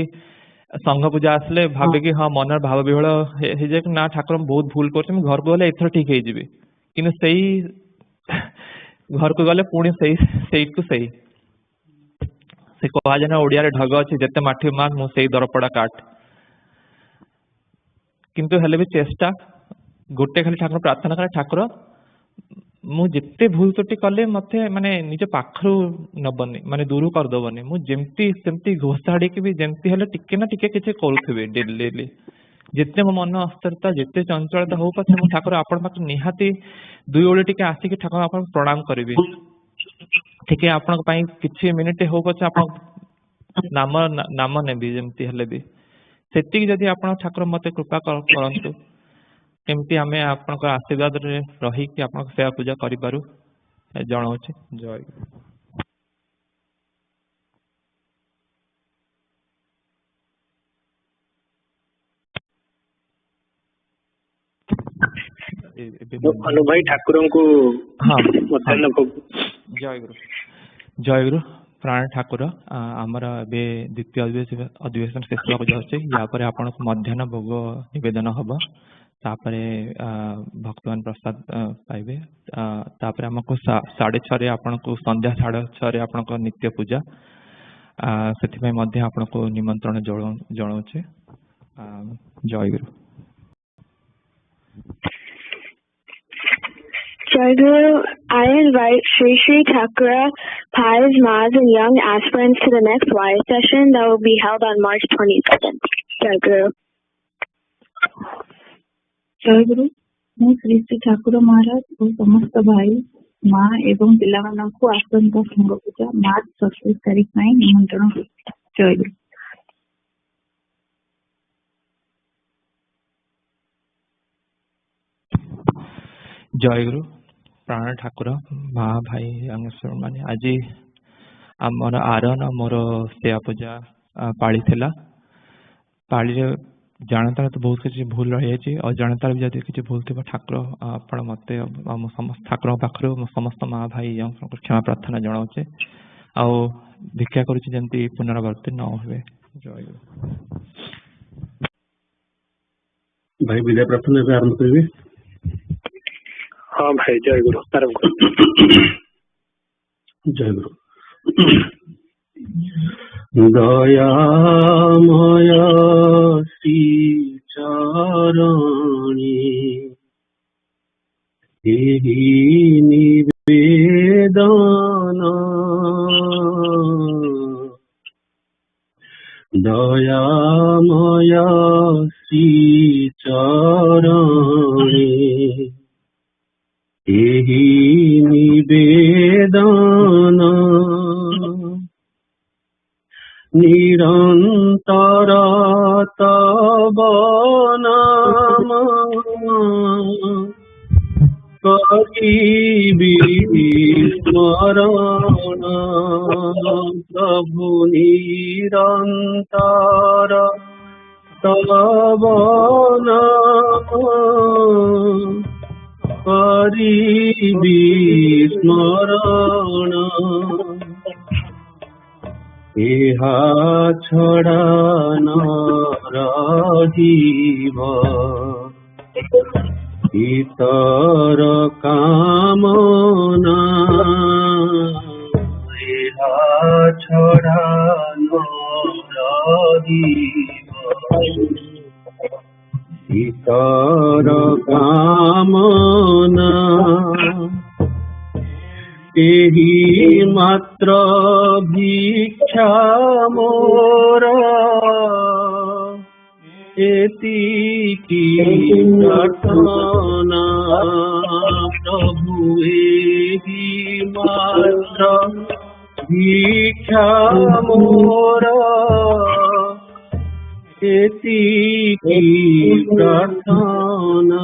ସଂଘ ପୂଜା ଆସିଲେ ଭାବେ କି ହଁ ମନର ଭାବ ବିହଳ ହେଇଯାଏ କି ନା ଠାକୁର ବହୁତ ଭୁଲ କରୁଛି ମୁଁ ଘରକୁ ଗଲେ ଏଥର ଠିକ ହେଇଯିବି କିନ୍ତୁ ସେଇ ଘରକୁ ଗଲେ ପୁଣି ସେଇକୁ ସେ କୁହାଯାଏ ନା ଓଡିଆରେ ଢଗ ଅଛି ଯେତେ ମାଠିବୁ ମା ମୁଁ ସେଇ ଦରପଡା କାଠ କିନ୍ତୁ ହେଲେ ବି ଚେଷ୍ଟା ଗୋଟେ ଖାଲି ଠାକୁର ପ୍ରାର୍ଥନା କରେ ଠାକୁର ମୁଁ ଯେତେ ଭୁଲ ତ୍ରୁଟି କଲେ ମତେ ମାନେ ନିଜ ପାଖରୁ ନବନି ମାନେ ଦୂର କରିଦବନି ମୁଁ ଯେମିତି ସେମିତି ଘୋଷାଡିକି ବି ଯେମିତି ହେଲେ ଟିକେ ନା ଟିକେ କିଛି କରୁଥିବି ଡେଲି ଯେତେ ମୋ ମନ ଅସ୍ଥିରତା ଯେତେ ଚଞ୍ଚଳତା ହଉ ପଛେ ମୁଁ ଠାକୁର ଆପଣଙ୍କ ପାଖରେ ନିହାତି 2 ଓଳି ଟିକେ ଆସିକି ଠାକୁର ଆପଣଙ୍କୁ ପ୍ରଣାମ କରିବି ଟିକେ ଆପଣଙ୍କ ପାଇଁ କିଛି ମିନିଟ ହଉ ପଛେ ଆପଣ ନାମ ନେବି ଯେମିତି ହେଲେ ବି ସେତିକି ଯଦି ଆପଣ ଠାକୁର ମତେ କୃପା କରନ୍ତୁ କେମିତି ଆମେ ଆପଣଙ୍କ ଆଶୀର୍ବାଦରେ ରହିକି ଆପଣଙ୍କ ସେବା ପୂଜା କରିପାରୁ ଜଣାଉଛି ଜୟ ଅନୁ ଭାଇ ଠାକୁରଙ୍କୁ ଜୟ ଗୁରୁ ପ୍ରାଣ ଠାକୁର ଆମର ଏବେ ଦ୍ୱିତୀୟ ଅଧିବେଶନ ଶେଷ ହେବାକୁ ଯାଉଛି ୟା ପରେ ଆପଣଙ୍କୁ ମଧ୍ୟାହ୍ନ ଭୋଗ ନିବେଦନ ହବ ତାପରେ ଭକ୍ତମାନ ପ୍ରସାଦ ପାଇବେ ତାପରେ ଆମକୁ 6:30 ଆପଣଙ୍କୁ ସନ୍ଧ୍ୟା 6:30 ଆପଣଙ୍କ ନିତ୍ୟ ପୂଜା ସେଥିପାଇଁ ମଧ୍ୟ ଆପଣଙ୍କୁ ନିମନ୍ତ୍ରଣ ଜଣାଉଛି ଜୟ ଗୁରୁ। Jaguru, I invite Sri Sri Thakura, Pies, Mas, and young aspirants to the next Y session that will be held on March 27th. Jaguru. ଜୟଗୁରୁ ମୁଁ ଶ୍ରୀ ଶ୍ରୀ ଠାକୁର ମହାରାଜ ଓ ସମସ୍ତ ଭାଇ ମା ଏବଂ ପିଲାମାନଙ୍କୁ ଆସନ୍ତା ସଂଘ ପୂଜା ମାର୍ଚ୍ଚ 27 ତାରିଖ ପାଇଁ ନିମନ୍ତ୍ରଣ କରୁଛି। ଜୟଗୁରୁ। ଜୟଗୁରୁ ପ୍ରାଣ ଠାକୁର ମା ଭାଇ ମାନେ ଆଜି ଆମର ଆରନ ମୋର ସେୟା ପୂଜା ପାଳି ଥିଲା। ପାଳିରେ ଜାଣତାର ତ ବହୁତ କିଛି ଭୁଲ ରହିଯାଇଛି, ଅଜାଣତାର ବି ଯଦି କିଛି ଭୁଲ ଥିବ ଠାକୁର ଆପଣ ମତେ ଆମ ସମସ୍ତ ଠାକୁରଙ୍କ ପାଖରୁ ସମସ୍ତ ମା ଭାଇ କ୍ଷମା ପ୍ରାର୍ଥନା ଜଣାଉଛି ଆଉ ଭିକ୍ଷା କରୁଛି ଯେମିତି ପୁନରାବର୍ତ୍ତୀ ନ ହୁଏ। ଜୟଗୁରୁ। ଭାଇ ବିଦାୟ ପ୍ରାର୍ଥନା ଏବେ ଆରମ୍ଭ କରିବେ। हाँ भाई जय गुरु आरंभ करो। जय गुरु। दयामय श्री चरणी एहि निवेदन दयामय श्री चरणी एहि निवेदन निरंतर तव नाम करिबि स्मरण प्रभु निरंतर तव नाम करिबि स्मरण एहा छड़ा न रहिब इतर कामना एहा छड़ा न रहिब इतर कामना एहि मात्र भिक्षा मोर एतिकी प्रार्थना प्रभु एहि मात्र भिक्षा मोर एतिकी प्रार्थना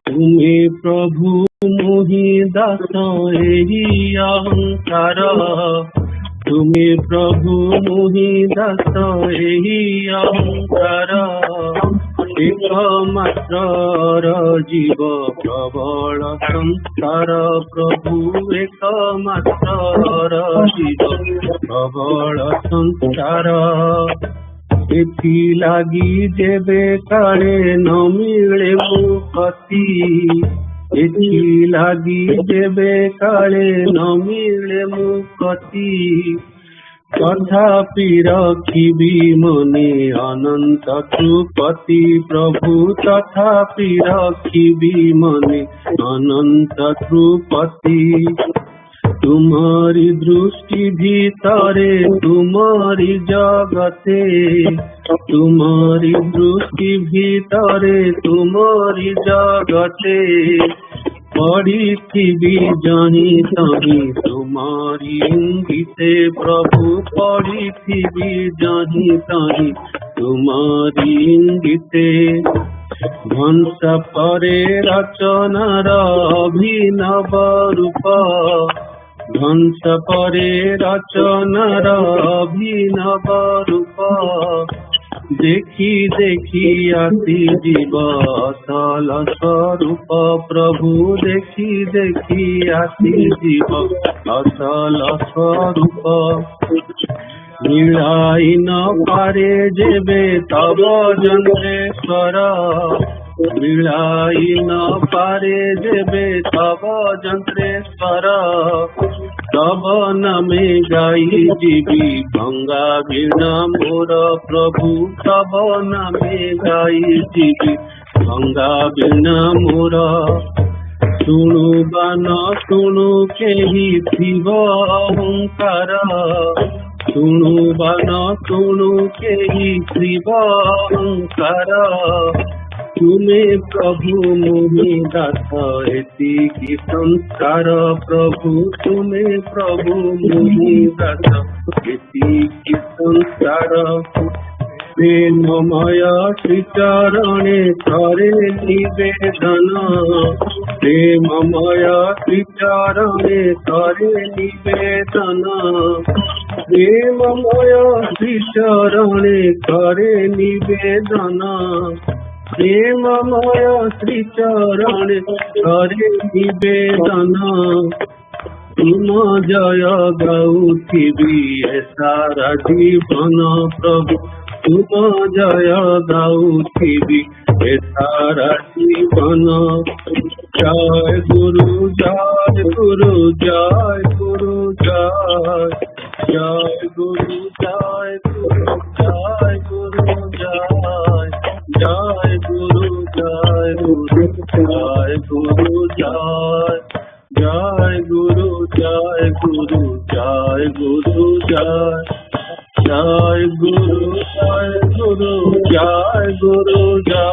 तुमे प्रभु मोहि दास एहि अहंकार तुमे प्रभु मोहि दास एहि अहंकार एकमात्र जीव प्रबल संसार प्रभु एकमात्र जीव प्रबल संसार एथि लागी जेबे काले न मिले मुक्ति एथि लागी जेबे काले न मिले मुक्ति तथापि रखिबि मने अनंत कृपति प्रभु तथापि रखिबि मने अनंत कृपति तुम्हारी दृष्टि भीतरे तुम्हारी जगते तुम्हारी दृष्टि भीतरे तुम्हारी जगते पड़ी थी जानी तही तुम्हारी इंगिते प्रभु पड़ी थी जानी तही तुम्हारी इंगिते ध्वंस परे रचनार अभिनव रूप ध्वंस परे रचनार अभिनव रूप देखी देखी आसी जीव असल स्वरूप प्रभु देखी देखी आसी जीव असल स्वरूप मिलाई न पारे जेबे तब जंत्रेश्वर मिलाई न पारे जेबे तब जंत्रेश्वर तब नामे गाई जीवी भंगा वीणा मोर प्रभु तब नामे गाई जीवी भंगा बिना मोर शुणु बा न शुणु केही शिव अहंकार शुणु बा न शुणु केही शिव अहंकार तुमे प्रभु मोहि दास एतिकी संस्कार प्रभु तुमे प्रभु मोहि दास एतिकी संस्कार प्रेममय श्रीचरणे करे निवेदन प्रेममय श्रीचरणे करे निवेदन प्रेममय श्रीचरणे करे निवेदन प्रेममय श्रीचरणे करे निवेदन तुम जय गाउथिबी सारा जीवन प्रभु तुम जय गाउथिबी सारा जीवन जय गुरु जय गुरु जय गुरु जय जय गुरु जय गुरु जय गुरु जय जय गुरु जय गुरु जय गुरु जय जय गुरु जय गुरु जय गुरु जय जय गुरु जय गुरु जय गुरु जय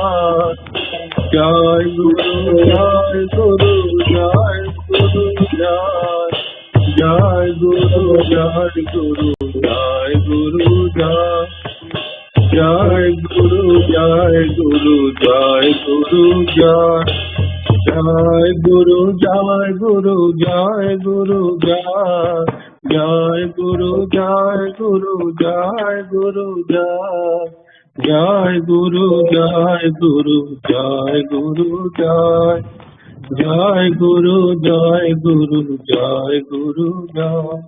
जय गुरु जय गुरु जय गुरु जय जय गुरु जय गुरु जय गुरु जय जय गुरु जय गुरु जय गुरु जय जय गुरु जय गुरु जय गुरु जय जय गुरु जय गुरु जय गुरु जय जय गुरु जय गुरु जय गुरु जय जय गुरु जय गुरु जय गुरु जय जय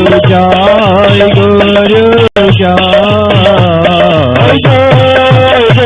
गुरु जय गुरु जय गुरु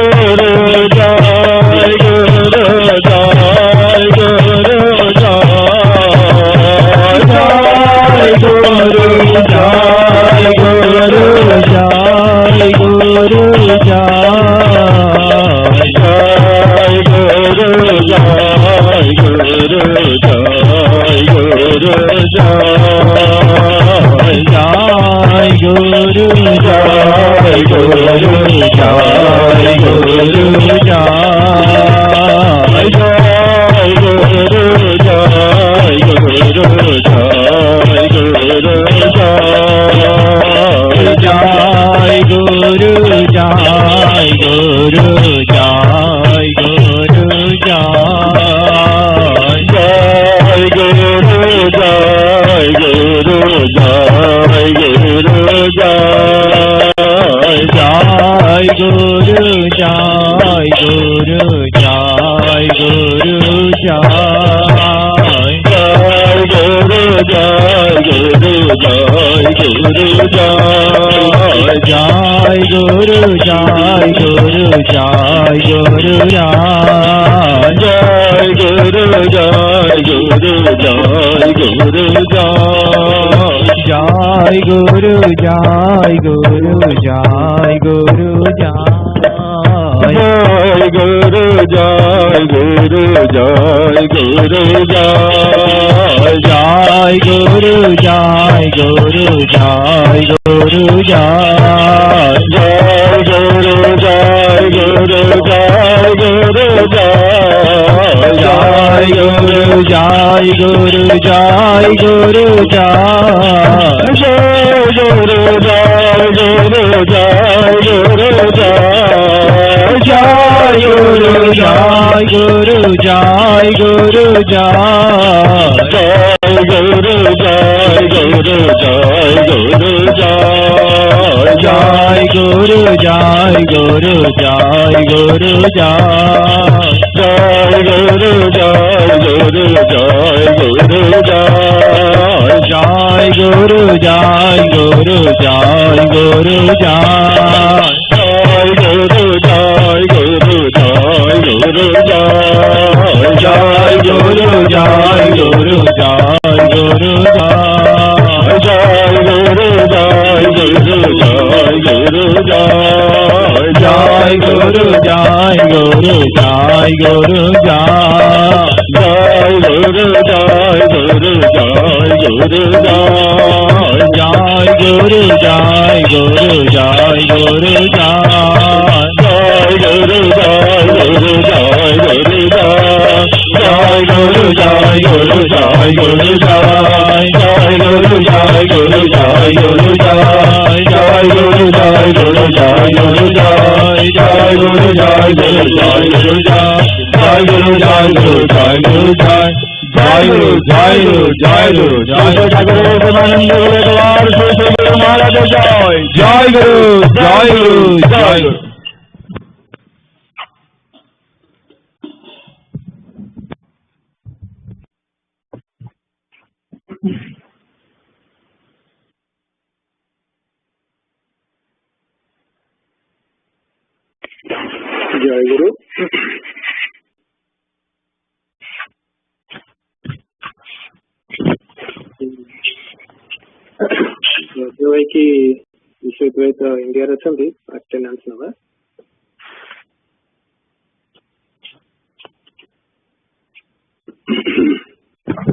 जय गुरु। जो है कि विश्वद्वैत इंडिया रे छथि अटेंडेंस नंबर